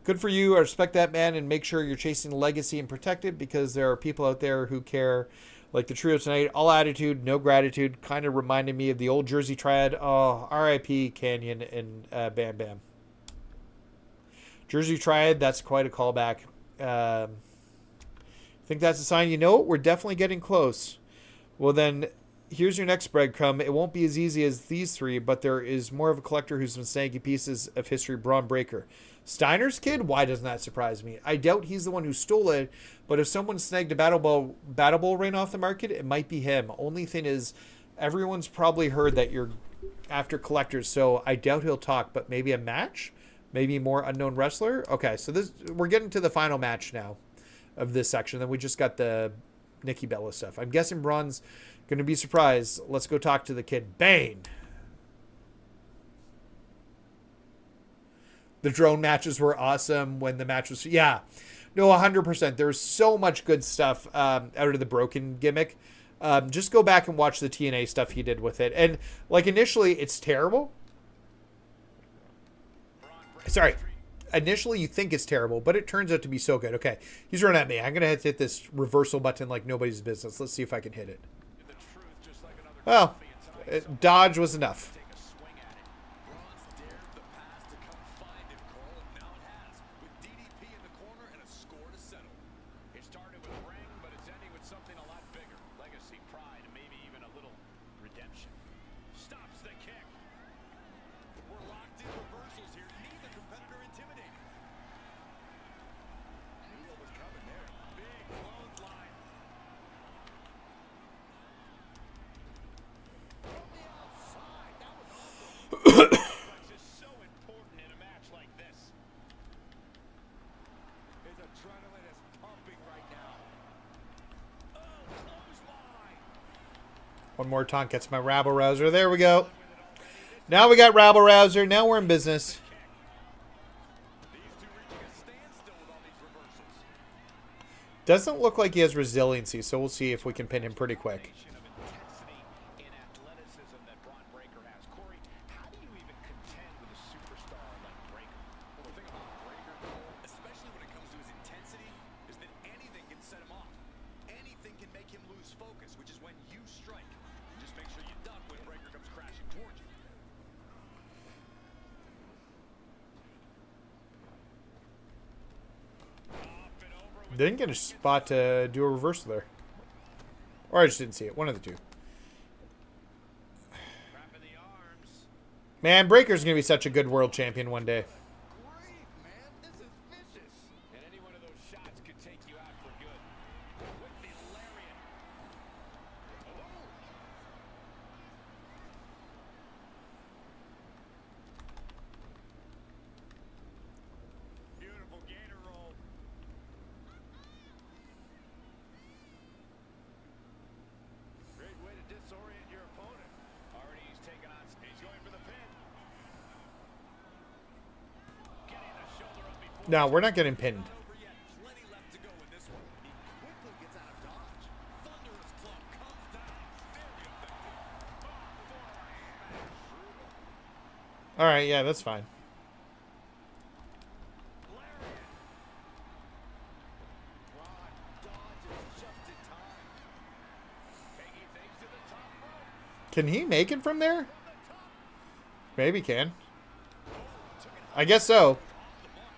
good for you. I respect that, man, and make sure you're chasing legacy and protect it, because there are people out there who care. Like the trio tonight, all attitude, no gratitude. Kind of reminded me of the old Jersey Triad. Oh, R.I.P. Canyon and Bam Bam. Jersey Triad, that's quite a callback. Think that's a sign you know it? We're definitely getting close. Well, then, here's your next breadcrumb. It won't be as easy as these three, but there is more of a collector who's been snagging pieces of history. Braun Breaker. Steiner's kid? Why doesn't that surprise me? I doubt he's the one who stole it, but if someone snagged a Battle Bowl ring off the market, it might be him. Only thing is, everyone's probably heard that you're after collectors, so I doubt he'll talk, but maybe a match? Maybe more unknown wrestler? Okay, so we're getting to the final match now of this section. Then we just got the Nikki Bella stuff. I'm guessing Braun's going to be surprised. Let's go talk to the kid. Bane! The drone matches were awesome when the match was... yeah. No, 100%. There was so much good stuff out of the broken gimmick. Just go back and watch the TNA stuff he did with it. And, like, initially, it's terrible. Sorry. Initially, you think it's terrible, but it turns out to be so good. Okay, he's running at me. I'm going to hit this reversal button like nobody's business. Let's see if I can hit it. Well, dodge was enough. One more taunt gets my rabble rouser. There we go. Now we got rabble rouser. Now we're in business. Doesn't look like he has resiliency, so we'll see if we can pin him pretty quick. Didn't get a spot to do a reversal there. Or I just didn't see it. One of the two. Wrapping the arms. Man, Breaker's going to be such a good world champion one day. Great, man. This is vicious. And any one of those shots could take you out for good. With the lariat. Oh. Beautiful gator roll. Great way to disorient your opponent. Already he's taken on. He's going for the pin. Getting the shoulder up before. No, we're not getting pinned. Not over yet. Plenty left to go in this one. He quickly gets out of dodge. Thunderous club comes down. Very effective. Brutal. All right, yeah, that's fine. Lariat. Rod dodges just in time. Taking things to the top rope. Can he make it from there? From the top. Maybe can. Took it I guess so. off the mark.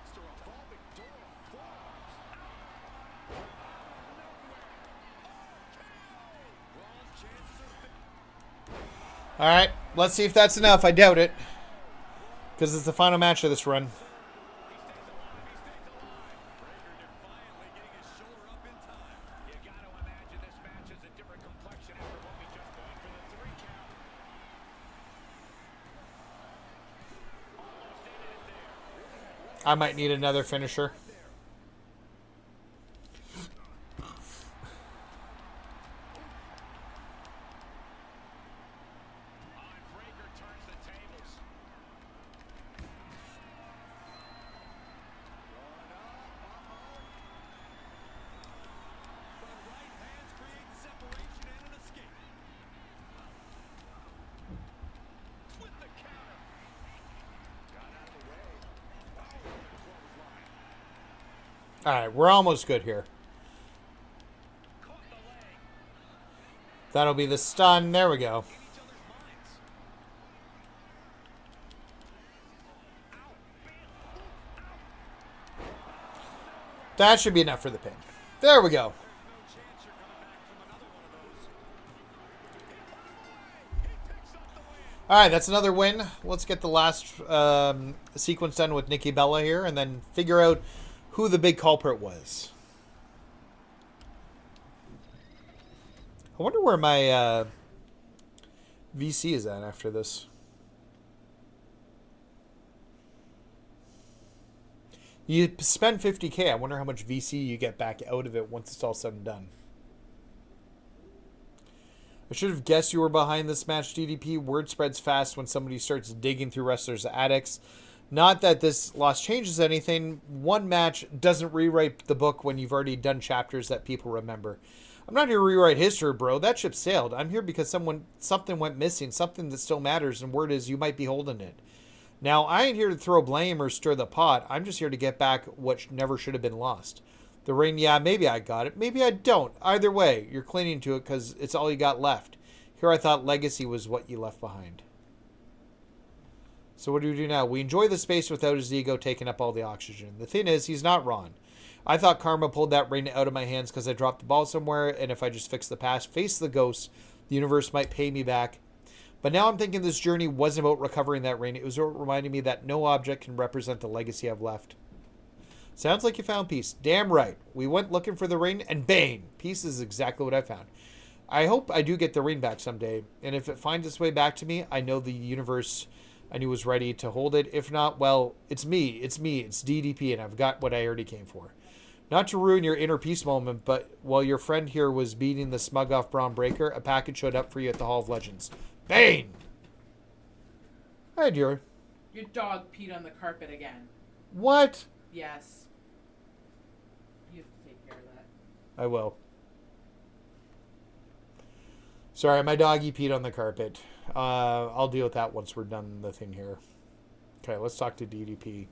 It's a revolving door of forearms. Raw's chances are All right, let's see if that's enough. I doubt it. Because it's the final match of this run. He stays alive. He stays alive. Breaker defiantly getting his shoulder up in time. You got to imagine this match is a different complexion after what we just going for the 3 count. Almost ended it there. I might need another finisher. Breaker turns the tables. Going up. The right hands create separation and an escape. With the counter. Got out of the way. Oh, clothesline. All right, we're almost good here. Caught the leg. That'll be the stun. There we go. In each other's minds. Ow. Bam. That should be enough for the pin. There we go. No chance you're coming back from another one of those. He picks up the win. All right, that's another win. Let's get the last sequence done with Nikki Bella here and then figure out who the big culprit was. I wonder where my VC is at after this. You spend 50K. I wonder how much VC you get back out of it once it's all said and done. I should have guessed you were behind this match, DDP. Word spreads fast when somebody starts digging through wrestlers' attics. Not that this loss changes anything. One match doesn't rewrite the book when you've already done chapters that people remember. I'm not here to rewrite history, bro. That ship sailed. I'm here because something went missing, something that still matters, and word is you might be holding it. Now, I ain't here to throw blame or stir the pot. I'm just here to get back what never should have been lost. The ring, yeah, maybe I got it. Maybe I don't. Either way, you're clinging to it because it's all you got left. Here I thought legacy was what you left behind. So what do we do now? We enjoy the space without his ego taking up all the oxygen. The thing is, he's not wrong. I thought karma pulled that ring out of my hands because I dropped the ball somewhere, and if I just fix the past, face the ghosts, the universe might pay me back. But now I'm thinking this journey wasn't about recovering that ring. It was about reminding me that no object can represent the legacy I've left. Sounds like you found peace. Damn right. We went looking for the ring, and bang! Peace is exactly what I found. I hope I do get the ring back someday, and if it finds its way back to me, I know the universe I knew was ready to hold it. If not, well, it's me, it's DDP, and I've got what I already came for. Not to ruin your inner peace moment, but while your friend here was beating the smug off Braun Breaker, a package showed up for you at the Hall of Legends. Bane! Hi, dear. Your dog peed on the carpet again. What? Yes. You have to take care of that. I will. Sorry, my doggy peed on the carpet. I'll deal with that once we're done the thing here. Okay, let's talk to DDP.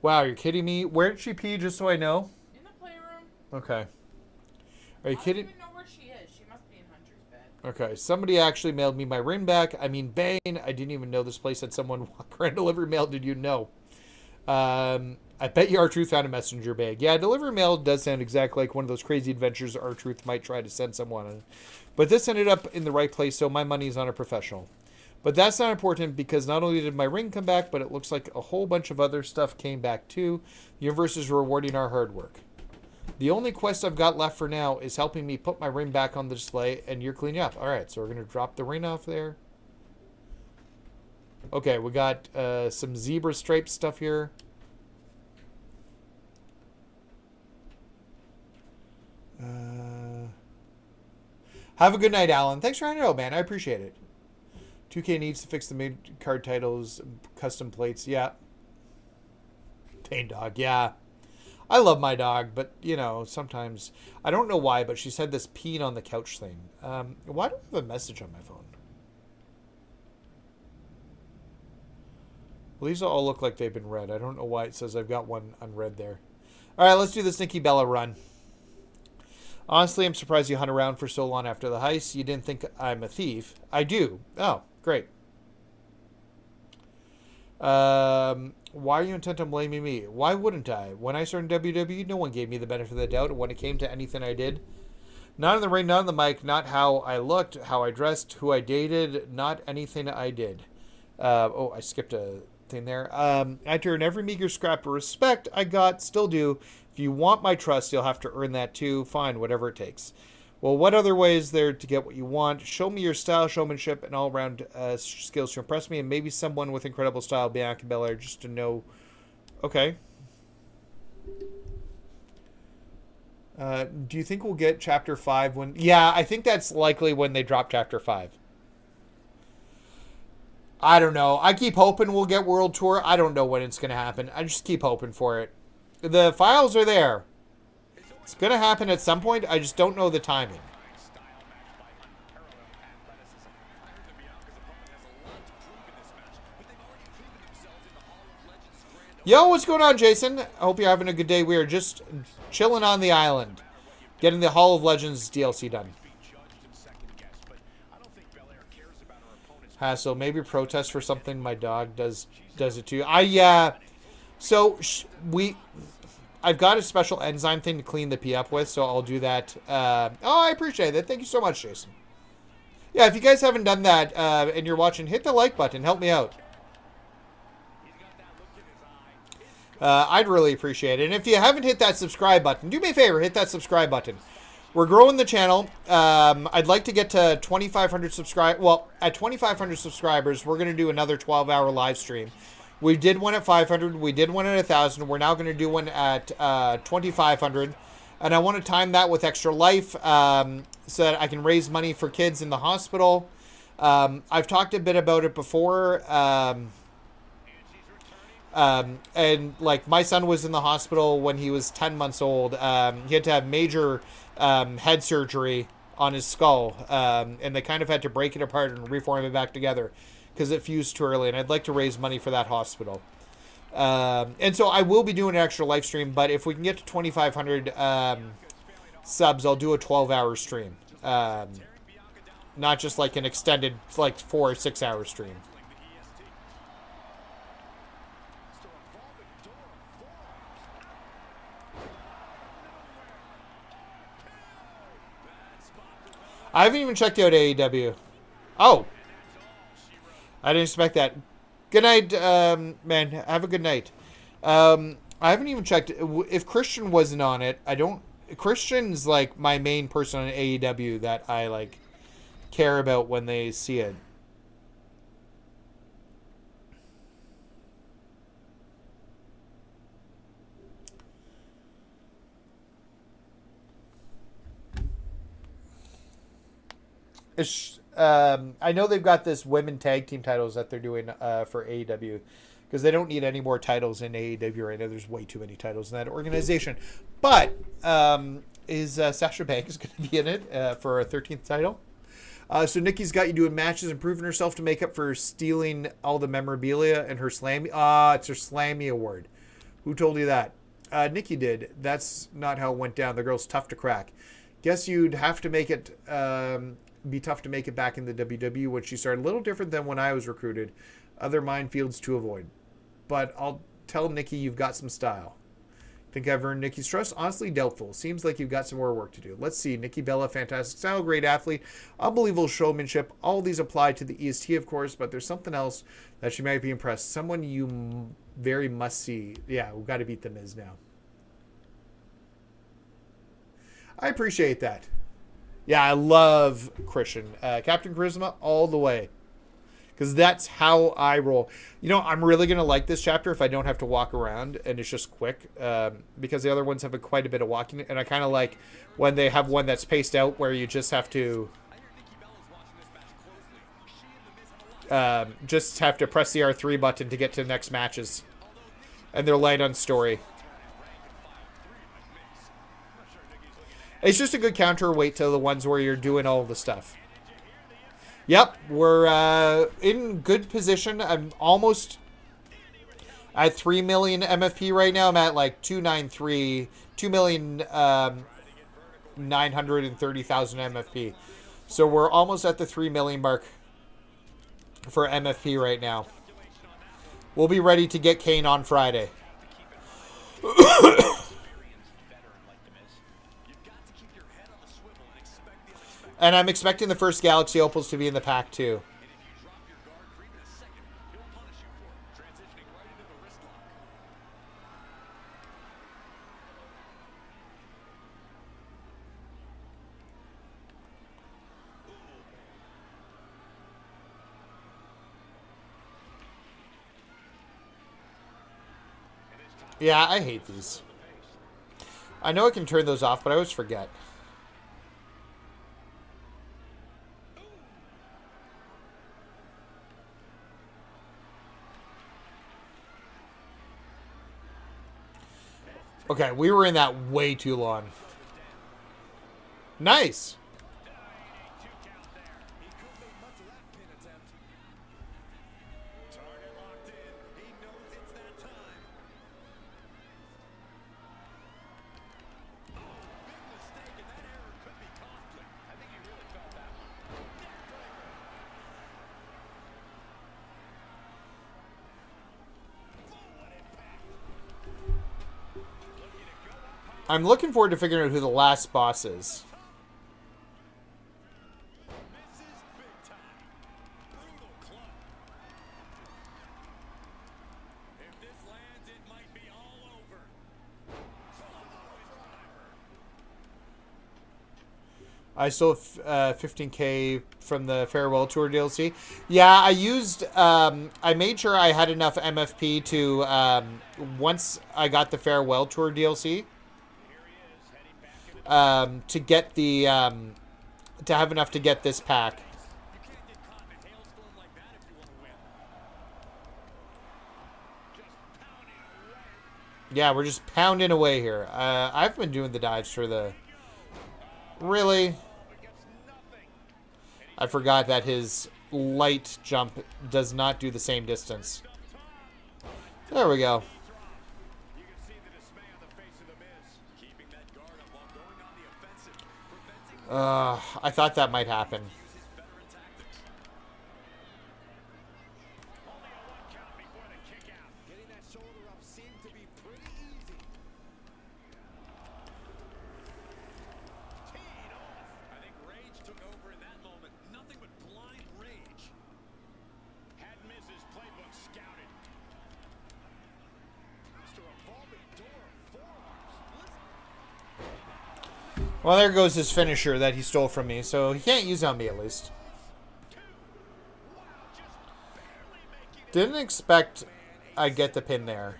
Wow, you're kidding me? Where did she pee, just so I know? In the playroom. Okay. Are you I kidding? don't even know where she is. She must be in Hunter's bed. Okay, somebody actually mailed me my ring back. I mean, Bane, I didn't even know this place had someone walk around delivery mail. Did you know? I bet you R-Truth found a messenger bag. Yeah, delivery mail does sound exactly like one of those crazy adventures R-Truth might try to send someone on. But this ended up in the right place, so my money's on a professional. But that's not important because not only did my ring come back, but it looks like a whole bunch of other stuff came back too. The universe is rewarding our hard work. The only quest I've got left for now is helping me put my ring back on the display, and you're cleaning up. All right, so we're going to drop the ring off there. Okay, we got some zebra stripe stuff here. Have a good night, Alan. Thanks for hanging out, man. I appreciate it. 2K needs to fix the mid-card titles, custom plates. Yeah. Pain dog, yeah. I love my dog, but, you know, sometimes... I don't know why, but she said this peeing on the couch thing. Why do I have a message on my phone? Well, these all look like they've been read. I don't know why it says I've got one unread there. All right, let's do this Nikki Bella run. Honestly, I'm surprised you hung around for so long after the heist. You didn't think I'm a thief. I do. Oh, great. Why are you intent on blaming me? Why wouldn't I? When I started WWE, no one gave me the benefit of the doubt when it came to anything I did. Not in the ring, not on the mic, not how I looked, how I dressed, who I dated, not anything I did. Oh, I skipped a thing there. I turned every meager scrap of respect I got, still do. If you want my trust, you'll have to earn that too. Fine, whatever it takes. Well, what other way is there to get what you want? Show me your style, showmanship, and all-around skills to impress me, and maybe someone with incredible style, Bianca Belair, just to know. Okay. Do you think we'll get Chapter 5 when... Yeah, I think that's likely when they drop Chapter 5. I don't know. I keep hoping we'll get World Tour. I don't know when it's going to happen. I just keep hoping for it. The files are there. It's going to happen at some point. I just don't know the timing. Yo, what's going on, Jason? I hope you're having a good day. We are just chilling on the island. Getting the Hall of Legends DLC done. So maybe protest for something my dog does it too. So I've got a special enzyme thing to clean the pee up with, so I'll do that. Oh, I appreciate that. Thank you so much, Jason. Yeah, if you guys haven't done that and you're watching, hit the like button. Help me out. I'd really appreciate it. And if you haven't hit that subscribe button, do me a favor, hit that subscribe button. We're growing the channel. I'd like to get to 2,500 subscribers. Well, at 2,500 subscribers, we're going to do another 12-hour live stream. We did one at 500. We did one at 1,000. We're now going to do one at 2,500. And I want to time that with Extra Life so that I can raise money for kids in the hospital. I've talked a bit about it before. And like my son was in the hospital when he was 10 months old. He had to have major head surgery on his skull. And they kind of had to break it apart and reform it back together because it fused too early. And I'd like to raise money for that hospital. And so I will be doing an Extra Live stream, but if we can get to 2,500 subs, I'll do a 12-hour stream. Not just like an extended, like 4 or 6 hour stream. I haven't even checked out AEW. Oh. I didn't expect that. Good night, man. Have a good night. I haven't even checked. If Christian wasn't on it, I don't... Christian's, like, my main person on AEW that I, like, care about when they see it. I know they've got this women tag team titles that they're doing for AEW because they don't need any more titles in AEW right now. There's way too many titles in that organization. But is Sasha Banks going to be in it for a 13th title? So Nikki's got you doing matches and proving herself to make up for stealing all the memorabilia and her Slammy. It's her Slammy award. Who told you that? Nikki did. That's not how it went down. The girl's tough to crack. Guess you'd have to make it... be tough to make it back in the WWE when she started. A little different than when I was recruited. Other minefields to avoid. But I'll tell Nikki you've got some style. Think I've earned Nikki's trust? Honestly, doubtful. Seems like you've got some more work to do. Let's see. Nikki Bella, fantastic style, great athlete, unbelievable showmanship. All these apply to the EST, of course, but there's something else that she might be impressed. Someone you very must see. Yeah, we've got to beat the Miz now. I appreciate that. Yeah, I love Christian. Captain Charisma all the way. Because that's how I roll. You know, I'm really going to like this chapter if I don't have to walk around and it's just quick. Because the other ones have quite a bit of walking. And I kind of like when they have one that's paced out where you just have to... just have to press the R3 button to get to the next matches. And they're light on story. It's just a good counterweight to the ones where you're doing all the stuff. Yep, we're in good position. I'm almost at 3 million MFP right now. I'm at like 293, 2,930,000 MFP. So we're almost at the 3 million mark for MFP right now. We'll be ready to get Kane on Friday. And I'm expecting the first Galaxy Opals to be in the pack too. Yeah, I hate these. I know I can turn those off, but I always forget. Okay, we were in that way too long. Nice. I'm looking forward to figuring out who the last boss is. I sold 15K from the Farewell Tour DLC. Yeah, I used... I made sure I had enough MFP to... once I got the Farewell Tour DLC... to get the... to have enough to get this pack. Yeah, we're just pounding away here. I've been doing the dives for the... Really? I forgot that his light jump does not do the same distance. There we go. I thought that might happen. Well, there goes his finisher that he stole from me, so he can't use on me at least. Didn't expect I'd get the pin there.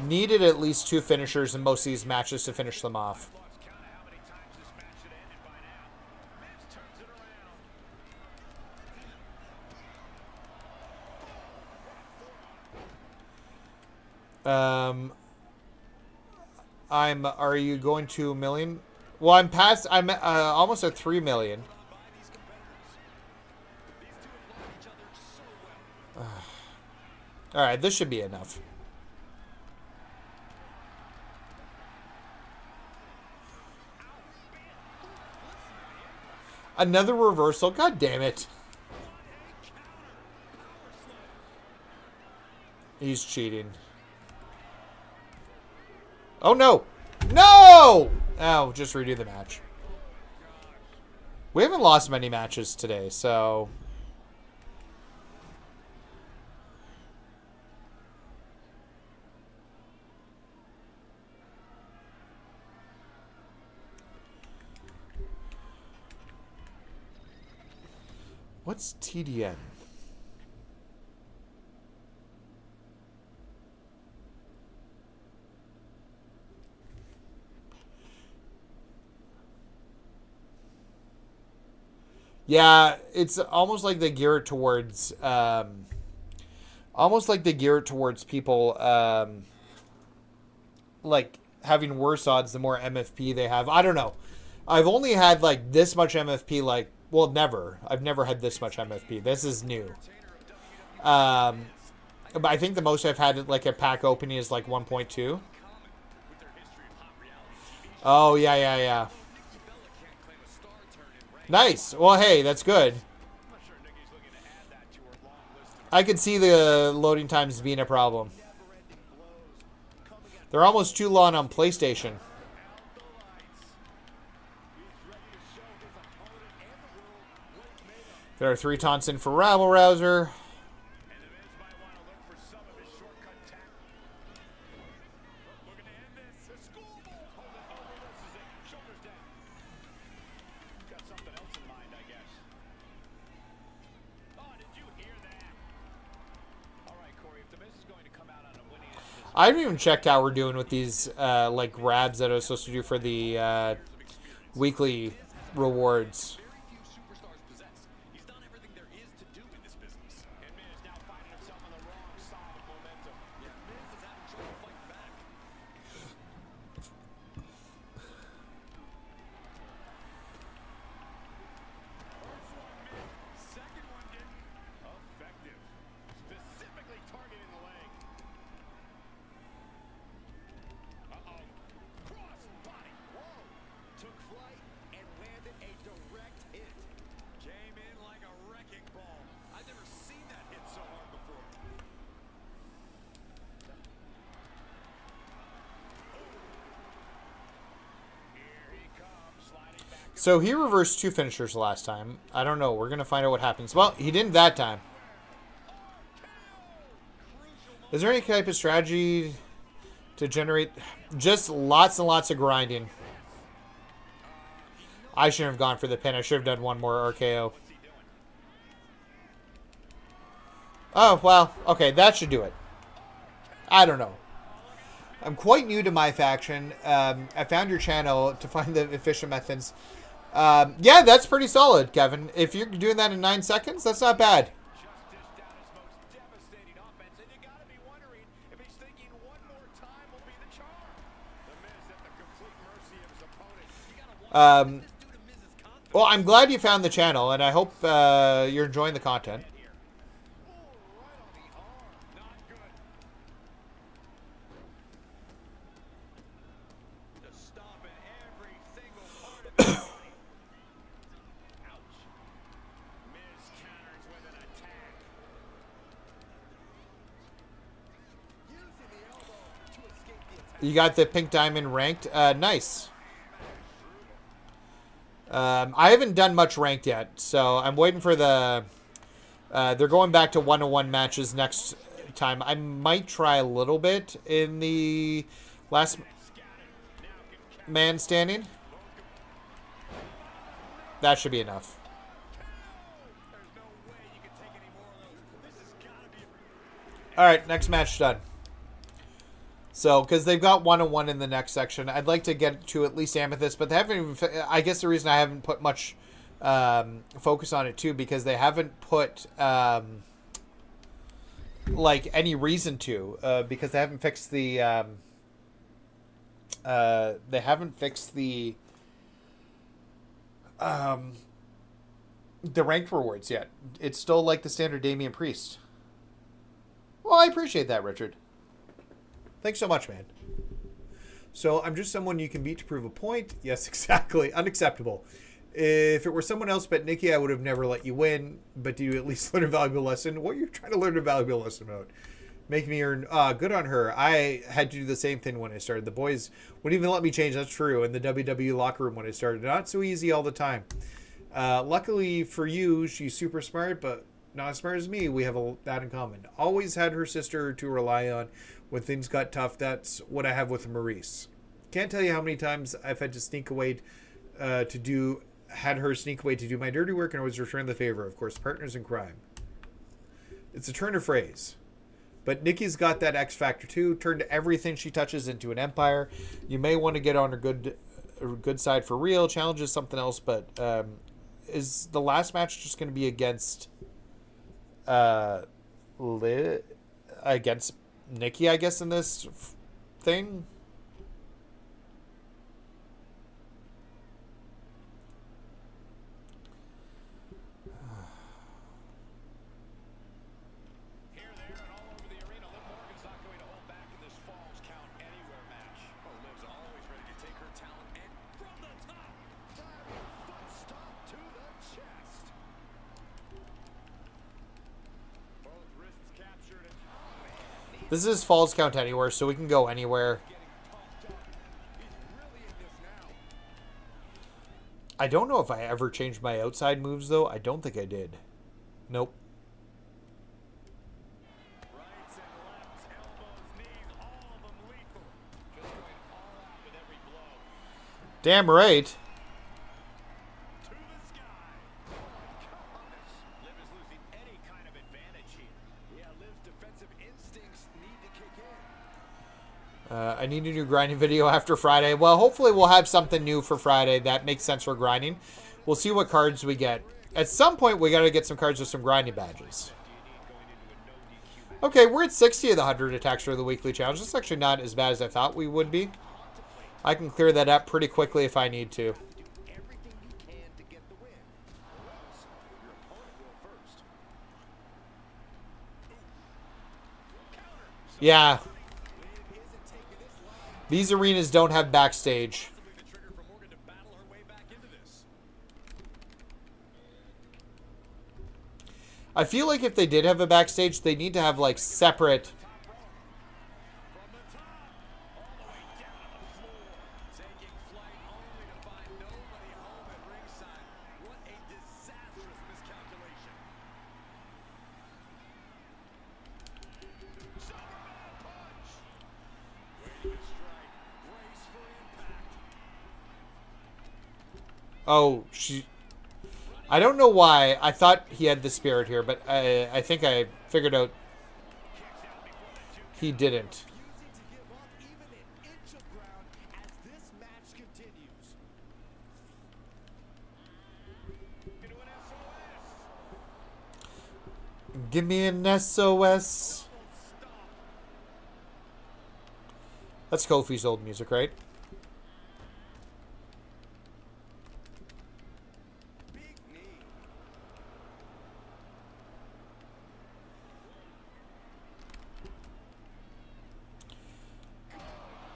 Needed at least 2 finishers in most of these matches to finish them off. Are you going to 1 million? Well, I'm almost at 3 million. Alright, this should be enough. Another reversal. God damn it. He's cheating. Oh, no. No! Oh, just redo the match. We haven't lost many matches today, so... What's TDN? Yeah, it's almost like they gear it towards, people, like having worse odds the more MFP they have. I don't know. I've only had like this much MFP, like, well, never. I've never had this much MFP. This is new. But I think the most I've had like a pack opening is like 1.2. Oh, yeah. Nice. Well, hey, that's good. I could see the loading times being a problem. They're almost too long on PlayStation. There are 3 taunts in for Rabble Rouser. I haven't even checked how we're doing with these like grabs that I was supposed to do for the weekly rewards. So he reversed 2 finishers last time. I don't know. We're going to find out what happens. Well, he didn't that time. Is there any type of strategy to generate just lots and lots of grinding? I shouldn't have gone for the pin. I should have done one more RKO. Oh, well, okay, that should do it. I don't know. I'm quite new to MyFaction. I found your channel to find the efficient methods. Yeah, that's pretty solid, Kevin. If you're doing that in 9 seconds, that's not bad. Well, I'm glad you found the channel, and I hope you're enjoying the content. You got the pink diamond ranked. Nice. I haven't done much ranked yet, so I'm waiting for the... they're going back to 1-on-1 matches next time. I might try a little bit in the last man standing. That should be enough. Alright, next match done. So, because they've got 1-on-1 in the next section, I'd like to get to at least Amethyst, but they haven't even... I guess the reason I haven't put much focus on it, too, because they haven't put, like, any reason to, because they haven't fixed the... they haven't fixed the ranked rewards yet. It's still like the standard Damian Priest. Well, I appreciate that, Richard. Thanks so much, man. So, I'm just someone you can beat to prove a point. Yes, exactly. Unacceptable. If it were someone else but Nikki, I would have never let you win. But do you at least learn a valuable lesson? What are you trying to learn a valuable lesson about? Make me earn. Good on her. I had to do the same thing when I started. The boys wouldn't even let me change. That's true. In the WWE locker room when I started. Not so easy all the time. Luckily for you, she's super smart, but not as smart as me. We have that in common. Always had her sister to rely on when things got tough. That's what I have with Maurice. Can't tell you how many times I've had to sneak away had her sneak away to do my dirty work and always return the favor. Of course, partners in crime. It's a turn of phrase. But Nikki's got that X factor too. Turned everything she touches into an empire. You may want to get on her good side for real. Challenge is something else, but is the last match just going to be against against Nikki, I guess, in this thing? This is Falls Count Anywhere, so we can go anywhere. I don't know if I ever changed my outside moves, though. I don't think I did. Nope. Damn right. I need a new grinding video after Friday. Well, hopefully we'll have something new for Friday that makes sense for grinding. We'll see what cards we get. At some point, we got to get some cards with some grinding badges. Okay, we're at 60 of the 100 attacks for the weekly challenge. That's actually not as bad as I thought we would be. I can clear that up pretty quickly if I need to. Yeah. These arenas don't have backstage. I feel like if they did have a backstage, they need to have like separate. Oh, I don't know why. I thought he had the spirit here, but I think I figured out he didn't. Give me an SOS. That's Kofi's old music, right?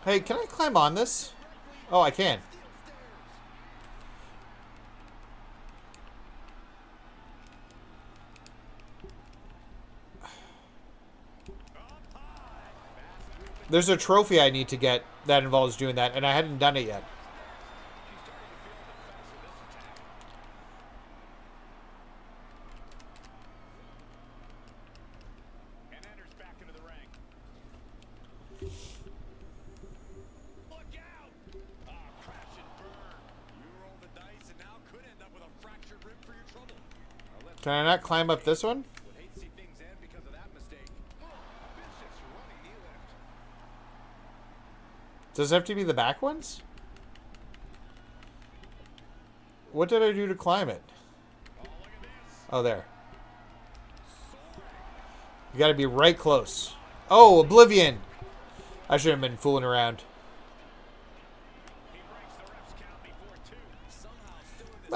Hey, can I climb on this? Oh, I can. There's a trophy I need to get that involves doing that, and I hadn't done it yet. Can I not climb up this one? Does it have to be the back ones? What did I do to climb it? Oh, there. You gotta be right close. Oh, Oblivion! I shouldn't have been fooling around.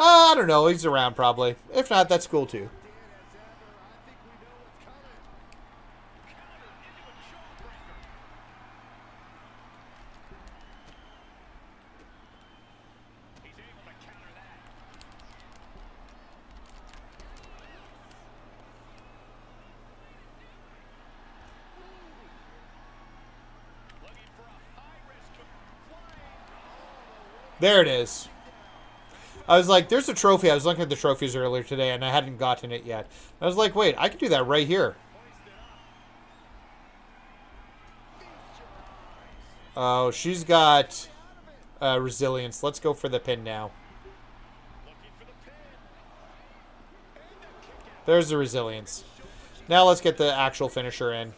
I don't know. He's around probably. If not, that's cool too. There it is. I was like, there's a trophy. I was looking at the trophies earlier today, and I hadn't gotten it yet. I was like, wait, I can do that right here. Oh, she's got resilience. Let's go for the pin now. There's the resilience. Now let's get the actual finisher in.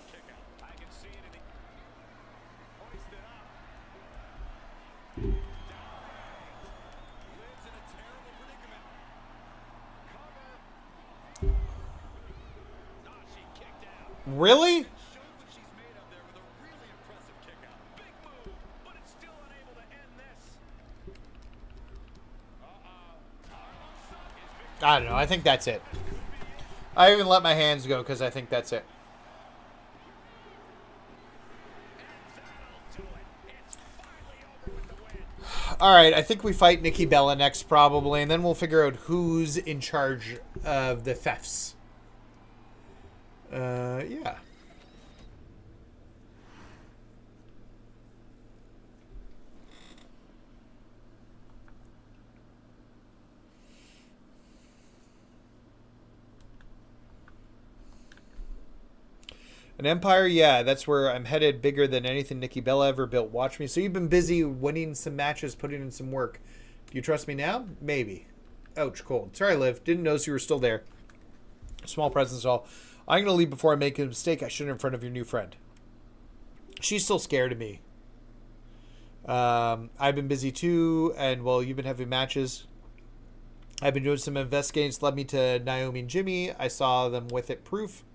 Really? I don't know. I think that's it. I even let my hands go because I think that's it. All right, I think we fight Nikki Bella next probably, and then we'll figure out who's in charge of the thefts. Yeah. An empire, yeah, that's where I'm headed, bigger than anything Nikki Bella ever built. Watch me. So you've been busy winning some matches, putting in some work. Do you trust me now? Maybe. Ouch, cold. Sorry, Liv. Didn't notice you were still there. Small presence all. I'm going to leave before I make a mistake. I shouldn't in front of your new friend. She's still scared of me. I've been busy too, and well, you've been having matches. I've been doing some investigating. It's led me to Naomi and Jimmy. I saw them with it proof.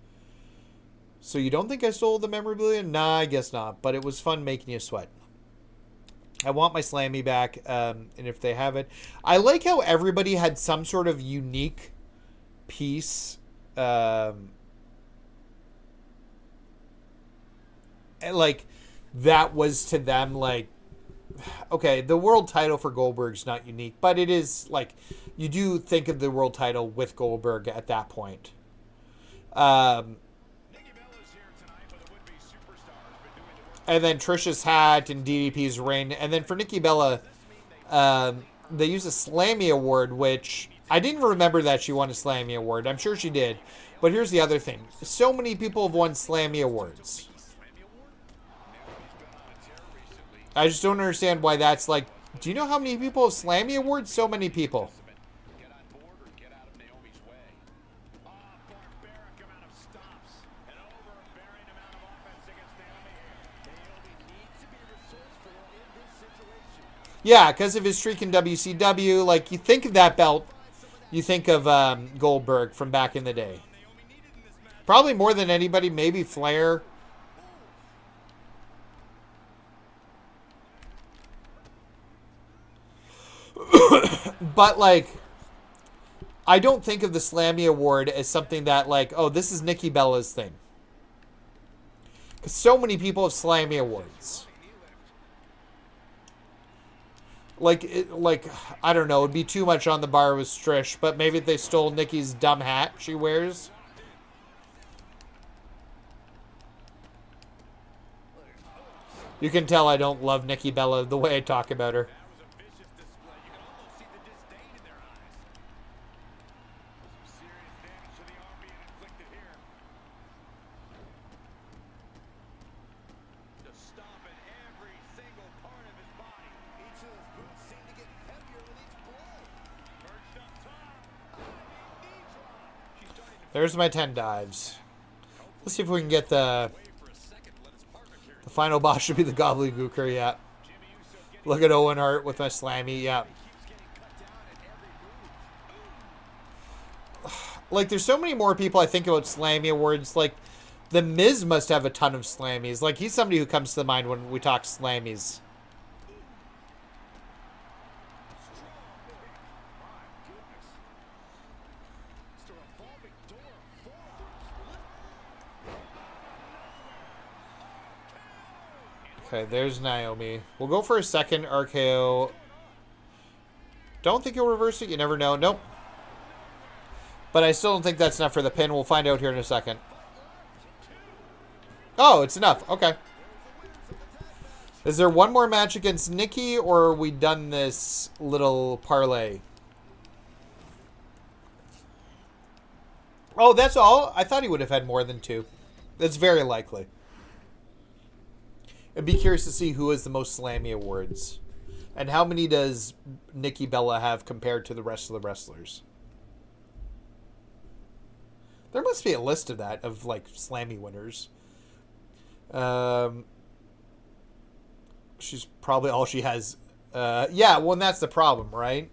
So you don't think I stole the memorabilia? Nah, I guess not. But it was fun making you sweat. I want my Slammy back, and if they have it. I like how everybody had some sort of unique piece. Like, that was to them, like, okay, the world title for Goldberg's not unique, but it is, like, you do think of the world title with Goldberg at that point. And then Trish's hat and DDP's ring. And then for Nikki Bella, they used a Slammy Award, which I didn't remember that she won a Slammy Award. I'm sure she did. But here's the other thing. So many people have won Slammy Awards. I just don't understand why that's like... Do you know how many people have Slammy Awards? So many people. Yeah, because of his streak in WCW. Like, you think of that belt, you think of Goldberg from back in the day. Probably more than anybody, maybe Flair. But, like, I don't think of the Slammy Award as something that, like, oh, this is Nikki Bella's thing. Because so many people have Slammy Awards. Like, I don't know, it'd be too much on the bar with Trish, but maybe they stole Nikki's dumb hat she wears. You can tell I don't love Nikki Bella the way I talk about her. There's my 10 dives. Let's see if we can get the final boss should be the Gobbledygooker, yeah. Look at Owen Hart with my Slammy, yeah. Like, there's so many more people I think about Slammy Awards. Like, The Miz must have a ton of Slammies. Like, he's somebody who comes to the mind when we talk Slammies. Okay, there's Naomi. We'll go for a second RKO. Don't think he'll reverse it. You never know. Nope. But I still don't think that's enough for the pin. We'll find out here in a second. Oh, it's enough. Okay. Is there one more match against Nikki, or are we done this little parlay? Oh, that's all? I thought he would have had more than 2. That's very likely. I'd be curious to see who has the most Slammy awards. And how many does Nikki Bella have compared to the rest of the wrestlers? There must be a list of that, of like Slammy winners. She's probably all she has. Yeah, well, and that's the problem, right?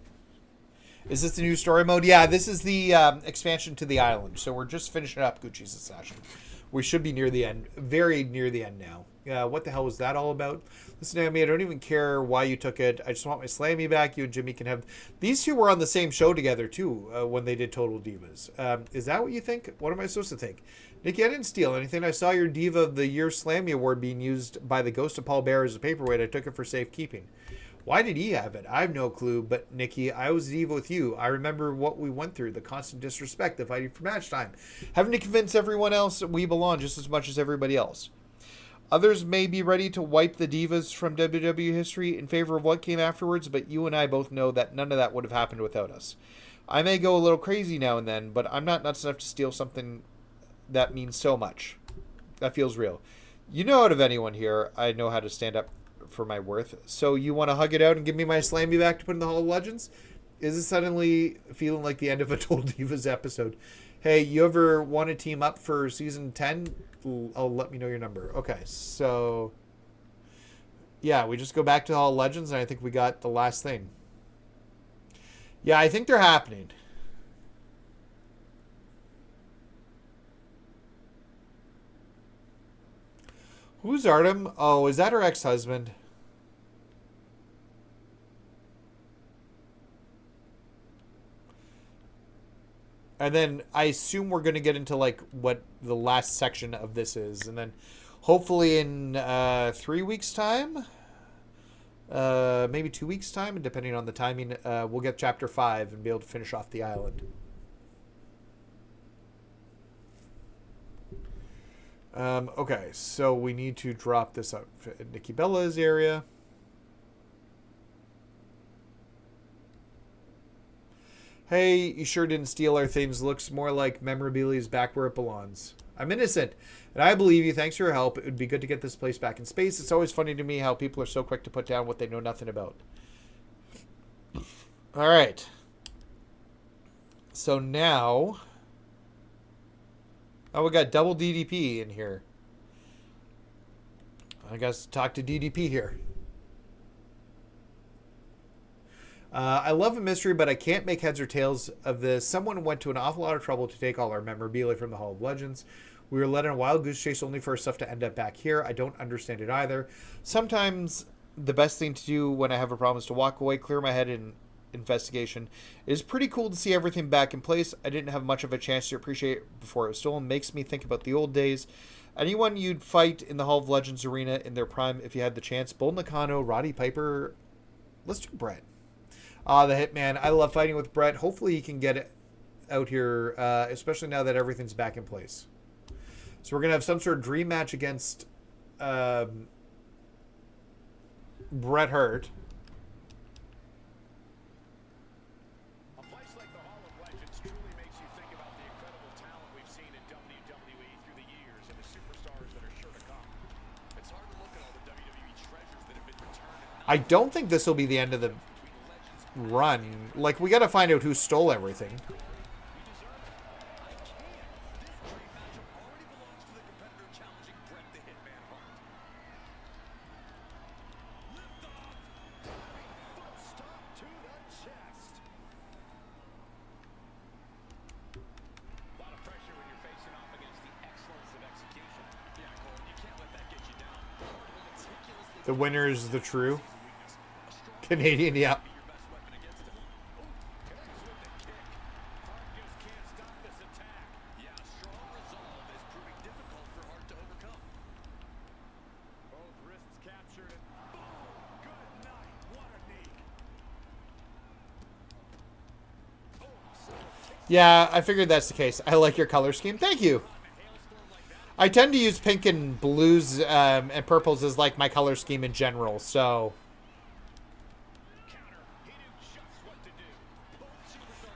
Is this the new story mode? Yeah, this is the expansion to the island. So we're just finishing up Gucci's Assassin. We should be near the end, very near the end now. What the hell was that all about? Listen, Amy, I don't even care why you took it. I just want my Slammy back. You and Jimmy can have... These two were on the same show together, too, when they did Total Divas. Is that what you think? What am I supposed to think? Nikki, I didn't steal anything. I saw your Diva of the Year Slammy Award being used by the Ghost of Paul Bearer as a paperweight. I took it for safekeeping. Why did he have it? I have no clue, but Nikki, I was Diva with you. I remember what we went through, the constant disrespect, the fighting for match time. Having to convince everyone else that we belong just as much as everybody else. Others may be ready to wipe the Divas from WWE history in favor of what came afterwards, but you and I both know that none of that would have happened without us. I may go a little crazy now and then, but I'm not nuts enough to steal something that means so much. That feels real. You know, out of anyone here, I know how to stand up for my worth. So you want to hug it out and give me my Slammy back to put in the Hall of Legends? Is it suddenly feeling like the end of a Total Divas episode? Hey, you ever want to team up for season 10? Let me know your number. Okay, so yeah, we just go back to the Hall of Legends, and I think we got the last thing. Yeah, I think they're happening. Who's Artem? Oh, is that her ex-husband? And then I assume we're going to get into like what the last section of this is. And then hopefully in 3 weeks' time, maybe 2 weeks' time, and depending on the timing, we'll get chapter 5 and be able to finish off the island. Okay, so we need to drop this up in Nikki Bella's area. Hey, you sure didn't steal our things. Looks more like memorabilia's back where it belongs. I'm innocent, and I believe you. Thanks for your help. It would be good to get this place back in space. It's always funny to me how people are so quick to put down what they know nothing about. All right. So now... Oh, we got double DDP in here. I guess talk to DDP here. I love a mystery, but I can't make heads or tails of this. Someone went to an awful lot of trouble to take all our memorabilia from the Hall of Legends. We were led on a wild goose chase only for our stuff to end up back here. I don't understand it either. Sometimes the best thing to do when I have a problem is to walk away, clear my head in investigation. It is pretty cool to see everything back in place. I didn't have much of a chance to appreciate it before it was stolen. Makes me think about the old days. Anyone you'd fight in the Hall of Legends arena in their prime if you had the chance? Bull Nakano, Roddy Piper. Let's do Brett. The Hitman. I love fighting with Brett. Hopefully he can get it out here, especially now that everything's back in place. So we're going to have some sort of dream match against Bret Hart. A place like the Hall of Legends truly makes you think about the incredible talent we've seen in WWE through the years and the superstars that are sure to come. It's hard to look at all the WWE treasures that have been returned. I don't think this will be the end of the run. Like, we got to find out who stole everything. The winner is the true Canadian. Yeah. Yeah, I figured that's the case. I like your color scheme. Thank you. I tend to use pink and blues and purples as like my color scheme in general, so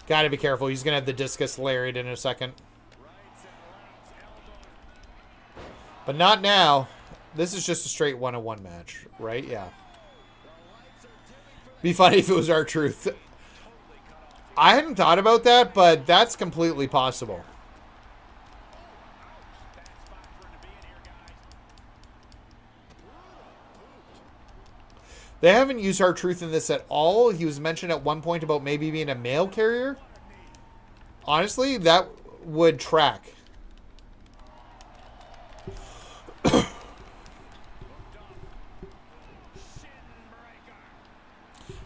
gotta be careful. He's gonna have the discus lariat in a second, but not now. This is just a straight 1-on-1 match, right? Yeah. Be funny if it was R-Truth. I hadn't thought about that, but that's completely possible. They haven't used R-Truth in this at all. He was mentioned at one point about maybe being a mail carrier. Honestly, that would track.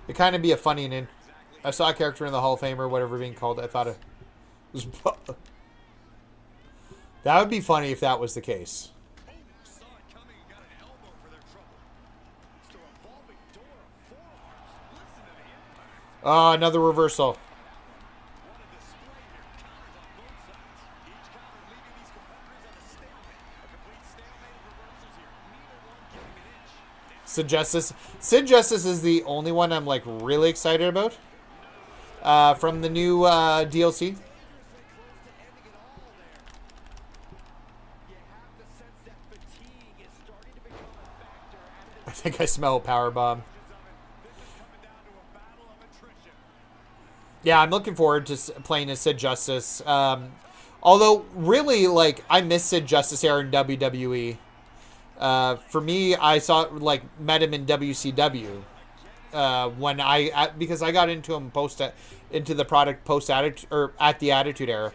It'd kind of be a funny name. I saw a character in the Hall of Fame or whatever being called. I thought it was... That would be funny if that was the case. Oh, another reversal. Sid Justice. Sid Justice is the only one I'm like really excited about from the new DLC. I think I smell a power bomb. Yeah, I'm looking forward to playing as Sid Justice. Although, really, like, I miss Sid Justice here in WWE. For me, I met him in WCW when because I got into him into the product post-attitude, or at the Attitude Era.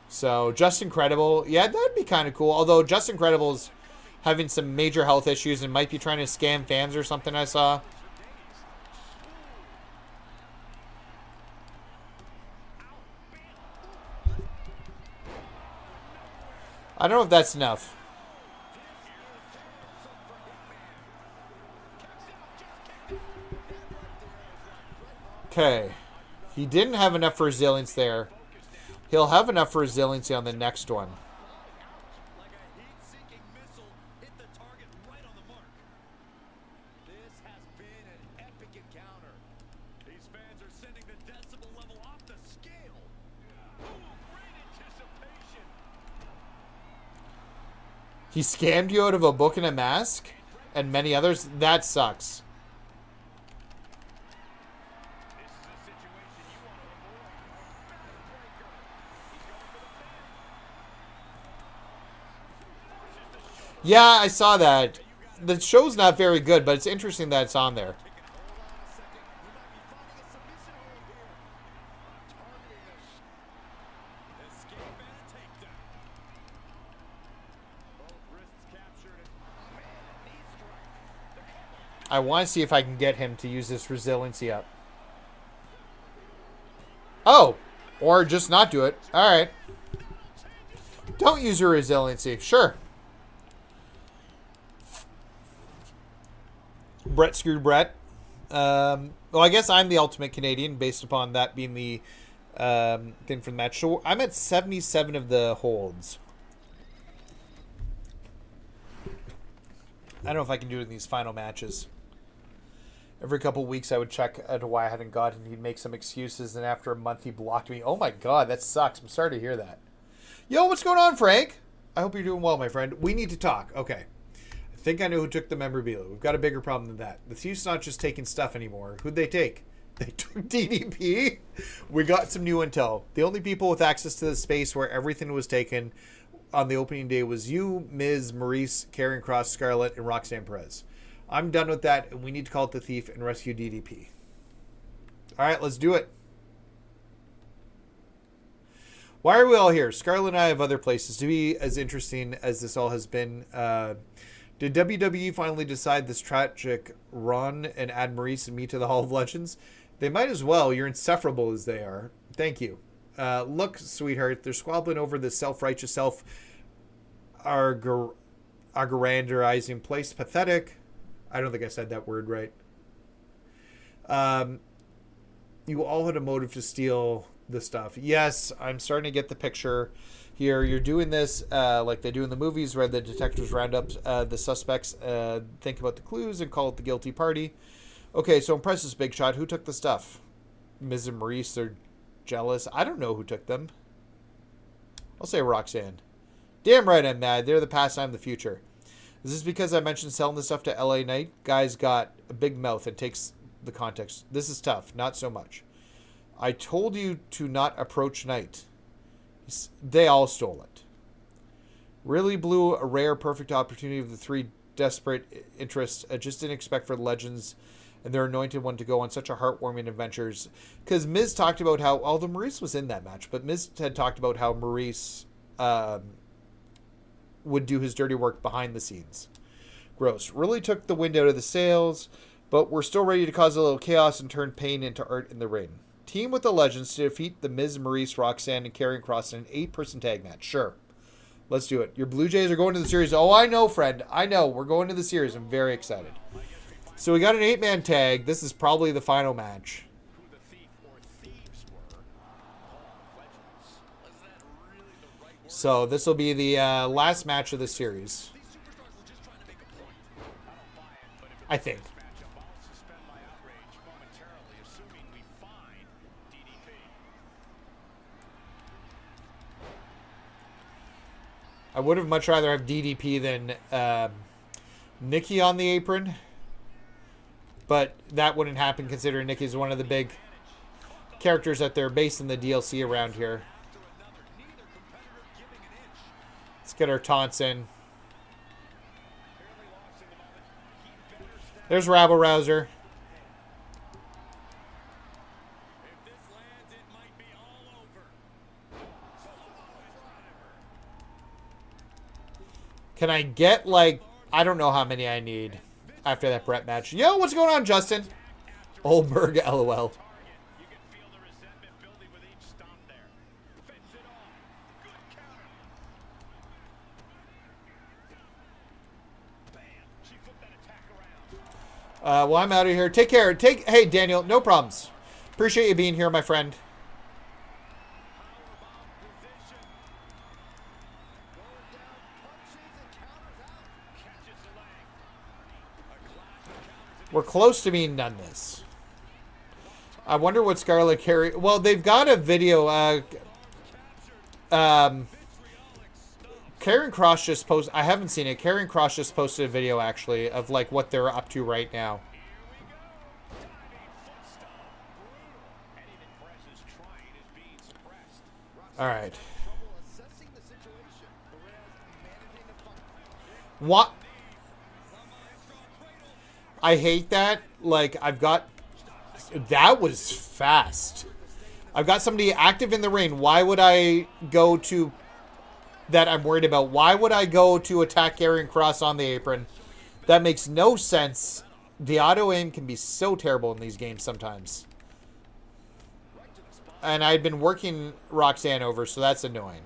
So, Just Incredible, yeah, that'd be kind of cool. Although Just Incredible's having some major health issues and might be trying to scam fans or something, I saw. I don't know if that's enough. Okay. He didn't have enough for resilience there. He'll have enough for resiliency on the next one. He scammed you out of a book and a mask? And many others? That sucks. Yeah, I saw that. The show's not very good, but it's interesting that it's on there. I want to see if I can get him to use this resiliency up. Oh! Or just not do it. Alright. Don't use your resiliency. Sure. Brett screwed Brett. Well, I guess I'm the ultimate Canadian based upon that being the thing from the match. So I'm at 77 of the holds. I don't know if I can do it in these final matches. Every couple weeks I would check out why I hadn't gotten. He'd make some excuses, and after a month he blocked me. Oh my god, that sucks. I'm sorry to hear that. Yo, what's going on, Frank? I hope you're doing well, my friend. We need to talk. Okay. I think I know who took the memorabilia. We've got a bigger problem than that. The Thief's not just taking stuff anymore. Who'd they take? They took DDP. We got some new intel. The only people with access to the space where everything was taken on the opening day was you, Miz, Maurice, Karrion Kross, Scarlett, and Roxanne Perez. I'm done with that, and we need to call it the Thief and rescue DDP. All right, let's do it. Why are we all here? Scarlett and I have other places to be, as interesting as this all has been. Did WWE finally decide this tragic run and add Maurice and me to the Hall of Legends? They might as well. You're insufferable as they are. Thank you. Look, sweetheart, they're squabbling over the self-righteous aggrandizing place. Pathetic. I don't think I said that word right. You all had a motive to steal the stuff. Yes, I'm starting to get the picture here. You're doing this like they do in the movies where the detectives round up the suspects, think about the clues, and call it the guilty party. Okay, so impress this big shot. Who took the stuff? Miz and Maurice, they're jealous. I don't know who took them. I'll say Roxanne. Damn right I'm mad. They're the past, I'm the future. Is this because I mentioned selling the stuff to LA Knight? Guy's got a big mouth and takes the context. This is tough. Not so much. I told you to not approach Knight. They all stole it. Really blew a rare, perfect opportunity of the three desperate interests. I just didn't expect for the Legends and their anointed one to go on such a heartwarming adventures. Because Miz talked about how, although Maurice was in that match, but Miz had talked about how Maurice would do his dirty work behind the scenes. Gross. Really took the wind out of the sails, but we're still ready to cause a little chaos and turn pain into art in the ring. Team with the Legends to defeat the Miz, Maurice, Roxanne, and Karrion Kross in an 8-person tag match. Sure. Let's do it. Your Blue Jays are going to the series. Oh, I know, friend. I know. We're going to the series. I'm very excited. So we got an 8-man tag. This is probably the final match. So this will be the last match of the series. I think. I would have much rather have DDP than Nikki on the apron. But that wouldn't happen considering Nikki's one of the big characters that they're based in the DLC around here. Let's get our taunts in. There's Rabble Rouser. Can I get, like, I don't know how many I need after that Brett match. Yo, what's going on, Justin? Oldberg, LOL. Well, I'm out of here. Take care. Hey, Daniel, no problems. Appreciate you being here, my friend. We're close to being done this. I wonder what Scarlett Carey... Well, they've got a video. Karrion Kross just posted... I haven't seen it. Karrion Kross just posted a video, actually, of like what they're up to right now. All right. What? I hate that. Like, I've got... That was fast. I've got somebody active in the ring. Why would I go to... That I'm worried about. Why would I go to attack Karrion Kross on the apron? That makes no sense. The auto-aim can be so terrible in these games sometimes. And I've been working Roxanne over, so that's annoying.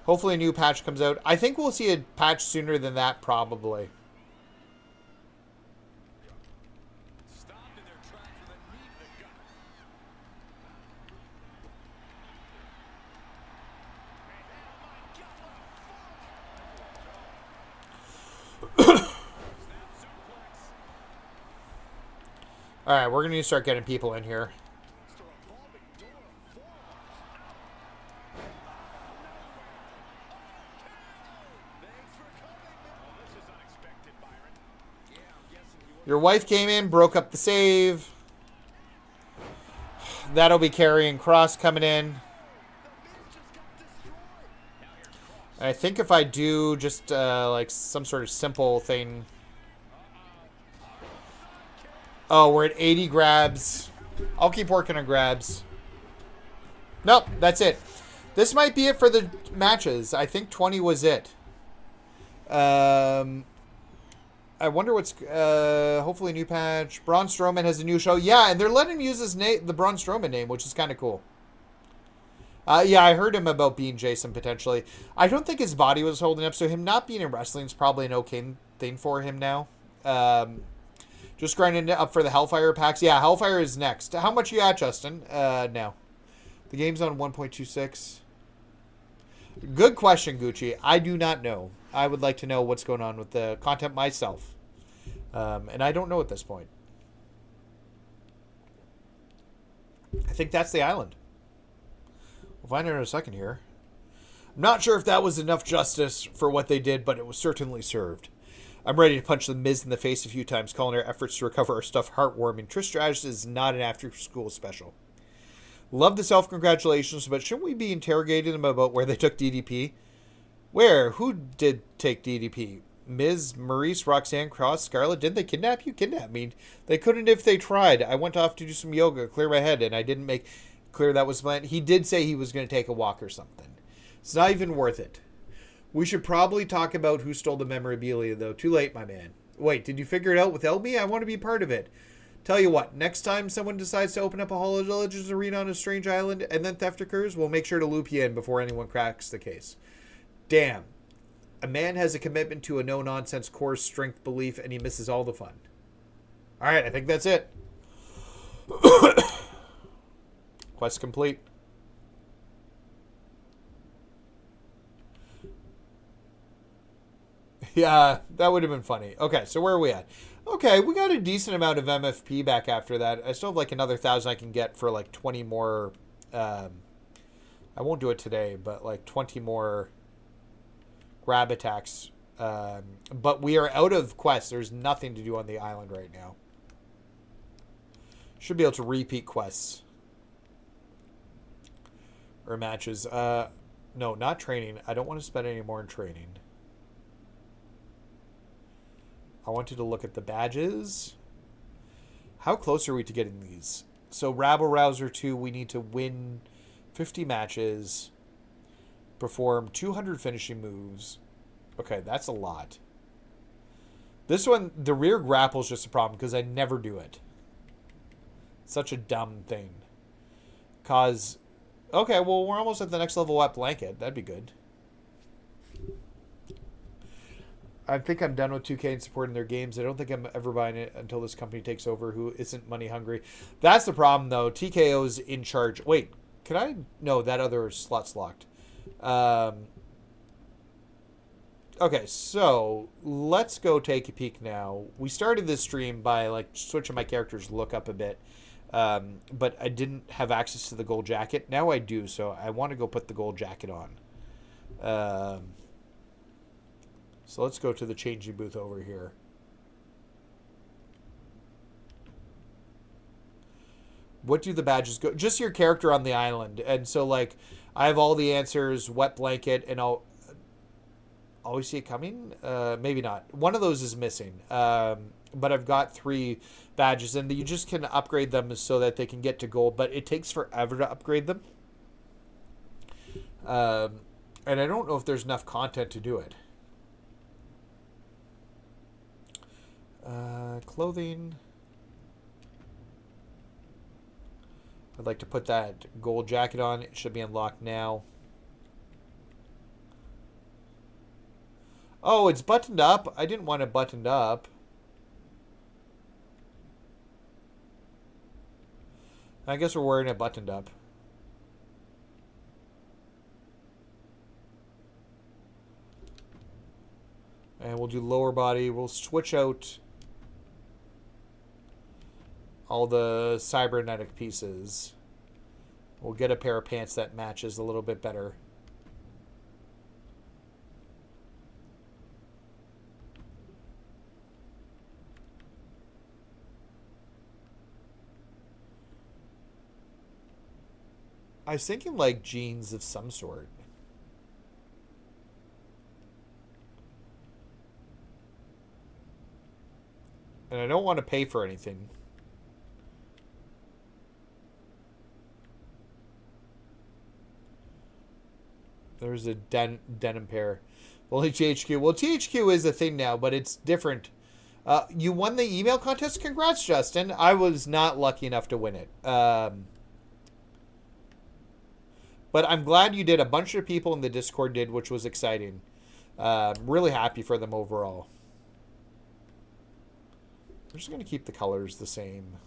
Hopefully a new patch comes out. I think we'll see a patch sooner than that, probably. Alright, we're going to start getting people in here. Your wife came in, broke up the save. That'll be Karrion Kross coming in. And I think if I do just like some sort of simple thing... Oh, we're at 80 grabs. I'll keep working on grabs. Nope, that's it. This might be it for the matches. I think 20 was it. I wonder what's... hopefully a new patch. Braun Strowman has a new show. Yeah, and they're letting him use his name, the Braun Strowman name, which is kind of cool. Yeah, I heard him about being Jason, potentially. I don't think his body was holding up, so him not being in wrestling is probably an okay thing for him now. Just grinding up for the Hellfire packs. Yeah, Hellfire is next. How much you at, Justin? No. The game's on 1.26. Good question, Gucci. I do not know. I would like to know what's going on with the content myself. And I don't know at this point. I think that's the island. We'll find out in a second here. I'm not sure if that was enough justice for what they did, but it was certainly served. I'm ready to punch the Miz in the face a few times, calling our efforts to recover our stuff heartwarming. Trish Stratus is not an after-school special. Love the self-congratulations, but shouldn't we be interrogating them about where they took DDP? Where? Who did take DDP? Miz, Maurice, Roxanne, Cross, Scarlett? Didn't they kidnap you? Kidnap me. They couldn't if they tried. I went off to do some yoga, clear my head, and I didn't make clear that was planned. He did say he was going to take a walk or something. It's not even worth it. We should probably talk about who stole the memorabilia, though. Too late, my man. Wait, did you figure it out without me? I want to be part of it. Tell you what, next time someone decides to open up a Hall of Legends arena on a strange island and then theft occurs, we'll make sure to loop you in before anyone cracks the case. Damn. A man has a commitment to a no-nonsense core strength belief, and he misses all the fun. All right, I think that's it. Quest complete. Yeah, that would have been funny. Okay, so where are we at? Okay, we got a decent amount of MFP back after that. I still have like another 1,000 I can get for like 20 more. I won't do it today, but like 20 more grab attacks. But we are out of quests. There's nothing to do on the island right now. Should be able to repeat quests. Or matches. No, not training. I don't want to spend any more in training. I want you to look at the badges. How close are we to getting these? So Rabble Rouser 2, we need to win 50 matches, perform 200 finishing moves. Okay, that's a lot. This one, the rear grapple is just a problem because I never do it. Such a dumb thing. Cause, okay, well, we're almost at the next level at Blanket. That'd be good. I think I'm done with 2K and supporting their games. I don't think I'm ever buying it until this company takes over who isn't money hungry. That's the problem, though. TKO's in charge. Wait, can I? No, that other slot's locked. Okay, so let's go take a peek now. We started this stream by like switching my character's look up a bit. But I didn't have access to the gold jacket. Now I do, so I want to go put the gold jacket on. So let's go to the changing booth over here. What do the badges go? Just your character on the island. And so, like, I have all the answers, wet blanket, and I'll always see it coming? Maybe not. One of those is missing. But I've got 3 badges, and you just can upgrade them so that they can get to gold, but it takes forever to upgrade them. And I don't know if there's enough content to do it. Clothing. I'd like to put that gold jacket on. It should be unlocked now. Oh, it's buttoned up. I didn't want it buttoned up. I guess we're wearing it buttoned up. And we'll do lower body. We'll switch out all the cybernetic pieces. We'll get a pair of pants that matches a little bit better. I was thinking like jeans of some sort. And I don't want to pay for anything. There's a denim pair. Only THQ. Well, THQ is a thing now, but it's different. You won the email contest? Congrats, Justin. I was not lucky enough to win it. But I'm glad you did. A bunch of people in the Discord did, which was exciting. Really happy for them overall. We're just going to keep the colors the same.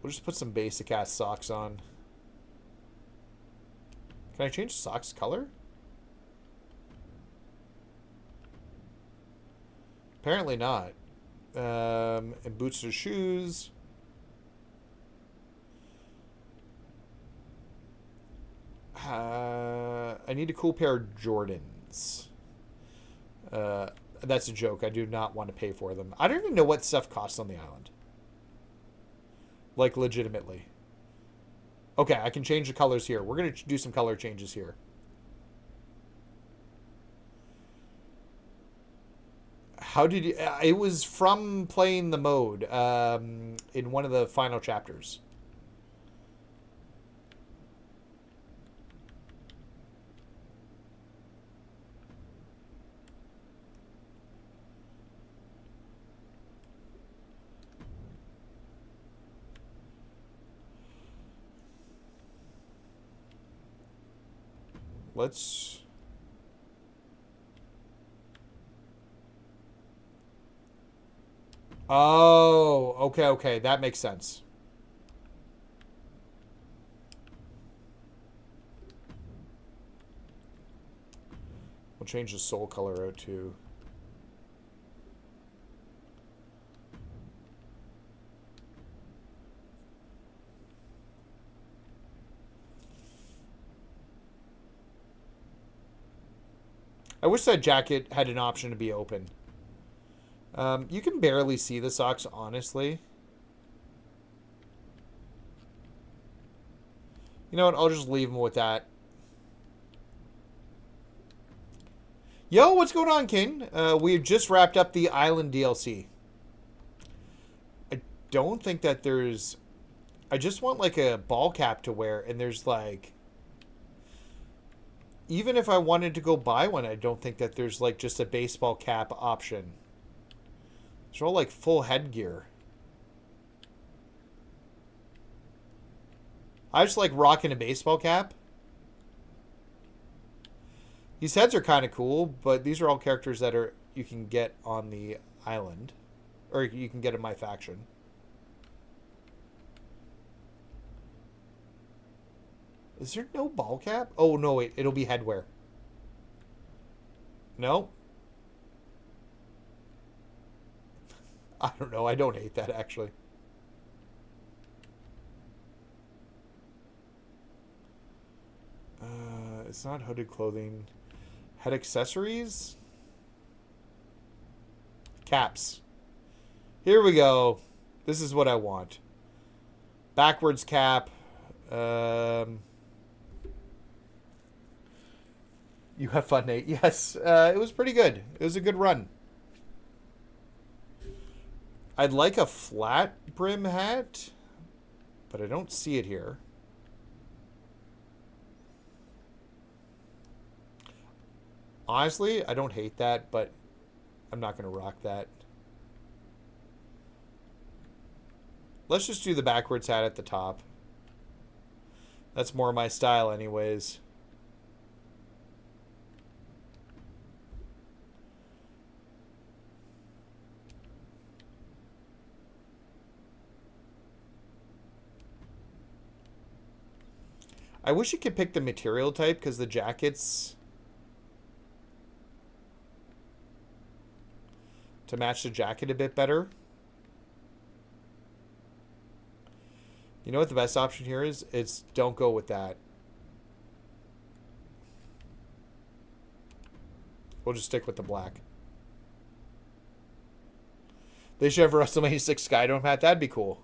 We'll just put some basic ass socks on. Can I change the socks color? Apparently not. And boots or shoes. I need a cool pair of Jordans. That's a joke. I do not want to pay for them. I don't even know what stuff costs on the island. Like, legitimately. Okay, I can change the colors here. We're going to do some color changes here. How did you... it was from playing the mode in one of the final chapters. Let's... Oh, okay. That makes sense. We'll change the soul color out too. I wish that jacket had an option to be open. You can barely see the socks, honestly. You know what? I'll just leave them with that. Yo, what's going on, King? We've just wrapped up the Island DLC. I don't think that there's... I just want, like, a ball cap to wear, and there's, like... Even if I wanted to go buy one, I don't think that there's, like, just a baseball cap option. It's all, like, full headgear. I just like rocking a baseball cap. These heads are kind of cool, but these are all characters that are you can get on the island. Or you can get in MyFaction. Is there no ball cap? Oh, no, wait. It'll be headwear. No? I don't know. I don't hate that, actually. It's not hooded clothing. Head accessories? Caps. Here we go. This is what I want. Backwards cap. You have fun, Nate. Yes, it was pretty good. It was a good run. I'd like a flat brim hat, but I don't see it here. Honestly, I don't hate that, but I'm not going to rock that. Let's just do the backwards hat at the top. That's more my style anyways. I wish you could pick the material type because the jackets to match the jacket a bit better. You know what the best option here is? It's don't go with that. We'll just stick with the black. They should have a WrestleMania 6 Skydome hat. That'd be cool.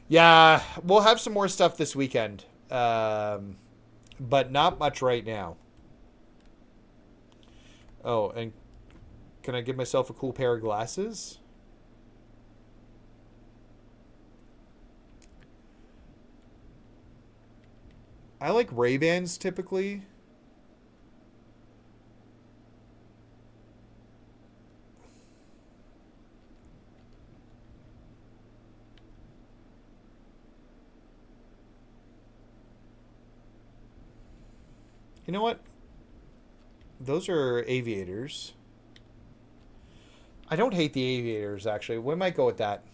Yeah, we'll have some more stuff this weekend. But not much right now. Oh, and can I give myself a cool pair of glasses? I like Ray-Bans typically. You know what? those are aviators. I don't hate the aviators, actually. We might go with that.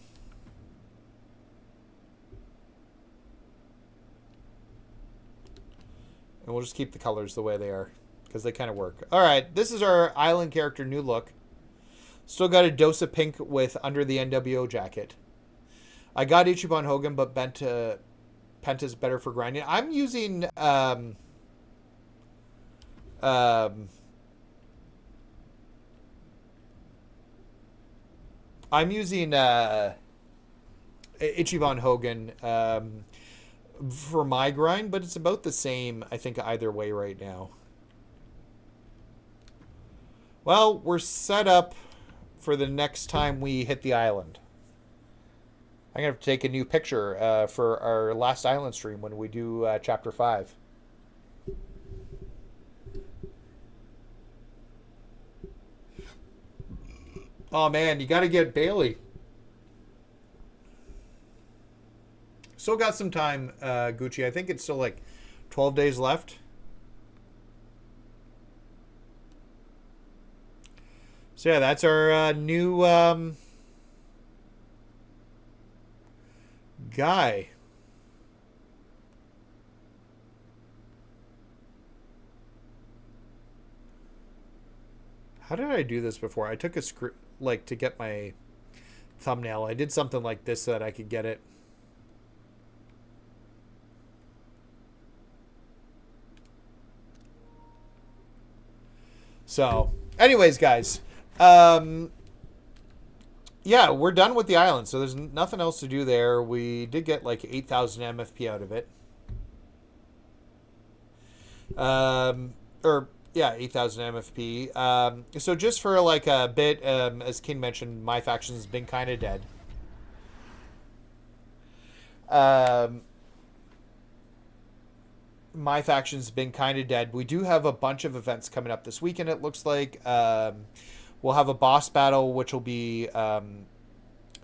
And we'll just keep the colors the way they are, because they kind of work. All right, this is our island character new look. Still got a dose of pink with under the NWO jacket. I got Ichiban Hogan, but Penta's better for grinding. I'm using Ichiban Hogan for my grind, but it's about the same, I think, either way right now. Well, we're set up for the next time we hit the island. I'm going to have to take a new picture for our last island stream when we do Chapter 5. Oh, man, you got to get Bailey. Still got some time, Gucci. I think it's still like 12 days left. So, yeah, that's our new guy. How did I do this before? I took a script, like, to get my thumbnail. I did something like this so that I could get it. So, anyways, guys. Yeah, we're done with the island, so there's nothing else to do there. We did get like 8,000 MFP out of it. Yeah, 8,000 MFP. So just for like a bit, as King mentioned, MyFaction's been kind of dead. MyFaction's been kind of dead. We do have a bunch of events coming up this weekend, it looks like. We'll have a boss battle, which will be Shinsuke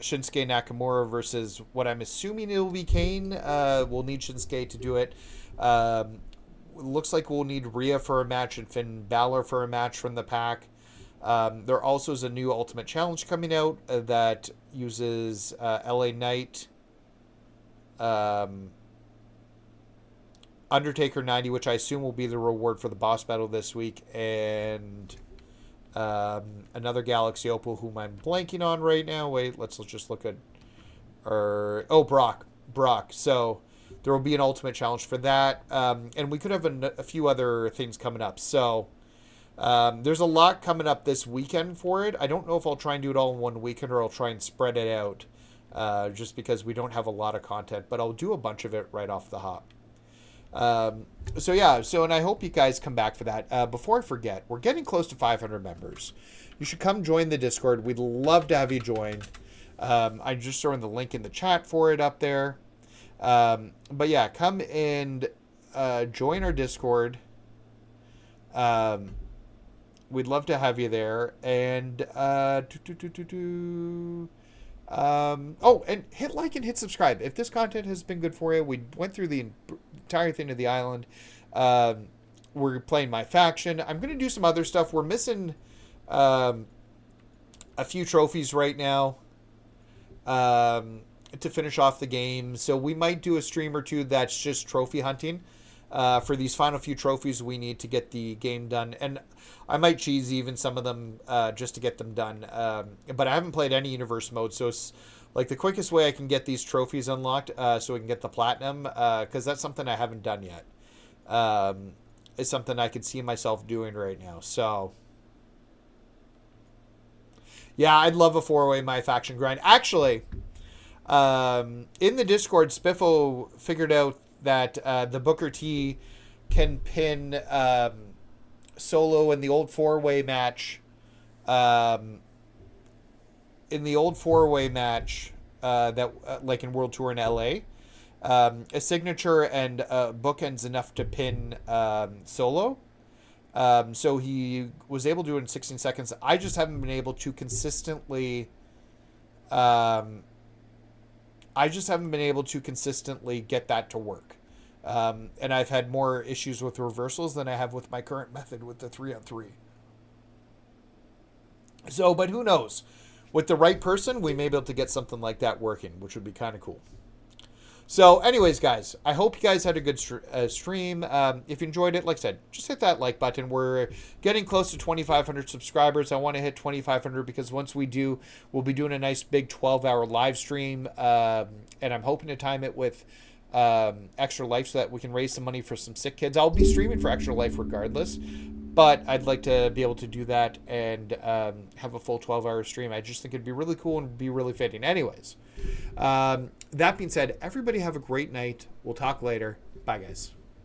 Nakamura versus what I'm assuming it will be Kane. We'll need Shinsuke to do it. Looks like we'll need Rhea for a match and Finn Balor for a match from the pack. There also is a new Ultimate Challenge coming out that uses LA Knight, Undertaker 90, which I assume will be the reward for the boss battle this week, and another Galaxy Opal whom I'm blanking on right now. Wait, let's just look at Brock. So there will be an Ultimate Challenge for that, and we could have a few other things coming up. So there's a lot coming up this weekend for it. I don't know if I'll try and do it all in one weekend or I'll try and spread it out, just because we don't have a lot of content, but I'll do a bunch of it right off the hop. So yeah, and I hope you guys come back for that. Before I forget, we're getting close to 500 members. You should come join the Discord. We'd love to have you join. I'm just throwing the link in the chat for it up there. But yeah, come and join our Discord. We'd love to have you there. And and hit like and hit subscribe. If this content has been good for you, we went through the entire thing of the island. We're playing MyFaction. I'm going to do some other stuff. We're missing a few trophies right now to finish off the game. So we might do a stream or two that's just trophy hunting for these final few trophies we need to get the game done. And I might cheese even some of them just to get them done. But I haven't played any universe mode, so it's like the quickest way I can get these trophies unlocked so we can get the platinum, because that's something I haven't done yet. It's something I could see myself doing right now. So yeah, I'd love a 4-way MyFaction grind. Actually, in the Discord, Spiffo figured out that the Booker T can pin Solo in the old 4-way match. In the old 4-way match that like in World Tour in LA, a signature and bookends enough to pin Solo. So he was able to do it in 16 seconds. I just haven't been able to consistently get that to work. And I've had more issues with reversals than I have with my current method with the 3-on-3. So, but who knows? With the right person, we may be able to get something like that working, which would be kind of cool. So, anyways, guys, I hope you guys had a good stream. If you enjoyed it, like I said, just hit that like button. We're getting close to 2,500 subscribers. I want to hit 2,500 because once we do, we'll be doing a nice big 12-hour live stream. And I'm hoping to time it with Extra Life so that we can raise some money for some sick kids. I'll be streaming for Extra Life regardless, but I'd like to be able to do that and have a full 12-hour stream. I just think it'd be really cool and be really fitting. Anyways, that being said, everybody have a great night. We'll talk later. Bye, guys.